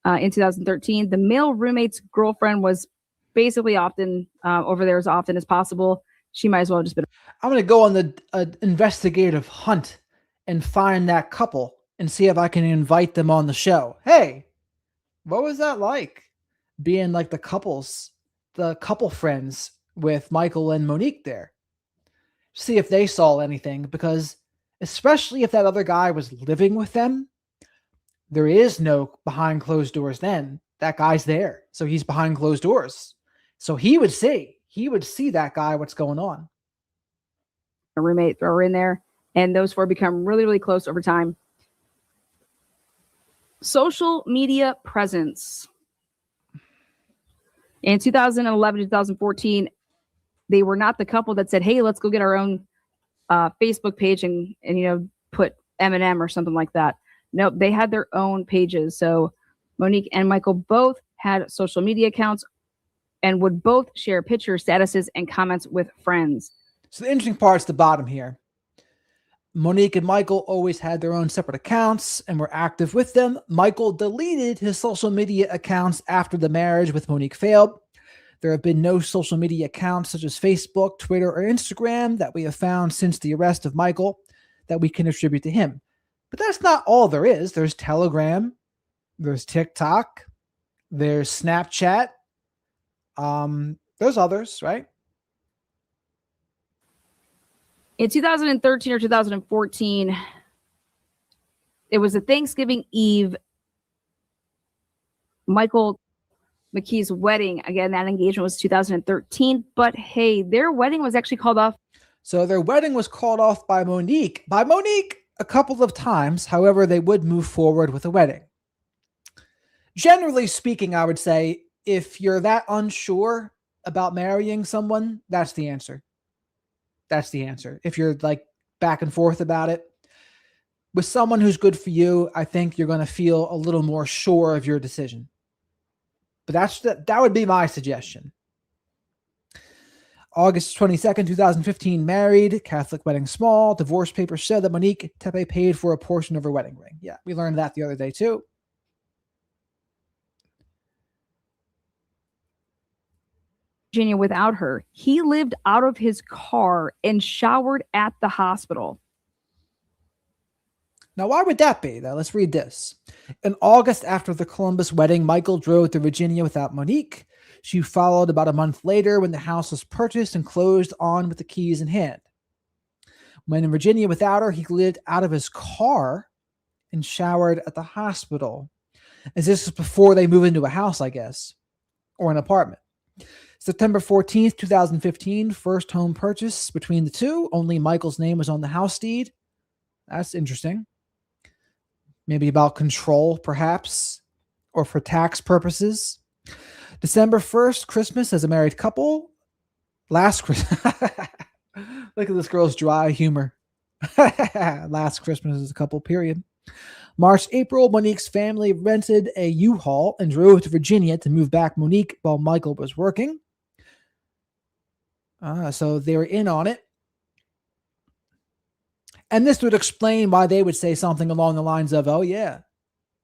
in 2013. The male roommate's girlfriend was basically often over there as often as possible. She might as well have just been. I'm going to go on the investigative hunt and find that couple and see if I can invite them on the show. Hey, what was that like? Being like the couple friends with Michael and Monique there. See if they saw anything, because especially if that other guy was living with them, there is no behind closed doors then. That guy's there. So he's behind closed doors. So he would see that guy, what's going on. A roommate, throw her in there. And those four become really, really close over time. Social media presence. In 2011, 2014, they were not the couple that said, hey, let's go get our own Facebook page and put Eminem or something like that. Nope, they had their own pages. So Monique and Michael both had social media accounts and would both share pictures, statuses, and comments with friends. So the interesting part's the bottom here. Monique and Michael always had their own separate accounts and were active with them. Michael deleted his social media accounts after the marriage with Monique failed. There have been no social media accounts such as Facebook, Twitter, or Instagram that we have found since the arrest of Michael that we can attribute to him. But that's not all there is. There's Telegram, there's TikTok, there's Snapchat. There's others, right? In 2013 or 2014, it was a Thanksgiving Eve. Michael McKee's wedding. Again, that engagement was 2013. But hey, their wedding was actually called off. So their wedding was called off by Monique. A couple of times. However, they would move forward with a wedding. Generally speaking, I would say if you're that unsure about marrying someone, that's the answer. That's the answer. If you're like back and forth about it, with someone who's good for you, I think you're going to feel a little more sure of your decision. But that would be my suggestion. August 22nd, 2015, married, Catholic wedding small. Divorce papers said that Monique Tepe paid for a portion of her wedding ring. Yeah, we learned that the other day too. Virginia without her. He lived out of his car and showered at the hospital. Now, why would that be? Now, let's read this. In August, after the Columbus wedding, Michael drove to Virginia without Monique. She followed about a month later when the house was purchased and closed on with the keys in hand. When in Virginia without her, he lived out of his car and showered at the hospital. As this is before they move into a house, I guess, or an apartment. September 14th, 2015, first home purchase between the two. Only Michael's name was on the house deed. That's interesting. Maybe about control, perhaps, or for tax purposes. December 1st, Christmas as a married couple. Last Christmas. Look at this girl's dry humor. Last Christmas as a couple, period. March, April, Monique's family rented a U-Haul and drove to Virginia to move back Monique while Michael was working. So they were in on it. And this would explain why they would say something along the lines of, oh yeah,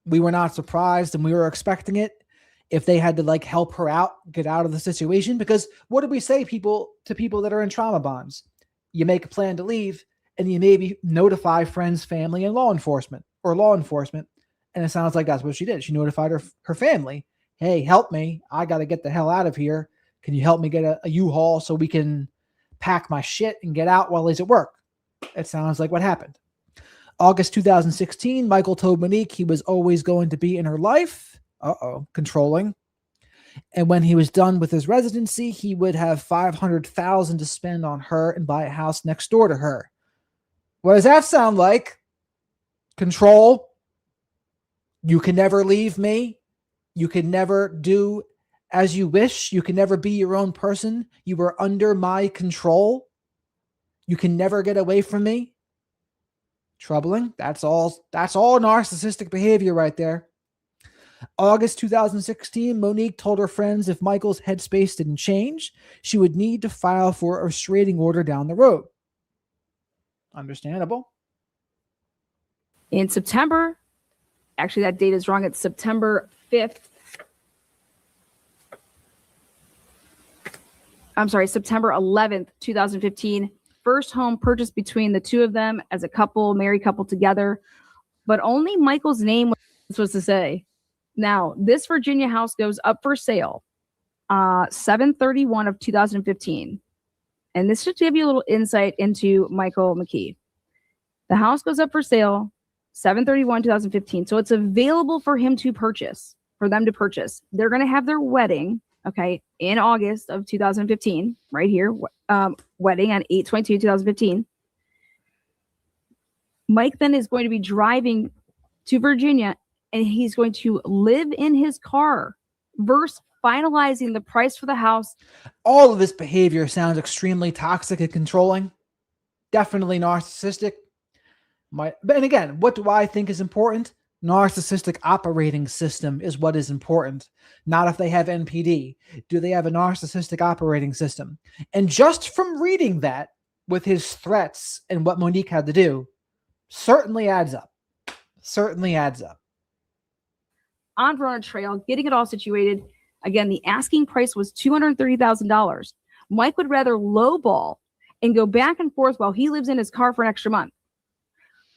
we were not surprised and we were expecting it, if they had to like help her out, get out of the situation. Because what do we say to people that are in trauma bonds? You make a plan to leave and you maybe notify friends, family, and law enforcement. And it sounds like that's what she did. She notified her family. Hey, help me. I got to get the hell out of here. Can you help me get a U-Haul so we can pack my shit and get out while he's at work? It sounds like what happened. August 2016, Michael told Monique he was always going to be in her life. Controlling. And when he was done with his residency, he would have $500,000 to spend on her and buy a house next door to her. What does that sound like? Control. You can never leave me. You can never do as you wish. You can never be your own person. You are under my control. You can never get away from me. Troubling. That's all narcissistic behavior right there. August 2016, Monique told her friends if Michael's headspace didn't change, she would need to file for a restraining order down the road. Understandable. In September, actually that date is wrong. It's September 5th. I'm sorry, September 11th, 2015. First home purchased between the two of them as a couple, married couple together, but only Michael's name was supposed to say. Now, this Virginia house goes up for sale 7/31 of 2015. And this should give you a little insight into Michael McKee. The house goes up for sale 7/31, 2015. So it's available for them to purchase. They're going to have their wedding, okay, in August of 2015, right here. Wedding on 8/22/2015. Mike then is going to be driving to Virginia and he's going to live in his car versus finalizing the price for the house. All of this behavior sounds extremely toxic and controlling. Definitely narcissistic. But again, what do I think is important? Narcissistic operating system is what is important. Not if they have NPD. Do they have a narcissistic operating system? And just from reading that with his threats and what Monique had to do, certainly adds up. On Verona Trail, getting it all situated. Again, the asking price was $230,000. Mike would rather lowball and go back and forth while he lives in his car for an extra month.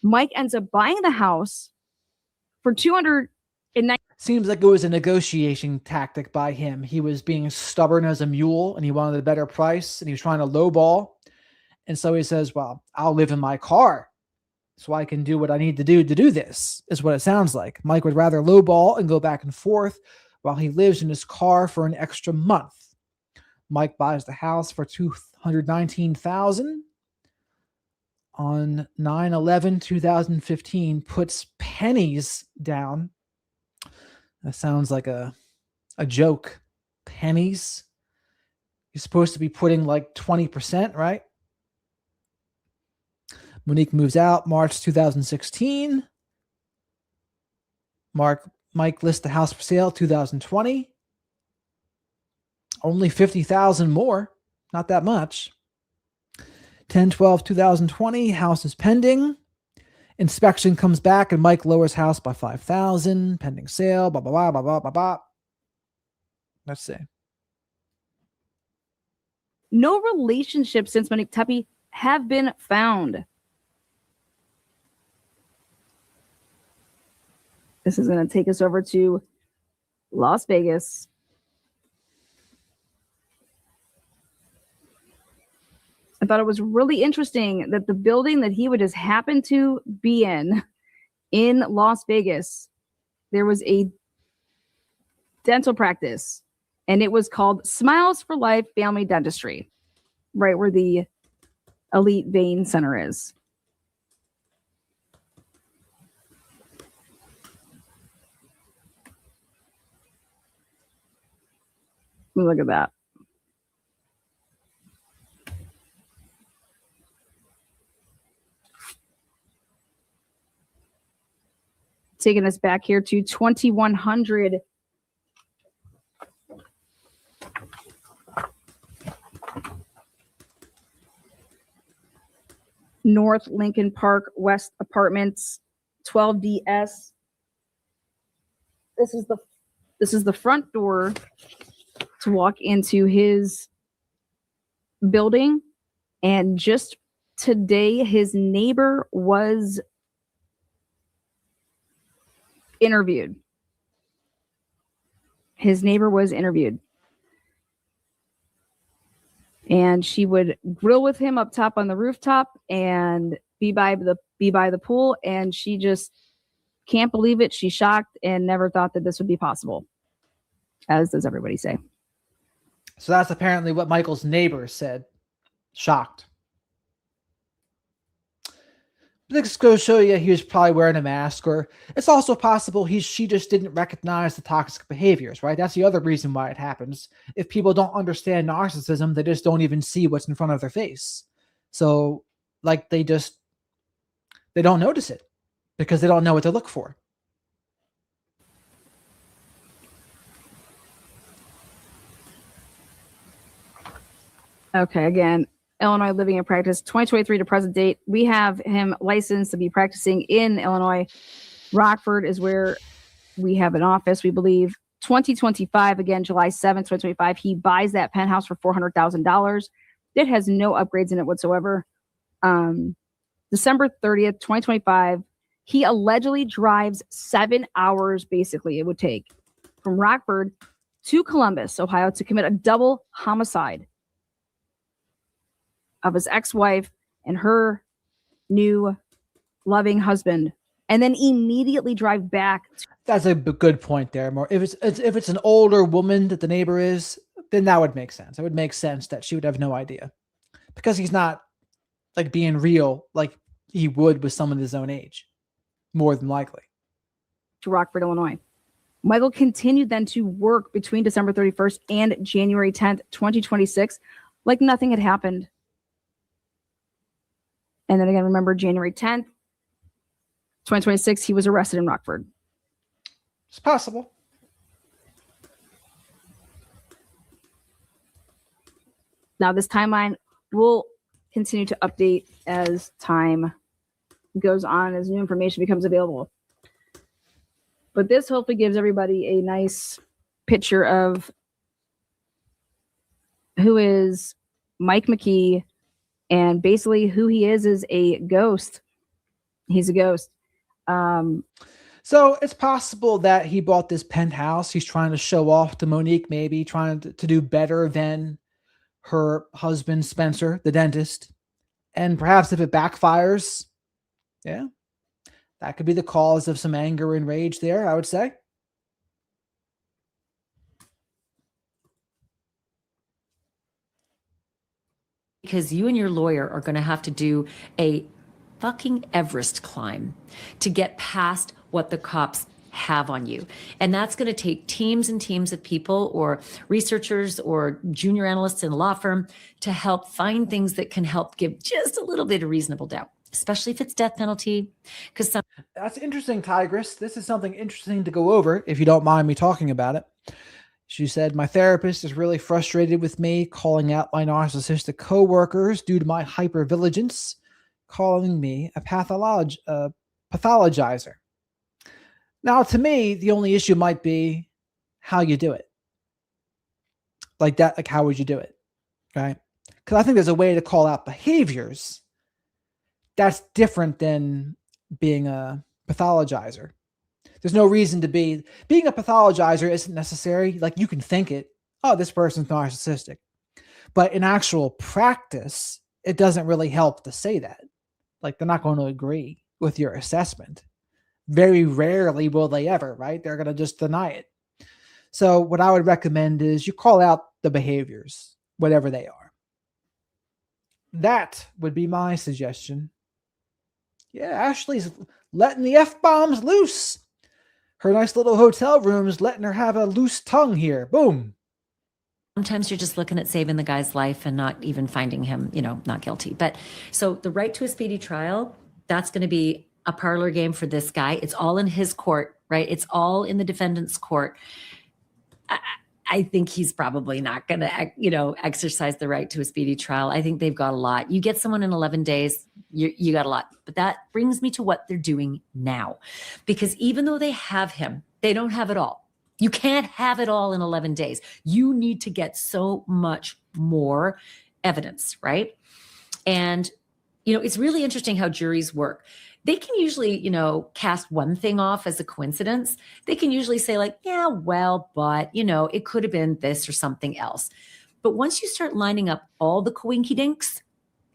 Mike ends up buying the house for $290,000. Seems like it was a negotiation tactic by him. He was being stubborn as a mule and he wanted a better price and he was trying to lowball. And so he says, well, I'll live in my car so I can do what I need to do this, is what it sounds like. Mike would rather lowball and go back and forth while he lives in his car for an extra month. Mike buys the house for $219,000 on 9/11/2015, puts pennies down. That sounds like a joke. Pennies. You're supposed to be putting like 20%, right? Monique moves out March 2016. Mike lists the house for sale 2020. Only 50,000 more, not that much. 10/12/2020, house is pending. Inspection comes back and Mike lowers house by 5,000. Pending sale, blah, blah, blah, blah, blah, blah, blah. Let's see. No relationships since Monique Tepe have been found. This is going to take us over to Las Vegas. I thought it was really interesting that the building that he would just happen to be in Las Vegas, there was a dental practice, and it was called Smiles for Life Family Dentistry, right where the Elite Vein Center is. Look at that. Taking us back here to 2100. North Lincoln Park West Apartments, 12DS. This is the front door to walk into his building, and just today his neighbor was interviewed. His neighbor was interviewed. And she would grill with him up top on the rooftop and be by the pool, and she just can't believe it. She's shocked and never thought that this would be possible, as does everybody say. So that's apparently what Michael's neighbor said. Shocked. This goes to show you he was probably wearing a mask, or it's also possible she just didn't recognize the toxic behaviors, right? That's the other reason why it happens. If people don't understand narcissism, they just don't even see what's in front of their face. So, like, they don't notice it because they don't know what to look for. Okay, again, Illinois Living and Practice, 2023 to present date. We have him licensed to be practicing in Illinois. Rockford is where we have an office, we believe. 2025, again, July 7th, 2025, he buys that penthouse for $400,000. It has no upgrades in it whatsoever. December 30th, 2025, he allegedly drives 7 hours, basically, it would take, from Rockford to Columbus, Ohio, to commit a double homicide of his ex-wife and her new loving husband, and then immediately drive back. That's a good point there. More if it's an older woman that the neighbor is, then that would make sense. It would make sense that she would have no idea, because he's not like being real like he would with someone his own age, more than likely. To Rockford, Illinois. Michael continued then to work between December 31st and January 10th, 2026, like nothing had happened. And then again, remember, January 10th, 2026, he was arrested in Rockford. It's possible. Now, this timeline will continue to update as time goes on, as new information becomes available. But this hopefully gives everybody a nice picture of who is Mike McKee, and basically who he is a ghost. He's a ghost. So it's possible that he bought this penthouse. He's trying to show off to Monique, maybe trying to do better than her husband, Spencer, the dentist. And perhaps if it backfires, yeah, that could be the cause of some anger and rage there, I would say. Because you and your lawyer are going to have to do a fucking Everest climb to get past what the cops have on you. And that's going to take teams and teams of people, or researchers or junior analysts in a law firm, to help find things that can help give just a little bit of reasonable doubt. especially if it's death penalty, because some That's interesting, Tigress. This is something interesting to go over, if you don't mind me talking about it. She said, my therapist is really frustrated with me, calling out my narcissistic coworkers due to my hypervigilance, calling me a pathologizer. Now, to me, the only issue might be how you do it. Like that, like how would you do it? Right? Because I think there's a way to call out behaviors that's different than being a pathologizer. There's no reason to being a pathologizer isn't necessary. Like you can think it, oh, this person's narcissistic. But in actual practice, it doesn't really help to say that. Like they're not going to agree with your assessment. Very rarely will they ever, right? They're going to just deny it. So what I would recommend is you call out the behaviors, whatever they are. That would be my suggestion. Yeah, Ashley's letting the F-bombs loose. Her nice little hotel room's letting her have a loose tongue here. Boom. sometimes you're just looking at saving the guy's life and not even finding him, not guilty. But so the right to a speedy trial, that's going to be a parlor game for this guy. It's all in his court, right? It's all in the defendant's court. I think he's probably not going to, exercise the right to a speedy trial. I think they've got a lot. You get someone in 11 days, you got a lot. But that brings me to what they're doing now. Because even though they have him, they don't have it all. You can't have it all in 11 days. You need to get so much more evidence, right? And, it's really interesting how juries work. They can usually, cast one thing off as a coincidence. They can usually say like, yeah, well, but, it could have been this or something else. But once you start lining up all the coinky dinks,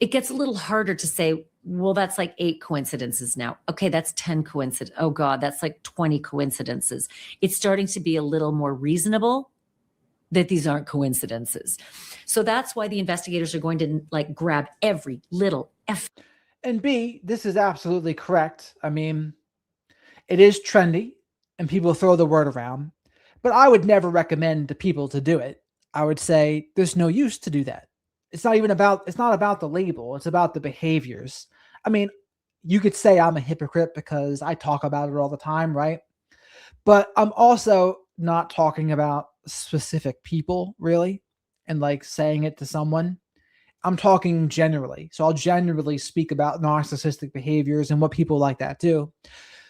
it gets a little harder to say, well, that's like 8 coincidences now. Okay, that's 10 coincidences. Oh God, that's like 20 coincidences. It's starting to be a little more reasonable that these aren't coincidences. So that's why the investigators are going to grab every little F. And B, this is absolutely correct. I mean, it is trendy and people throw the word around, but I would never recommend to people to do it. I would say there's no use to do that. It's not about the label. It's about the behaviors. I mean, you could say I'm a hypocrite because I talk about it all the time, right? But I'm also not talking about specific people really and saying it to someone. I'm talking generally. So I'll generally speak about narcissistic behaviors and what people like that do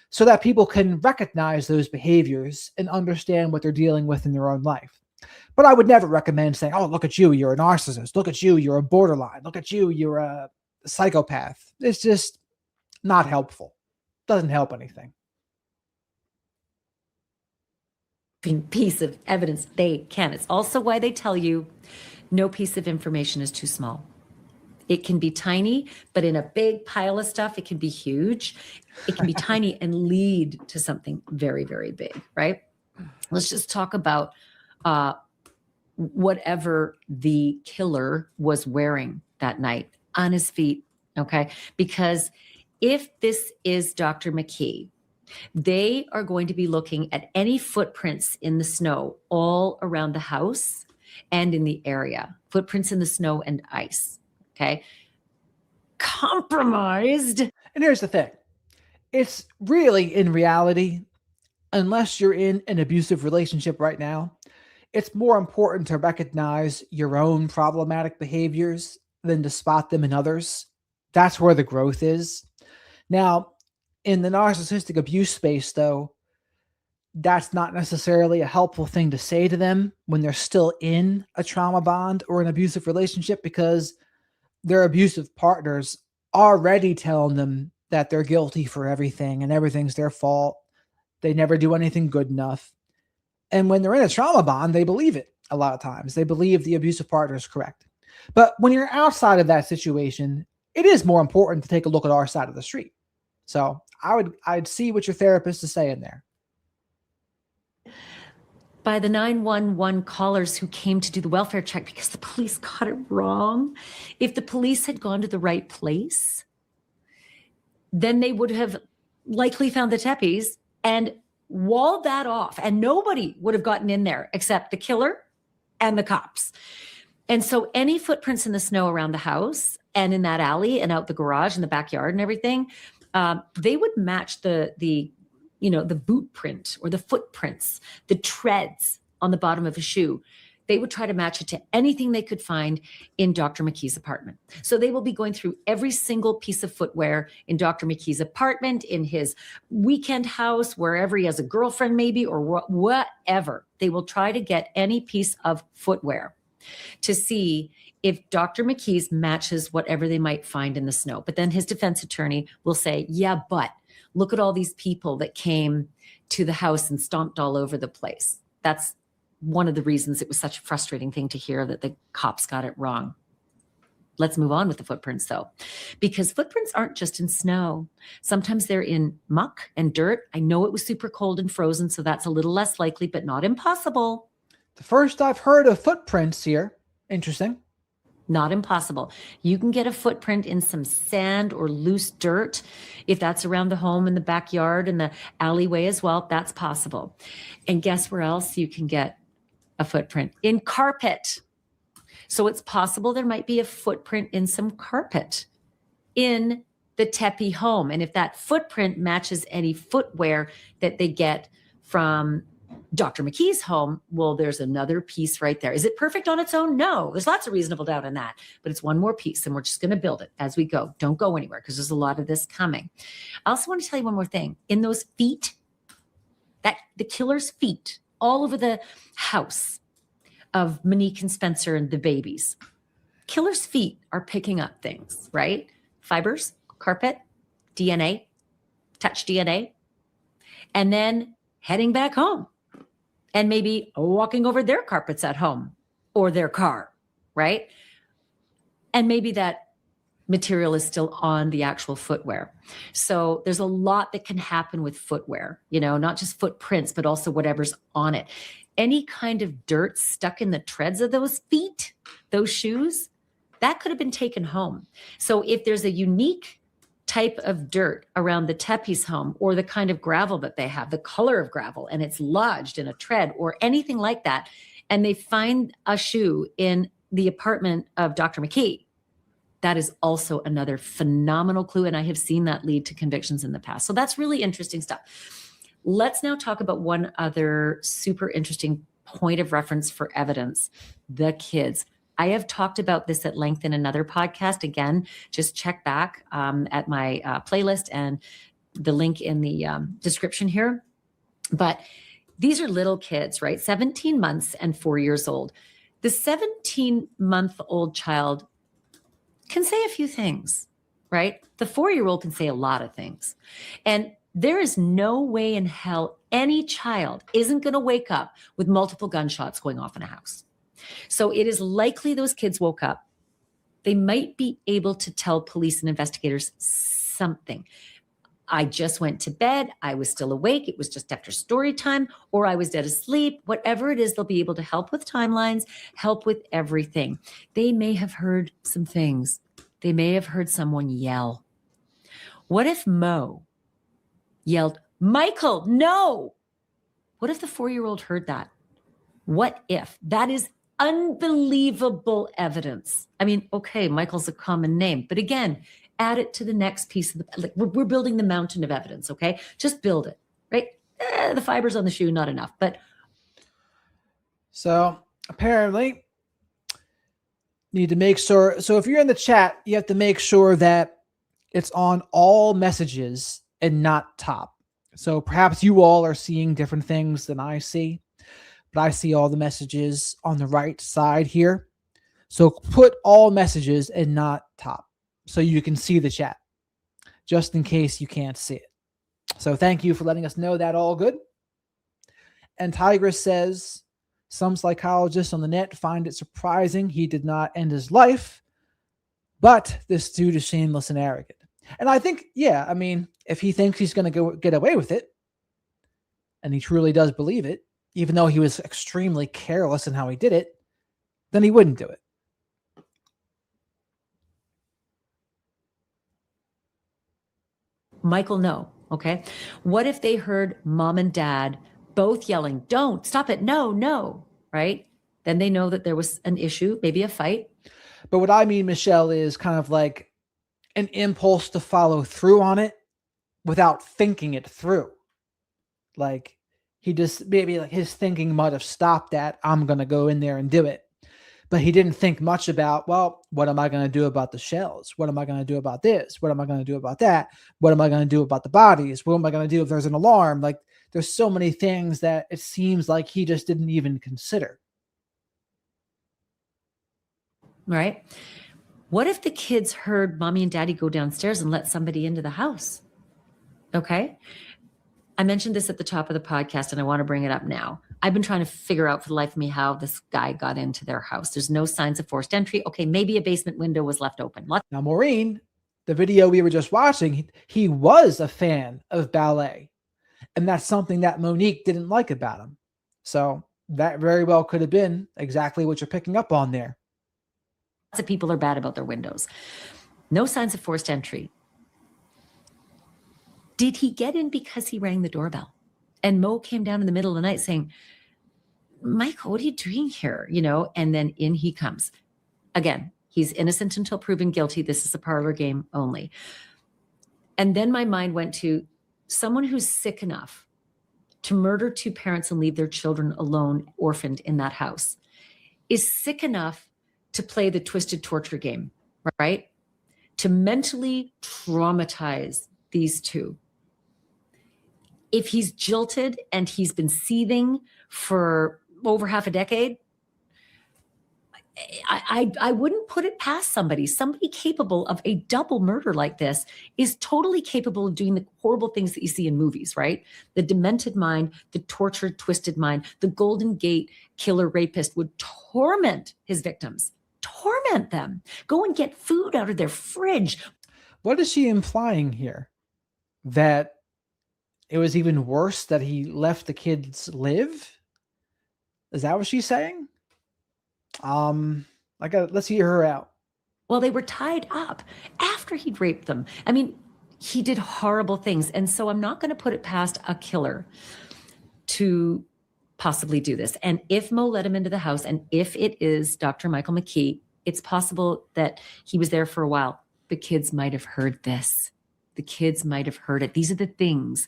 so that people can recognize those behaviors and understand what they're dealing with in their own life. But I would never recommend saying, oh, look at you, you're a narcissist. Look at you, you're a borderline. Look at you, you're a psychopath. It's just not helpful. Doesn't help anything. Piece of evidence they can. It's also why they tell you no piece of information is too small. It can be tiny, but in a big pile of stuff, it can be huge. It can be tiny and lead to something very, very big, right? Let's just talk about whatever the killer was wearing that night on his feet, okay? Because if this is Dr. McKee, they are going to be looking at any footprints in the snow all around the house and in the area, footprints in the snow and ice, okay? Compromised. And here's the thing. It's really, in reality, unless you're in an abusive relationship right now, it's more important to recognize your own problematic behaviors than to spot them in others. That's where the growth is. Now, in the narcissistic abuse space, though, that's not necessarily a helpful thing to say to them when they're still in a trauma bond or an abusive relationship, because their abusive partners already telling them that they're guilty for everything and everything's their fault. They never do anything good enough. And when they're in a trauma bond, they believe it a lot of times. They believe the abusive partner is correct. But when you're outside of that situation, it is more important to take a look at our side of the street. So I'd see what your therapist is saying there. By the 911 callers who came to do the welfare check because the police got it wrong. If the police had gone to the right place, then they would have likely found the Teppies and walled that off, and nobody would have gotten in there except the killer and the cops. And so any footprints in the snow around the house and in that alley and out the garage and the backyard and everything, they would match the boot print or the footprints, the treads on the bottom of a shoe. They would try to match it to anything they could find in Dr. McKee's apartment. So they will be going through every single piece of footwear in Dr. McKee's apartment, in his weekend house, wherever he has a girlfriend maybe, or whatever. They will try to get any piece of footwear to see if Dr. McKee's matches whatever they might find in the snow. But then his defense attorney will say, yeah, but look at all these people that came to the house and stomped all over the place. That's one of the reasons it was such a frustrating thing to hear that the cops got it wrong. Let's move on with the footprints though, because footprints aren't just in snow. Sometimes they're in muck and dirt. I know it was super cold and frozen, so that's a little less likely, but not impossible. The first I've heard of footprints here. Interesting. Not impossible. You can get a footprint in some sand or loose dirt. If that's around the home in the backyard and the alleyway as well, that's possible. And guess where else you can get a footprint? In carpet. So it's possible there might be a footprint in some carpet in the Tepe home. And if that footprint matches any footwear that they get from Dr. McKee's home, well, there's another piece right there. Is it perfect on its own? No, there's lots of reasonable doubt in that, but it's one more piece and we're just going to build it as we go. Don't go anywhere because there's a lot of this coming. I also want to tell you one more thing. In those feet, the killer's feet all over the house of Monique and Spencer and the babies, killer's feet are picking up things, right? Fibers, carpet, DNA, touch DNA, and then heading back home and maybe walking over their carpets at home or their car, right? And maybe that material is still on the actual footwear. So there's a lot that can happen with footwear, not just footprints, but also whatever's on it. Any kind of dirt stuck in the treads of those feet, those shoes, that could have been taken home. So if there's a unique type of dirt around the Tepe's home or the kind of gravel that they have, the color of gravel, and it's lodged in a tread or anything like that, and they find a shoe in the apartment of Dr. McKee, that is also another phenomenal clue. And I have seen that lead to convictions in the past. So that's really interesting stuff. Let's now talk about one other super interesting point of reference for evidence, the kids. I have talked about this at length in another podcast. Again, just check back at my playlist and the link in the description here. But these are little kids, right? 17 months and 4 years old. The 17-month-old child can say a few things, right? The 4-year-old can say a lot of things. And there is no way in hell any child isn't going to wake up with multiple gunshots going off in a house. So it is likely those kids woke up. They might be able to tell police and investigators something. I just went to bed. I was still awake. It was just after story time, or I was dead asleep. Whatever it is, they'll be able to help with timelines, help with everything. They may have heard some things. They may have heard someone yell. What if Mo yelled, "Michael, no"? What if the 4-year-old heard that? What if? That is unbelievable evidence. I mean, okay, Michael's a common name, but again, add it to the next piece of the, we're building the mountain of evidence, okay? Just build it, right? The fibers on the shoe, not enough, but. So apparently need to make sure. So if you're in the chat, you have to make sure that it's on all messages and not top. So perhaps you all are seeing different things than I see, but I see all the messages on the right side here. So put all messages and not top so you can see the chat, just in case you can't see it. So thank you for letting us know that all good. And Tigress says, some psychologists on the net find it surprising he did not end his life, but this dude is shameless and arrogant. And I think, yeah, I mean, if he thinks he's going to get away with it, and he truly does believe it, even though he was extremely careless in how he did it, then he wouldn't do it. Michael, no. Okay. What if they heard mom and dad both yelling, "Don't stop it. No, no." Right. Then they know that there was an issue, maybe a fight. But what I mean, Michelle, is kind of like an impulse to follow through on it without thinking it through. Like he just maybe like his thinking might have stopped at, I'm going to go in there and do it. But he didn't think much about, well, what am I going to do about the shells? What am I going to do about this? What am I going to do about that? What am I going to do about the bodies? What am I going to do if there's an alarm? Like there's so many things that it seems like he just didn't even consider. Right? What if the kids heard mommy and daddy go downstairs and let somebody into the house? Okay. I mentioned this at the top of the podcast and I want to bring it up now. I've been trying to figure out for the life of me how this guy got into their house. There's no signs of forced entry. Okay, maybe a basement window was left open. Now, Maureen, the video we were just watching, he was a fan of ballet. And that's something that Monique didn't like about him. So that very well could have been exactly what you're picking up on there. Lots of people are bad about their windows. No signs of forced entry. Did he get in because he rang the doorbell? And Mo came down in the middle of the night saying, Michael, what are you doing here? You know, and then in he comes. Again, he's innocent until proven guilty. This is a parlor game only. And then my mind went to someone who's sick enough to murder two parents and leave their children alone, orphaned in that house, is sick enough to play the twisted torture game, right? To mentally traumatize these two. If he's jilted and he's been seething for over half a decade, I wouldn't put it past somebody. Somebody capable of a double murder like this is totally capable of doing the horrible things that you see in movies, right? The demented mind, the tortured, twisted mind, the Golden Gate killer rapist would torment his victims, torment them, go and get food out of their fridge. What is she implying here? That it was even worse that he let the kids live? Is that what she's saying? Let's hear her out. Well, they were tied up after he'd raped them. I mean, he did horrible things. And so I'm not going to put it past a killer to possibly do this. And if Mo let him into the house, and if it is Dr. Michael McKee, it's possible that he was there for a while. The kids might have heard this. The kids might have heard it. These are the things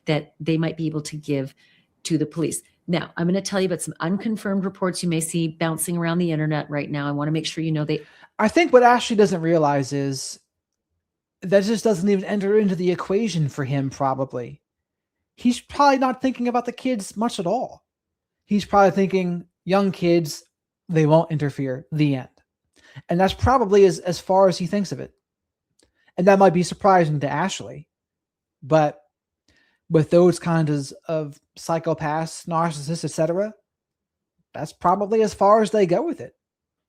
that they might be able to give to the police. Now, I'm going to tell you about some unconfirmed reports you may see bouncing around the internet right now. I want to make sure you know I think what Ashley doesn't realize is that just doesn't even enter into the equation for him, probably. He's probably not thinking about the kids much at all. He's probably thinking, young kids, they won't interfere, the end. And that's probably as far as he thinks of it. And that might be surprising to Ashley. But with those kinds of psychopaths, narcissists, etc., that's probably as far as they go with it.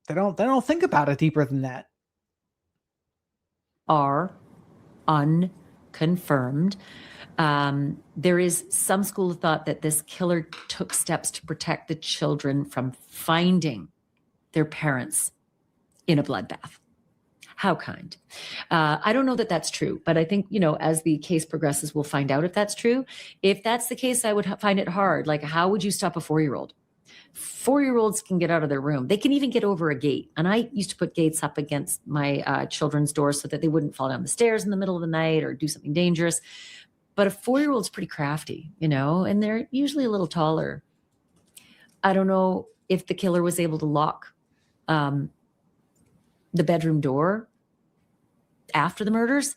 They don't think about it deeper than that. Are unconfirmed. There is some school of thought that this killer took steps to protect the children from finding their parents in a bloodbath. How kind. I don't know that that's true, but I think, as the case progresses, we'll find out if that's true. If that's the case, I would find it hard. Like, how would you stop a 4-year-old? 4-year-olds can get out of their room. They can even get over a gate. And I used to put gates up against my children's doors so that they wouldn't fall down the stairs in the middle of the night or do something dangerous. But a 4-year-old's pretty crafty, and they're usually a little taller. I don't know if the killer was able to lock the bedroom door after the murders,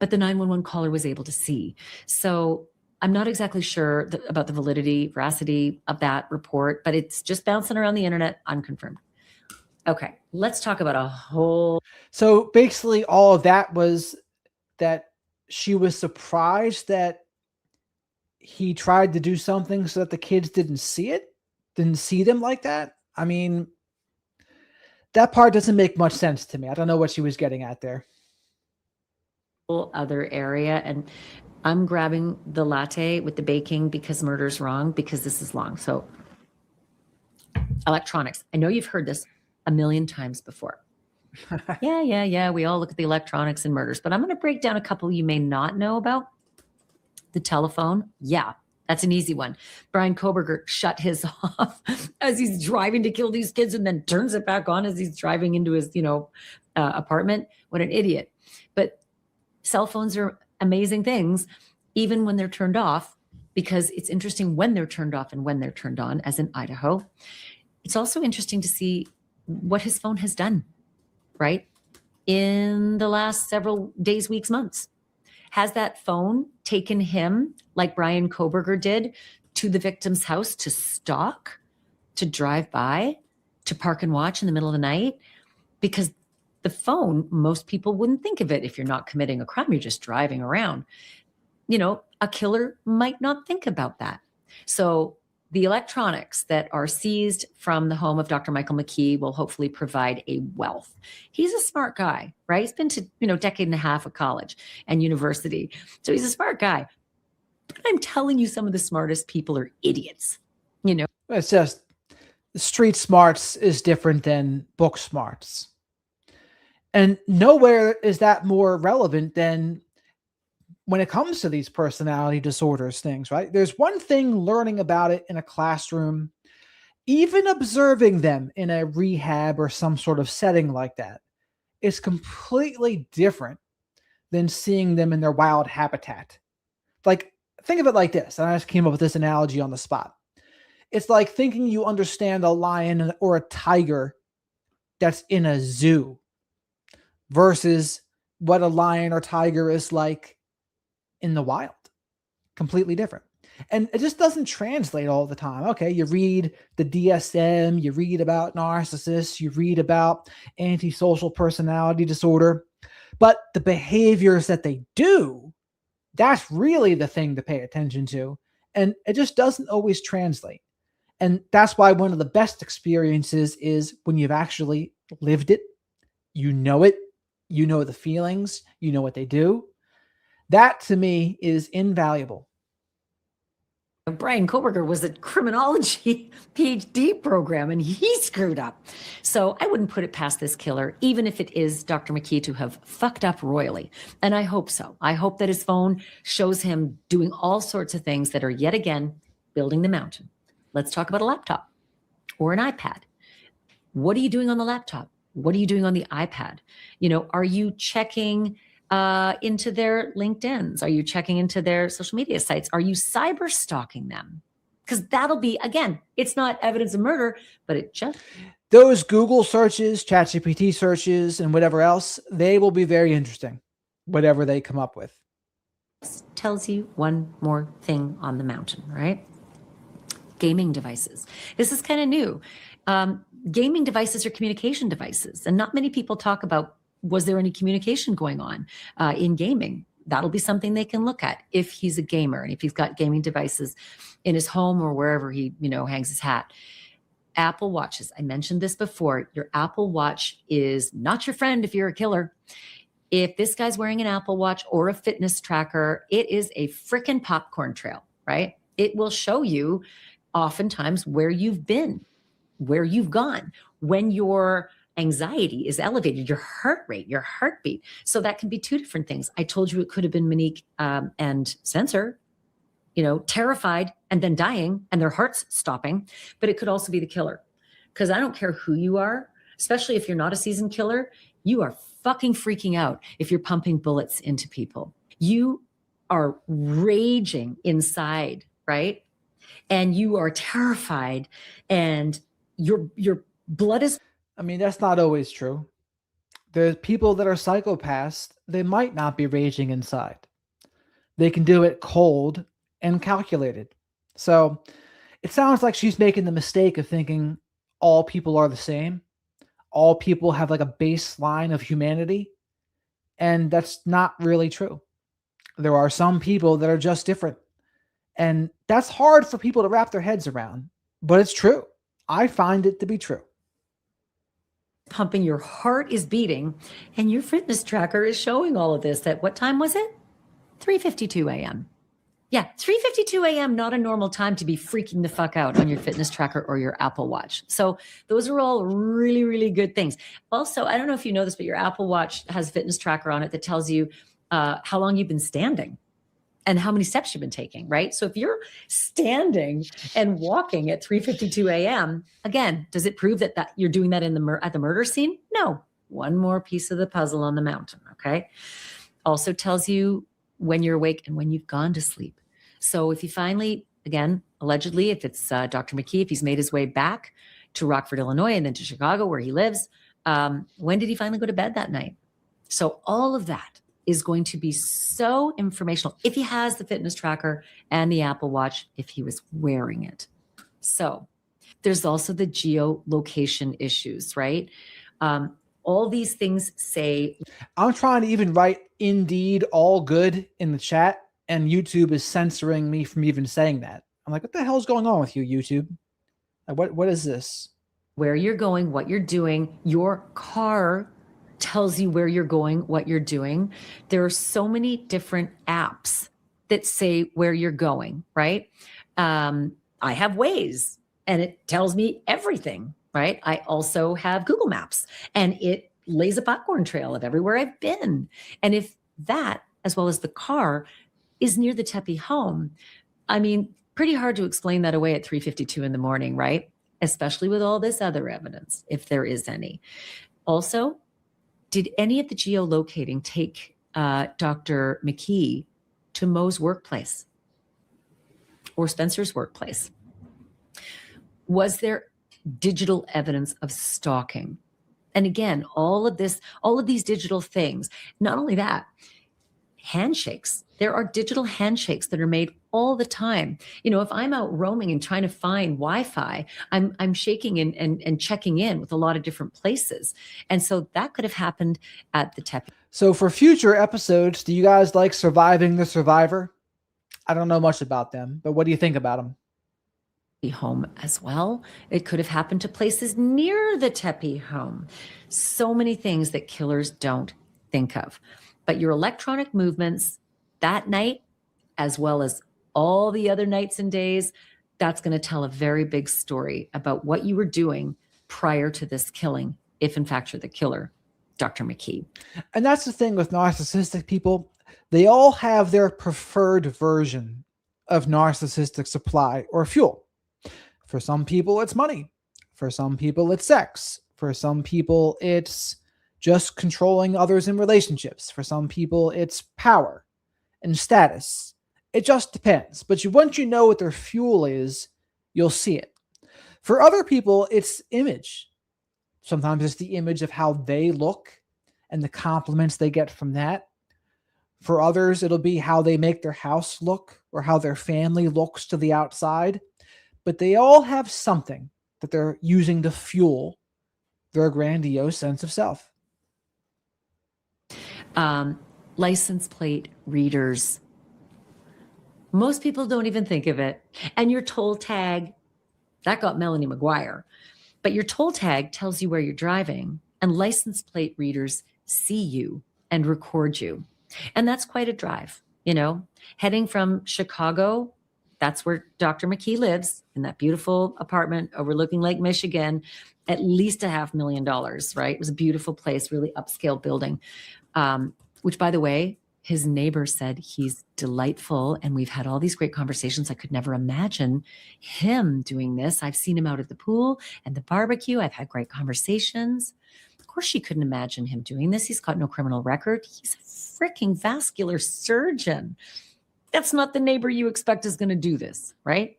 but the 911 caller was able to see. So I'm not exactly sure about the veracity of that report, but it's just bouncing around the internet, unconfirmed. Okay, let's talk about a whole. So basically all of that was that she was surprised that he tried to do something so that the kids didn't see them like that. I mean, that part doesn't make much sense to me. I don't know what she was getting at there. Other area, and I'm grabbing the latte with the baking because murder's wrong, because this is long. So electronics. I know you've heard this a million times before. Yeah. We all look at the electronics and murders, but I'm going to break down a couple you may not know about. The telephone. Yeah, That's an easy one. Brian Koberger shut his off as he's driving to kill these kids and then turns it back on as he's driving into his, apartment. What an idiot. But cell phones are amazing things, even when they're turned off, because it's interesting when they're turned off and when they're turned on, as in Idaho. It's also interesting to see what his phone has done, right? In the last several days, weeks, months. Has that phone taken him, like Brian Koberger did, to the victim's house to stalk, to drive by, to park and watch in the middle of the night? Because the phone, most people wouldn't think of it if you're not committing a crime, you're just driving around. A killer might not think about that. So the electronics that are seized from the home of Dr. Michael McKee will hopefully provide a wealth. He's a smart guy, right? He's been to, decade and a half of college and university. So he's a smart guy. But I'm telling you, some of the smartest people are idiots, It's just street smarts is different than book smarts. And nowhere is that more relevant than when it comes to these personality disorders things, right? There's one thing learning about it in a classroom, even observing them in a rehab or some sort of setting like that is completely different than seeing them in their wild habitat. Like, think of it like this. And I just came up with this analogy on the spot. It's like thinking you understand a lion or a tiger that's in a zoo versus what a lion or tiger is like in the wild. Completely different. And it just doesn't translate all the time. Okay, you read the DSM, you read about narcissists, you read about antisocial personality disorder, but the behaviors that they do, that's really the thing to pay attention to. And it just doesn't always translate. And that's why one of the best experiences is when you've actually lived it, you know the feelings, you know what they do. That to me is invaluable. Brian Koberger was a criminology PhD program and he screwed up. So I wouldn't put it past this killer, even if it is Dr. McKee, to have fucked up royally. And I hope so. I hope that his phone shows him doing all sorts of things that are yet again building the mountain. Let's talk about a laptop or an iPad. What are you doing on the laptop? What are you doing on the iPad? Are you checking into their LinkedIns? Are you checking into their social media sites? Are you cyber stalking them? Because that'll be, again, it's not evidence of murder, but it just... Those Google searches, ChatGPT searches, and whatever else, they will be very interesting, whatever they come up with. Tells you one more thing on the mountain, right? Gaming devices. This is kind of new. Gaming devices are communication devices, and not many people talk about, was there any communication going on in gaming? That'll be something they can look at if he's a gamer and if he's got gaming devices in his home or wherever he, hangs his hat. Apple Watches. I mentioned this before. Your Apple Watch is not your friend if you're a killer. If this guy's wearing an Apple Watch or a fitness tracker, it is a frickin' popcorn trail, right? It will show you oftentimes where you've been, where you've gone, when your anxiety is elevated, your heart rate, your heartbeat. So that can be two different things. I told you it could have been Monique and Spencer, terrified and then dying and their hearts stopping, but it could also be the killer. Because I don't care who you are, especially if you're not a seasoned killer, you are fucking freaking out if you're pumping bullets into people. You are raging inside, right? And you are terrified and your blood is... I mean, that's not always true. There's people that are psychopaths, they might not be raging inside. They can do it cold and calculated. So it sounds like she's making the mistake of thinking all people are the same. All people have like a baseline of humanity. And that's not really true. There are some people that are just different. And that's hard for people to wrap their heads around. But it's true. I find it to be true. Pumping, your heart is beating, and your fitness tracker is showing all of this. At what time was it? 3:52 a.m. Yeah, 3:52 a.m., not a normal time to be freaking the fuck out on your fitness tracker or your Apple Watch. So those are all really, really good things. Also, I don't know if you know this, but your Apple Watch has a fitness tracker on it that tells you how long you've been standing. and how many steps you've been taking, right? So if you're standing and walking at 3:52 a.m., again, does it prove that you're doing that at the murder scene? No. One more piece of the puzzle on the mountain, okay? Also tells you when you're awake and when you've gone to sleep. So if you finally, again, allegedly, if it's Dr. McKee, if he's made his way back to Rockford, Illinois, and then to Chicago where he lives, when did he finally go to bed that night? So all of that is going to be so informational if he has the fitness tracker and the Apple Watch, if he was wearing it. So there's also the geolocation issues, right? All these things say. I'm trying to even write "indeed all good" in the chat, and YouTube is censoring me from even saying that. I'm like, what the hell is going on with you, YouTube? Like, what is this? Where you're going, what you're doing, your car tells you where you're going, what you're doing. There are so many different apps that say where you're going, right? I have Waze and it tells me everything, right? I also have Google Maps and it lays a popcorn trail of everywhere I've been. And if that, as well as the car, is near the Tepe home, I mean, pretty hard to explain that away at 3:52 in the morning, right? Especially with all this other evidence, if there is any. Also, did any of the geolocating take Dr. McKee to Mo's workplace or Spencer's workplace? Was there digital evidence of stalking? And again, all of these digital things, not only that, handshakes. There are digital handshakes that are made all the time. You know, if I'm out roaming and trying to find Wi-Fi, I'm shaking and checking in with a lot of different places. And so that could have happened at the Tepe. So for future episodes, do you guys like Surviving the Survivor? I don't know much about them, but what do you think about them? Home as well. It could have happened to places near the Tepe home. So many things that killers don't think of. But your electronic movements that night, as well as all the other nights and days, that's going to tell a very big story about what you were doing prior to this killing, if in fact you're the killer, Dr. McKee. And that's the thing with narcissistic people. They all have their preferred version of narcissistic supply or fuel. For some people, it's money. For some people, it's sex. For some people, it's just controlling others in relationships. For some people, it's power and status. It just depends. But once you know what their fuel is, you'll see it. For other people, it's image. Sometimes it's the image of how they look and the compliments they get from that. For others, it'll be how they make their house look or how their family looks to the outside. But they all have something that they're using to fuel their grandiose sense of self. License plate readers. Most people don't even think of it. And your toll tag, that got Melanie McGuire. But your toll tag tells you where you're driving, and license plate readers see you and record you. And that's quite a drive, you know. Heading from Chicago, that's where Dr. McKee lives, in that beautiful apartment overlooking Lake Michigan, at least $500,000, right? It was a beautiful place, really upscale building. Which, by the way, his neighbor said he's delightful. And we've had all these great conversations. I could never imagine him doing this. I've seen him out at the pool and the barbecue. I've had great conversations. Of course, she couldn't imagine him doing this. He's got no criminal record. He's a freaking vascular surgeon. That's not the neighbor you expect is going to do this, right?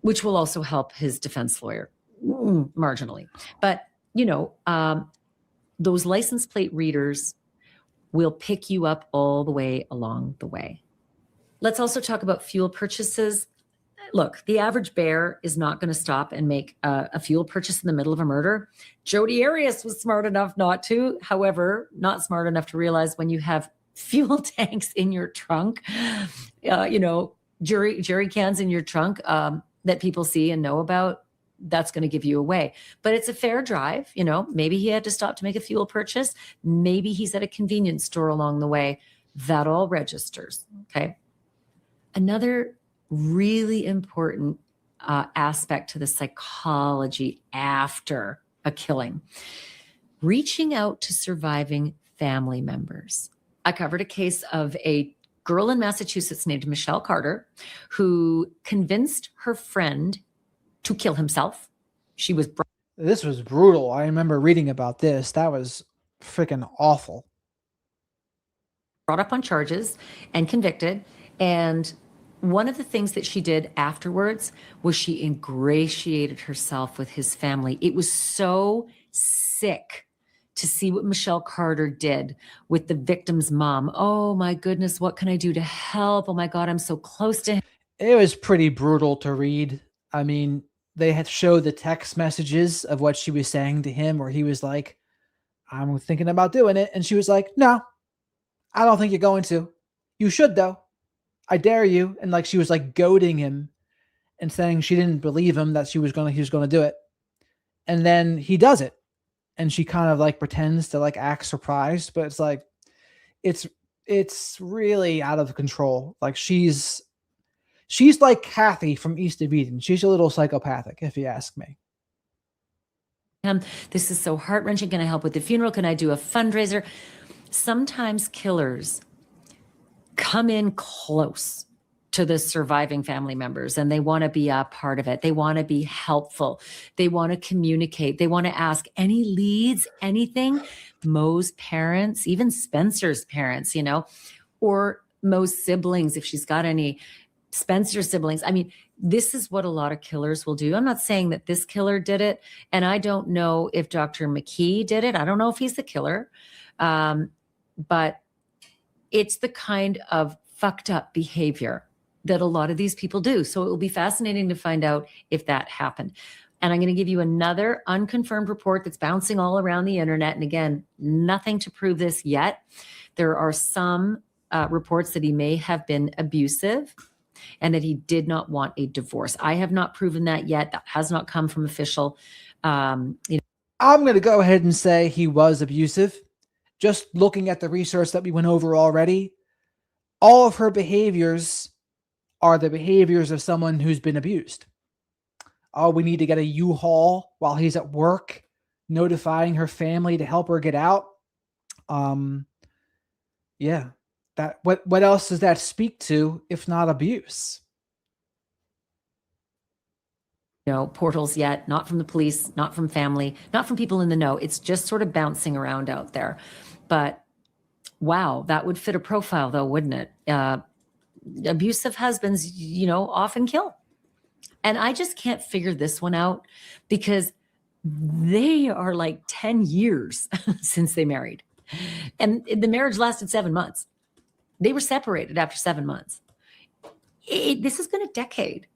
Which will also help his defense lawyer marginally. But, you know, those license plate readers will pick you up all the way along the way. Let's also talk about fuel purchases. Look, the average bear is not going to stop and make a fuel purchase in the middle of a murder. Jodi Arias was smart enough not to, however, not smart enough to realize when you have fuel tanks in your trunk, you know, jerry cans in your trunk that people see and know about, that's going to give you away. But it's a fair drive. You know, maybe he had to stop to make a fuel purchase. Maybe he's at a convenience store along the way. That all registers. Okay. Another really important aspect to the psychology after a killing, reaching out to surviving family members. I covered a case of a girl in Massachusetts named Michelle Carter, who convinced her friend to kill himself. She was This was brutal. I remember reading about this. That was freaking awful. brought up on charges and convicted. And one of the things that she did afterwards was she ingratiated herself with his family. It was so sick to see what Michelle Carter did with the victim's mom. Oh my goodness, what can I do to help? Oh my God, I'm so close to him. It was pretty brutal to read. I mean, they had showed the text messages of what she was saying to him, where he was like, I'm thinking about doing it. And she was like, no, I don't think you're going to. You should, though. I dare you. And like, she was like goading him and saying she didn't believe him, that he was going to do it. And then he does it. And she kind of like pretends to like act surprised, but it's like, it's really out of control. Like she's like Kathy from East of Eden. She's a little psychopathic, if you ask me. This is so heart-wrenching. Can I help with the funeral? Can I do a fundraiser? Sometimes killers come in close to the surviving family members and they want to be a part of it. They want to be helpful. They want to communicate. They want to ask any leads, anything. Mo's parents, even Spencer's parents, or Mo's siblings, if she's got any, Spencer's siblings. I mean, this is what a lot of killers will do. I'm not saying that this killer did it, and I don't know if Dr. McKee did it. I don't know if he's the killer, but it's the kind of fucked up behavior that a lot of these people do. So it will be fascinating to find out if that happened. And I'm going to give you another unconfirmed report that's bouncing all around the internet. And again, nothing to prove this yet. There are some reports that he may have been abusive and that he did not want a divorce. I have not proven that yet. That has not come from official. I'm going to go ahead and say he was abusive. Just looking at the research that we went over already, all of her behaviors are the behaviors of someone who's been abused. Oh, we need to get a U-Haul while he's at work, notifying her family to help her get out. Yeah. That what else does that speak to if not abuse? Portals yet, not from the police, not from family, not from people in the know. It's just sort of bouncing around out there. But wow, that would fit a profile though, wouldn't it? Abusive husbands, often kill. And I just can't figure this one out because they are like 10 years since they married. And the marriage lasted 7 months. They were separated after 7 months. This has been a decade.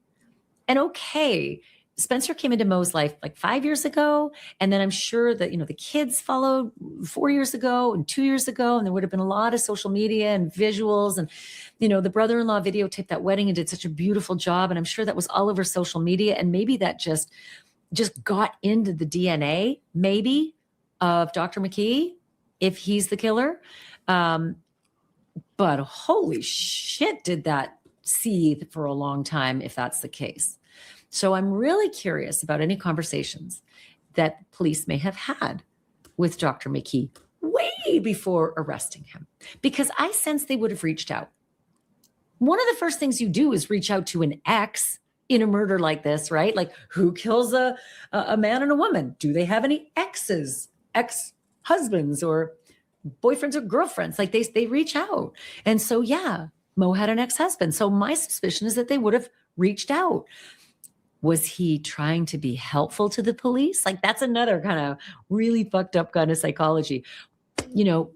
And okay, Spencer came into Mo's life like 5 years ago. And then I'm sure that, the kids followed 4 years ago and 2 years ago. And there would have been a lot of social media and visuals. And, the brother-in-law videotaped that wedding and did such a beautiful job. And I'm sure that was all over social media. And maybe that just got into the DNA, maybe, of Dr. McKee, if he's the killer. But holy shit, did that seethe for a long time if that's the case. So I'm really curious about any conversations that police may have had with Dr. McKee way before arresting him, because I sense they would have reached out. One of the first things you do is reach out to an ex in a murder like this, right? Like, who kills a man and a woman? Do they have any exes, ex-husbands or boyfriends or girlfriends? Like they reach out. And so, yeah, Mo had an ex-husband. So my suspicion is that they would have reached out. Was he trying to be helpful to the police? Like, that's another kind of really fucked up kind of psychology.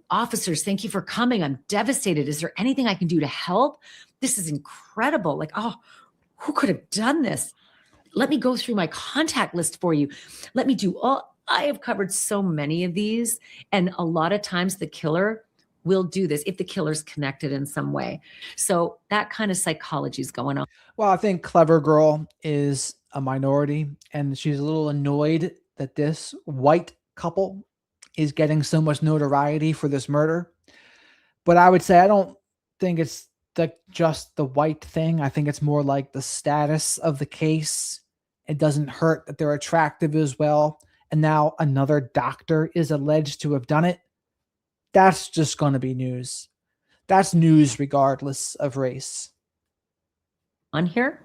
Officers, thank you for coming. I'm devastated. Is there anything I can do to help? This is incredible. Like, oh, who could have done this? Let me go through my contact list for you. Let me do all. I have covered so many of these. And a lot of times the killer will do this if the killer's connected in some way. So that kind of psychology is going on. Well, I think Clever Girl is a minority, and she's a little annoyed that this white couple is getting so much notoriety for this murder. But I would say I don't think it's just the white thing. I think it's more like the status of the case. It doesn't hurt that they're attractive as well. And now another doctor is alleged to have done it. That's just going to be news. That's news regardless of race. On here.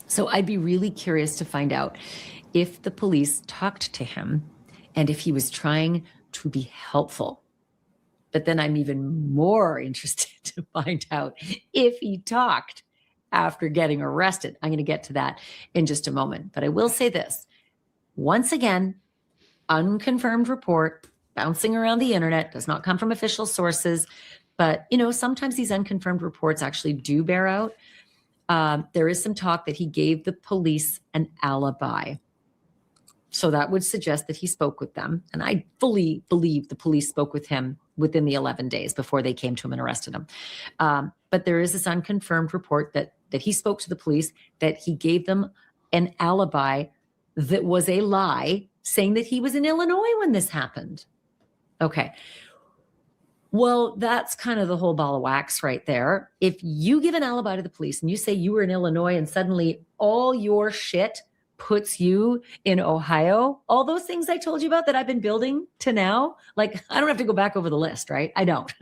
So I'd be really curious to find out if the police talked to him and if he was trying to be helpful. But then I'm even more interested to find out if he talked after getting arrested. I'm going to get to that in just a moment. But I will say this. Once again, unconfirmed report bouncing around the internet, does not come from official sources. But, sometimes these unconfirmed reports actually do bear out. There is some talk that he gave the police an alibi. So that would suggest that he spoke with them. And I fully believe the police spoke with him within the 11 days before they came to him and arrested him. But there is this unconfirmed report that he spoke to the police, that he gave them an alibi that was a lie, saying that he was in Illinois when this happened. Okay. Well, that's kind of the whole ball of wax right there. If you give an alibi to the police and you say you were in Illinois and suddenly all your shit puts you in Ohio, all those things I told you about that I've been building to now, like I don't have to go back over the list, right? I don't.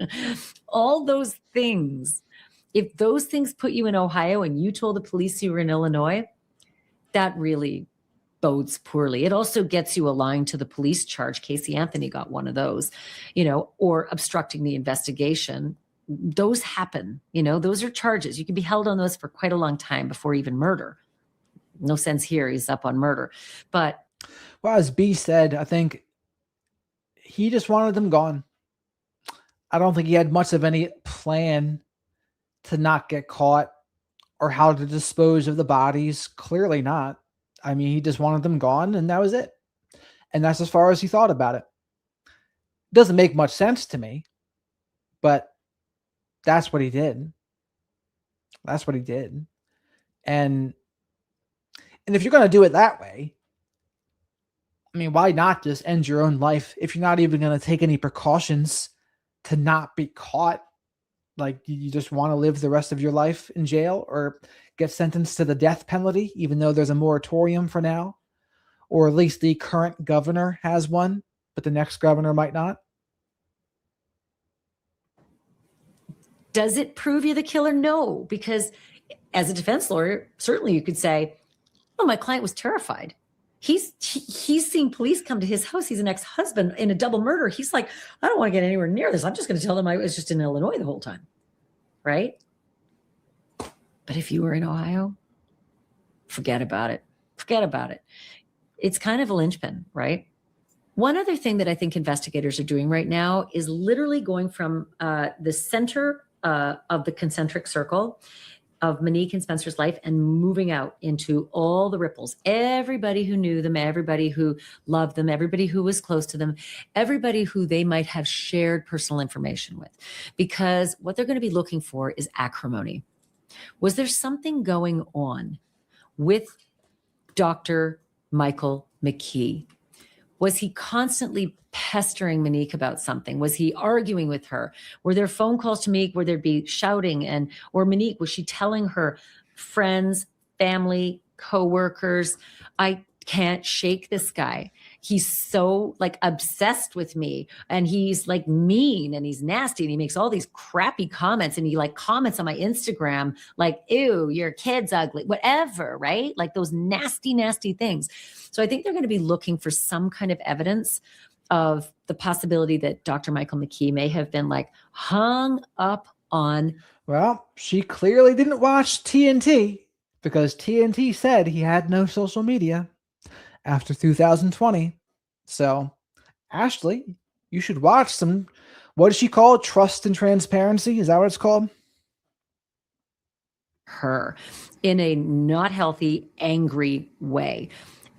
All those things, if those things put you in Ohio and you told the police you were in Illinois, that really bodes poorly. It also gets you aligned to the police charge. Casey Anthony got one of those, or obstructing the investigation. Those happen, those are charges. You can be held on those for quite a long time before even murder. No sense here. He's up on murder. But well, as B said, I think he just wanted them gone. I don't think he had much of any plan to not get caught or how to dispose of the bodies. Clearly not. I mean, he just wanted them gone and that was it. And that's as far as he thought about it. Doesn't make much sense to me, but that's what he did. That's what he did. And if you're going to do it that way, I mean, why not just end your own life if you're not even going to take any precautions to not be caught? Like, you just want to live the rest of your life in jail or get sentenced to the death penalty, even though there's a moratorium for now, or at least the current governor has one, but the next governor might not. Does it prove you the killer? No, because as a defense lawyer, certainly you could say, oh, my client was terrified. He's seen police come to his house. He's an ex-husband in a double murder. He's like, I don't want to get anywhere near this. I'm just going to tell them I was just in Illinois the whole time. Right? But if you were in Ohio, forget about it. Forget about it. It's kind of a linchpin, right? One other thing that I think investigators are doing right now is literally going from the center of the concentric circle of Monique and Spencer's life and moving out into all the ripples. Everybody who knew them, everybody who loved them, everybody who was close to them, everybody who they might have shared personal information with. Because what they're going to be looking for is acrimony. Was there something going on with Dr. Michael McKee? Was he constantly pestering Monique about something? Was he arguing with her? Were there phone calls to Monique where there'd be shouting or Monique, was she telling her friends, family, coworkers, I can't shake this guy. He's so obsessed with me and he's mean and he's nasty and he makes all these crappy comments and he comments on my Instagram ew, your kid's ugly, whatever, right? Those nasty, nasty things. So I think they're going to be looking for some kind of evidence of the possibility that Dr. Michael McKee may have been hung up on. Well, she clearly didn't watch TNT because TNT said he had no social media after 2020. So, Ashley, you should watch some, what is she called? Trust and Transparency? Is that what it's called? Her in a not healthy, angry way.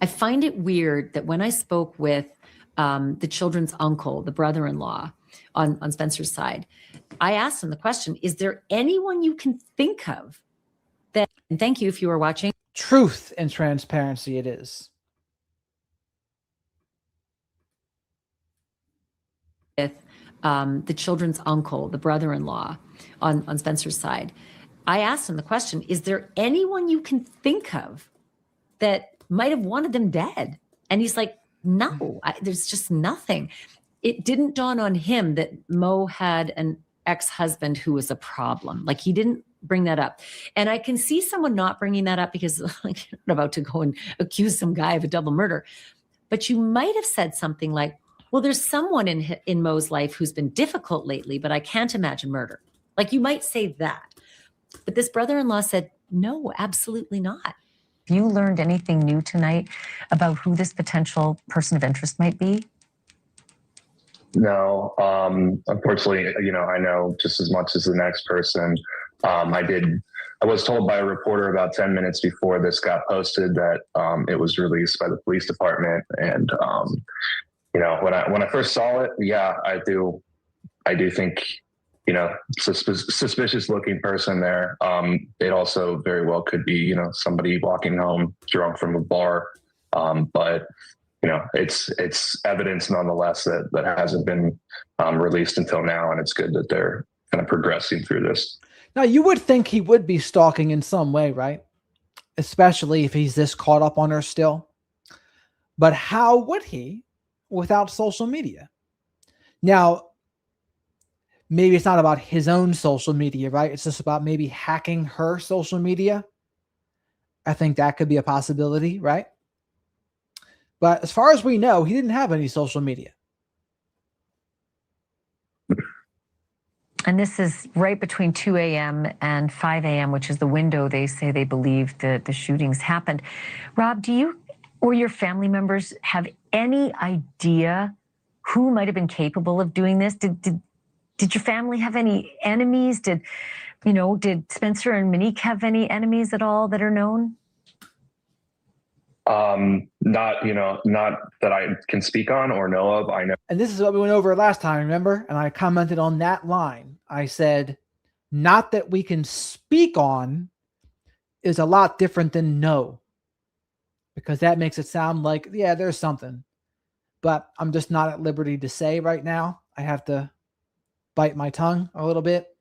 I find it weird that when I spoke with the children's uncle, the brother-in-law on Spencer's side, I asked him the question, is there anyone you can think of that, and thank you if you are watching. Truth and Transparency it is. With the children's uncle, the brother-in-law on Spencer's side, I asked him the question, is there anyone you can think of that might have wanted them dead? And he's like, no, there's just nothing. It didn't dawn on him that Mo had an ex-husband who was a problem. Like, he didn't bring that up. And I can see someone not bringing that up because like, you're not about to go and accuse some guy of a double murder. But you might have said something like, well, there's someone in Mo's life who's been difficult lately, but I can't imagine murder. Like, you might say that. But this brother-in-law said, no, absolutely not. You learned anything new tonight about who this potential person of interest might be? No, unfortunately, I know just as much as the next person. I was told by a reporter about 10 minutes before this got posted that it was released by the police department. And, when I first saw it, yeah, I do think, suspicious looking person there. It also very well could be, somebody walking home drunk from a bar. But it's evidence nonetheless that hasn't been released until now. And it's good that they're kind of progressing through this. Now, you would think he would be stalking in some way, right? Especially if he's this caught up on her still. But how would he without social media? Now, maybe it's not about his own social media, right? It's just about maybe hacking her social media. I think that could be a possibility, right? But as far as we know, he didn't have any social media. And this is right between 2 a.m. and 5 a.m., which is the window they say they believe the shootings happened. Rob, do you or your family members have any idea who might have been capable of doing this? Did your family have any enemies? Did Spencer and Monique have any enemies at all that are known? Not that I can speak on or know of. I know. And this is what we went over last time, remember? And I commented on that line. I said, not that we can speak on is a lot different than no. Because that makes it sound like, yeah, there's something. But I'm just not at liberty to say right now. I have to bite my tongue a little bit,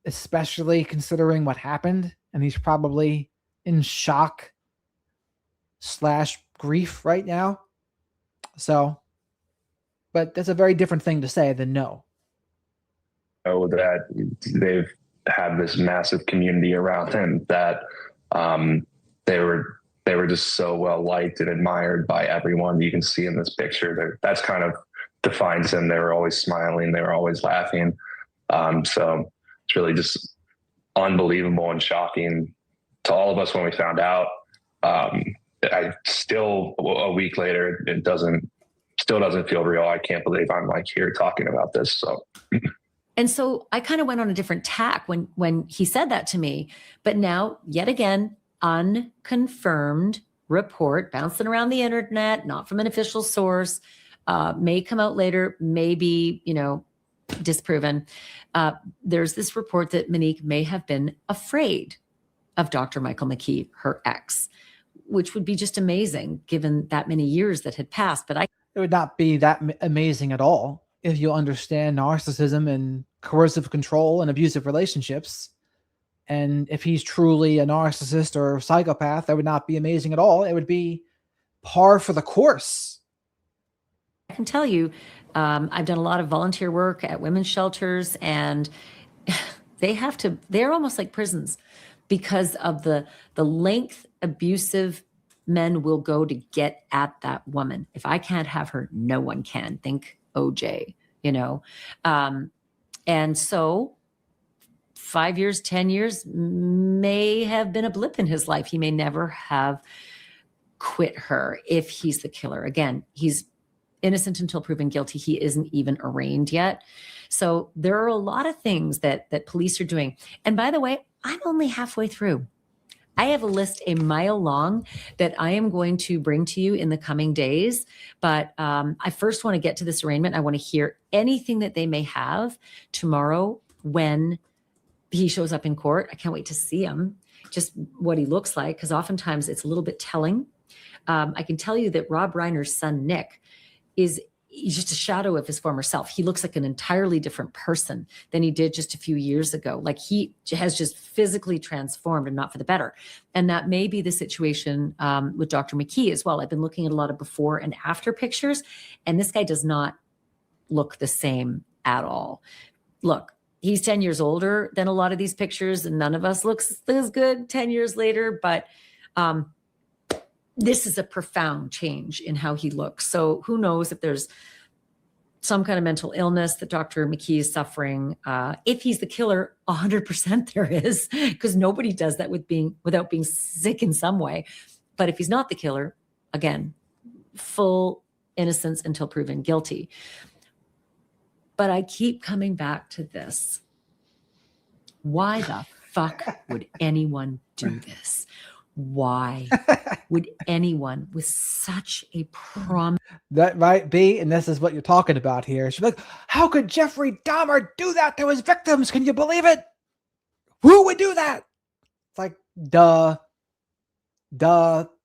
especially considering what happened. And he's probably in shock / grief right now. So, but that's a very different thing to say than no. Know that they've had this massive community around him that they were just so well liked and admired by everyone. You can see in this picture that's kind of defines him. They were always smiling. They were always laughing. So it's really just unbelievable and shocking to all of us when we found out. I still, a week later, still doesn't feel real. I can't believe I'm like here talking about this. So. And so I kind of went on a different tack when he said that to me, but now yet again, unconfirmed report bouncing around the internet, not from an official source, may come out later, maybe, disproven. There's this report that Monique may have been afraid of Dr. Michael McKee, her ex, which would be just amazing given that many years that had passed. But it would not be that amazing at all if you understand narcissism and coercive control and abusive relationships. And if he's truly a narcissist or a psychopath, that would not be amazing at all. It would be par for the course. I can tell you, I've done a lot of volunteer work at women's shelters, and they're almost like prisons because of the length abusive men will go to get at that woman. If I can't have her, no one can. Think OJ, and so 5 years, 10 years may have been a blip in his life. He may never have quit her if he's the killer. Again, he's innocent until proven guilty. He isn't even arraigned yet. So there are a lot of things that police are doing. And by the way, I'm only halfway through. I have a list a mile long that I am going to bring to you in the coming days. But I first want to get to this arraignment. I want to hear anything that they may have tomorrow when he shows up in court. I can't wait to see him, just what he looks like, because oftentimes it's a little bit telling. I can tell you that Rob Reiner's son, Nick, he's just a shadow of his former self. He looks like an entirely different person than he did just a few years ago. Like, he has just physically transformed, and not for the better. And that may be the situation with Dr. McKee as well. I've been looking at a lot of before and after pictures, and this guy does not look the same at all. Look, He's 10 years older than a lot of these pictures, and none of us looks as good 10 years later. But this is a profound change in how he looks. So who knows if there's some kind of mental illness that Dr. McKee is suffering. If he's the killer, 100% there is, because nobody does that without being sick in some way. But if he's not the killer, again, full innocence until proven guilty. But I keep coming back to this. Why the fuck would anyone do this? Why would anyone with such a That right, B, and this is what you're talking about here. She's like, how could Jeffrey Dahmer do that to his victims? Can you believe it? Who would do that? It's like, duh.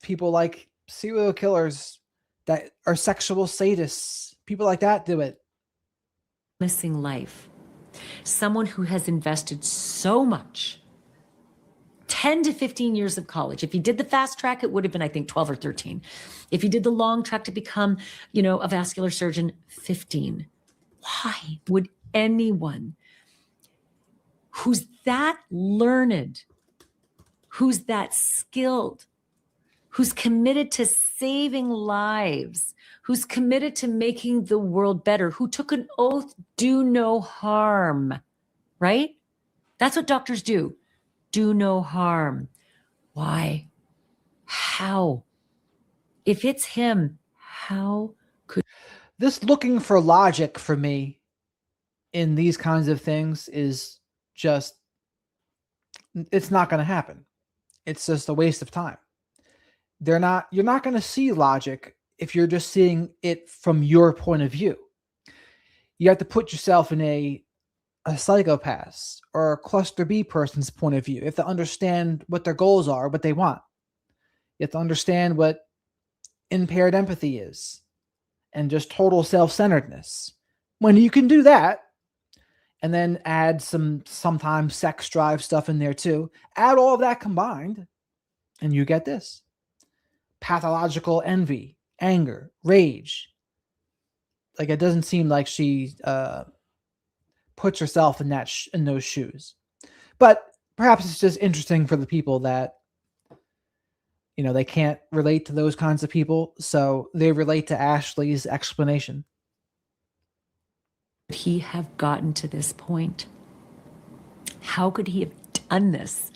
People like serial killers that are sexual sadists, people like that do it. missing life? Someone who has invested so much, 10 to 15 years of college. If he did the fast track, it would have been, I think, 12 or 13. If he did the long track to become, a vascular surgeon, 15. Why would anyone who's that learned, who's that skilled, who's committed to saving lives, who's committed to making the world better, who took an oath, do no harm, right? That's what doctors do. Do no harm. Why? How? If it's him, how could... This looking for logic for me in these kinds of things is just, it's not going to happen. It's just a waste of time. You're not going to see logic if you're just seeing it from your point of view. You have to put yourself in a psychopath or a cluster B person's point of view. You have to understand what their goals are, what they want. You have to understand what impaired empathy is and just total self-centeredness. When you can do that, and then add sometimes sex drive stuff in there too, add all of that combined, and you get this. Pathological envy, anger, rage. Like, it doesn't seem like she puts herself in those shoes. But perhaps it's just interesting for the people that, they can't relate to those kinds of people, so they relate to Ashley's explanation. Could he have gotten to this point? How could he have done this?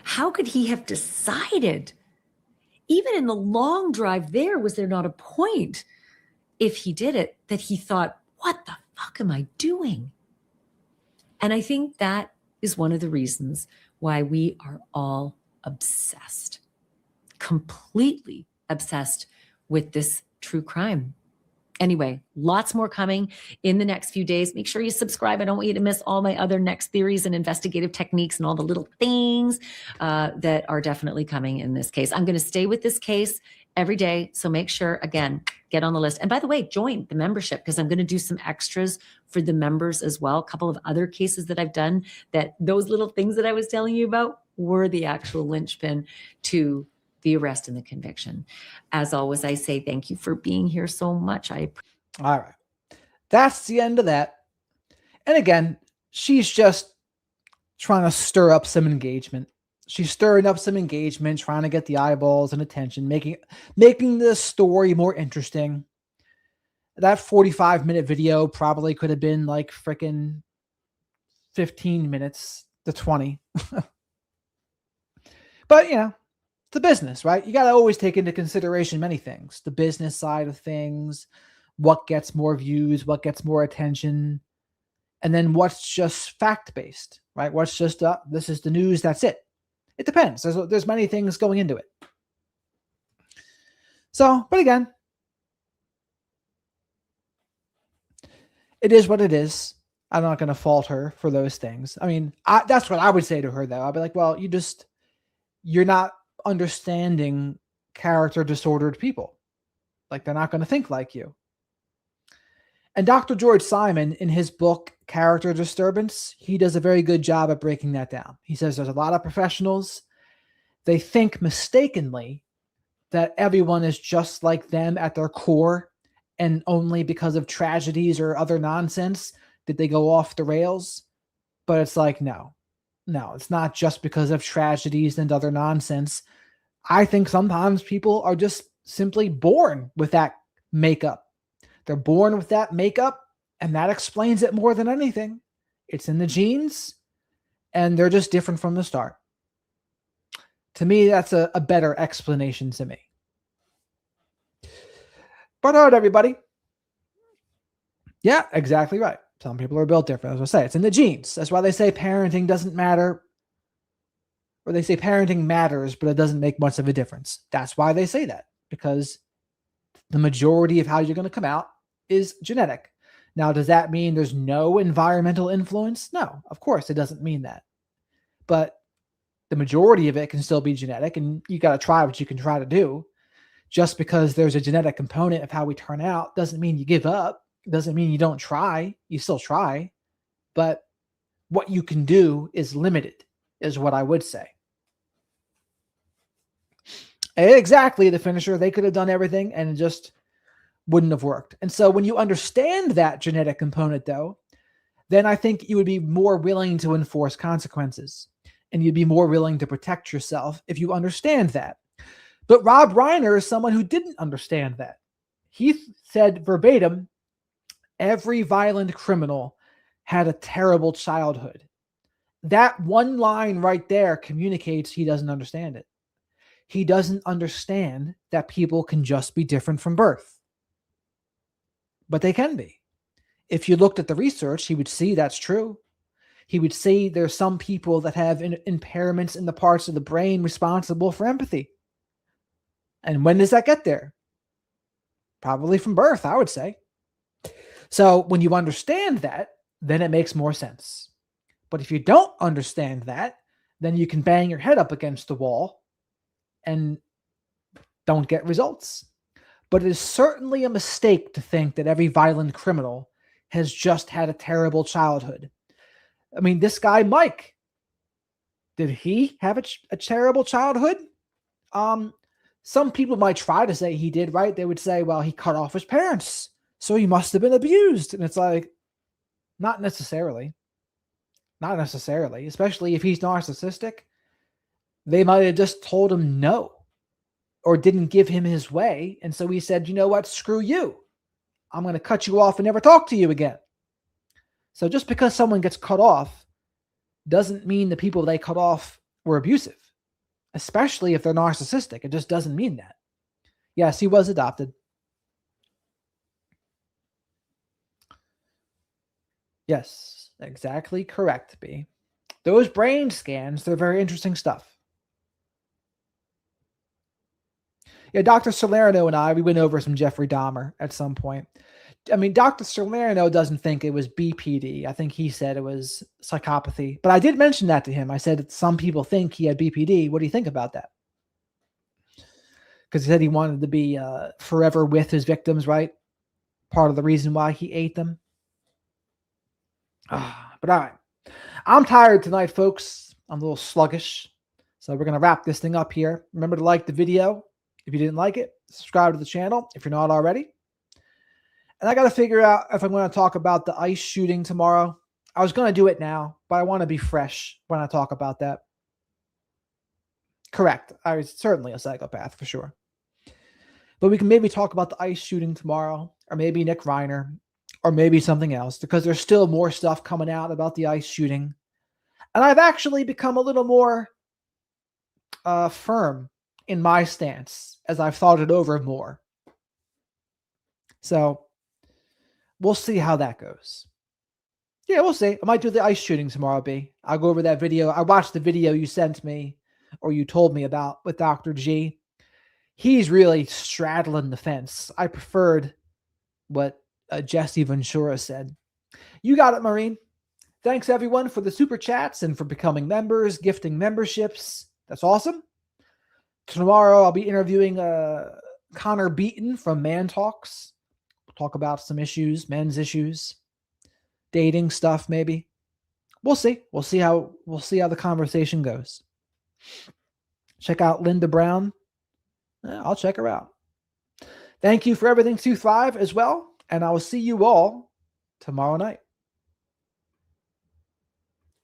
How could he have decided? Even in the long drive there, was there not a point, if he did it, that he thought, what the fuck am I doing? And I think that is one of the reasons why we are all obsessed, completely obsessed with this true crime. Anyway, lots more coming in the next few days. Make sure you subscribe. I don't want you to miss all my other next theories and investigative techniques and all the little things that are definitely coming in this case. I'm going to stay with this case every day. So make sure, again, get on the list. And by the way, join the membership, because I'm going to do some extras for the members as well. A couple of other cases that I've done, that those little things that I was telling you about were the actual linchpin to the arrest and the conviction. As always, I say thank you for being here so much. All right. That's the end of that. And again, she's just trying to stir up some engagement. She's stirring up some engagement, trying to get the eyeballs and attention, making the story more interesting. That 45-minute video probably could have been like freaking 15 minutes to 20. But, the business, right? You got to always take into consideration many things. The business side of things, what gets more views, what gets more attention, and then what's just fact-based, right? What's just, this is the news, that's it. It depends. There's many things going into it. So, but again, it is what it is. I'm not going to fault her for those things. I mean, that's what I would say to her, though. I'd be like, well, you're not understanding character disordered people. Like, they're not going to think like you. And Dr. George Simon, in his book Character Disturbance, he does a very good job at breaking that down. He says there's a lot of professionals, they think mistakenly that everyone is just like them at their core, and only because of tragedies or other nonsense did they go off the rails. But it's like, no, it's not just because of tragedies and other nonsense. I think sometimes people are just simply born with that makeup. They're born with that makeup, and that explains it more than anything. It's in the genes, and they're just different from the start. To me, that's a better explanation to me. But all right, everybody. Yeah, exactly right. Some people are built different. As I say, it's in the genes. That's why they say parenting doesn't matter. Or they say parenting matters, but it doesn't make much of a difference. That's why they say that. Because the majority of how you're going to come out is genetic. Now, does that mean there's no environmental influence? No, of course, it doesn't mean that. But the majority of it can still be genetic, and you got to try what you can try to do. Just because there's a genetic component of how we turn out doesn't mean you give up. It doesn't mean you don't try. You still try. But what you can do is limited, is what I would say. Exactly, the finisher. They could have done everything and it just wouldn't have worked. And so when you understand that genetic component, though, then I think you would be more willing to enforce consequences. And you'd be more willing to protect yourself if you understand that. But Rob Reiner is someone who didn't understand that. He said verbatim, every violent criminal had a terrible childhood. That one line right there communicates he doesn't understand it. He doesn't understand that people can just be different from birth. But they can be. If you looked at the research, he would see that's true. He would see there's some people that have impairments in the parts of the brain responsible for empathy. And when does that get there? Probably from birth, I would say. So when you understand that, then it makes more sense. But if you don't understand that, then you can bang your head up against the wall and don't get results. But it is certainly a mistake to think that every violent criminal has just had a terrible childhood. I mean, this guy, Mike, did he have a terrible childhood? Some people might try to say he did, right? They would say, well, he cut off his parents, so he must have been abused. And it's like, not necessarily. Not necessarily, especially if he's narcissistic. They might have just told him no or didn't give him his way. And so he said, you know what? Screw you. I'm going to cut you off and never talk to you again. So just because someone gets cut off doesn't mean the people they cut off were abusive, especially if they're narcissistic. It just doesn't mean that. Yes, he was adopted. Yes, exactly correct, B. Those brain scans, they're very interesting stuff. Yeah, Dr. Salerno and I, we went over some Jeffrey Dahmer at some point. I mean, Dr. Salerno doesn't think it was BPD. I think he said it was psychopathy. But I did mention that to him. I said, some people think he had BPD. What do you think about that? Because he said he wanted to be forever with his victims, right? Part of the reason why he ate them. But all right. I'm tired tonight, folks. I'm a little sluggish. So we're going to wrap this thing up here. Remember to like the video. If you didn't like it, subscribe to the channel if you're not already. And I got to figure out if I'm going to talk about the ICE shooting tomorrow. I was going to do it now, but I want to be fresh when I talk about that. Correct. I was certainly a psychopath for sure. But we can maybe talk about the ICE shooting tomorrow, or maybe Nick Reiner, or maybe something else, because there's still more stuff coming out about the ICE shooting. And I've actually become a little more firm in my stance as I've thought it over more. So we'll see how that goes. Yeah, we'll see. I might do the ICE shooting tomorrow, B. I'll go over that video. I watched the video you sent me, or you told me about, with Dr. G. He's really straddling the fence. I preferred what Jesse Ventura said. You got it, Maureen. Thanks, everyone, for the super chats and for becoming members, gifting memberships. That's awesome. Tomorrow, I'll be interviewing Connor Beaton from Man Talks. We'll talk about some issues, men's issues, dating stuff, maybe. We'll see. We'll see how the conversation goes. Check out Linda Brown. I'll check her out. Thank you for everything to Thrive as well, and I will see you all tomorrow night.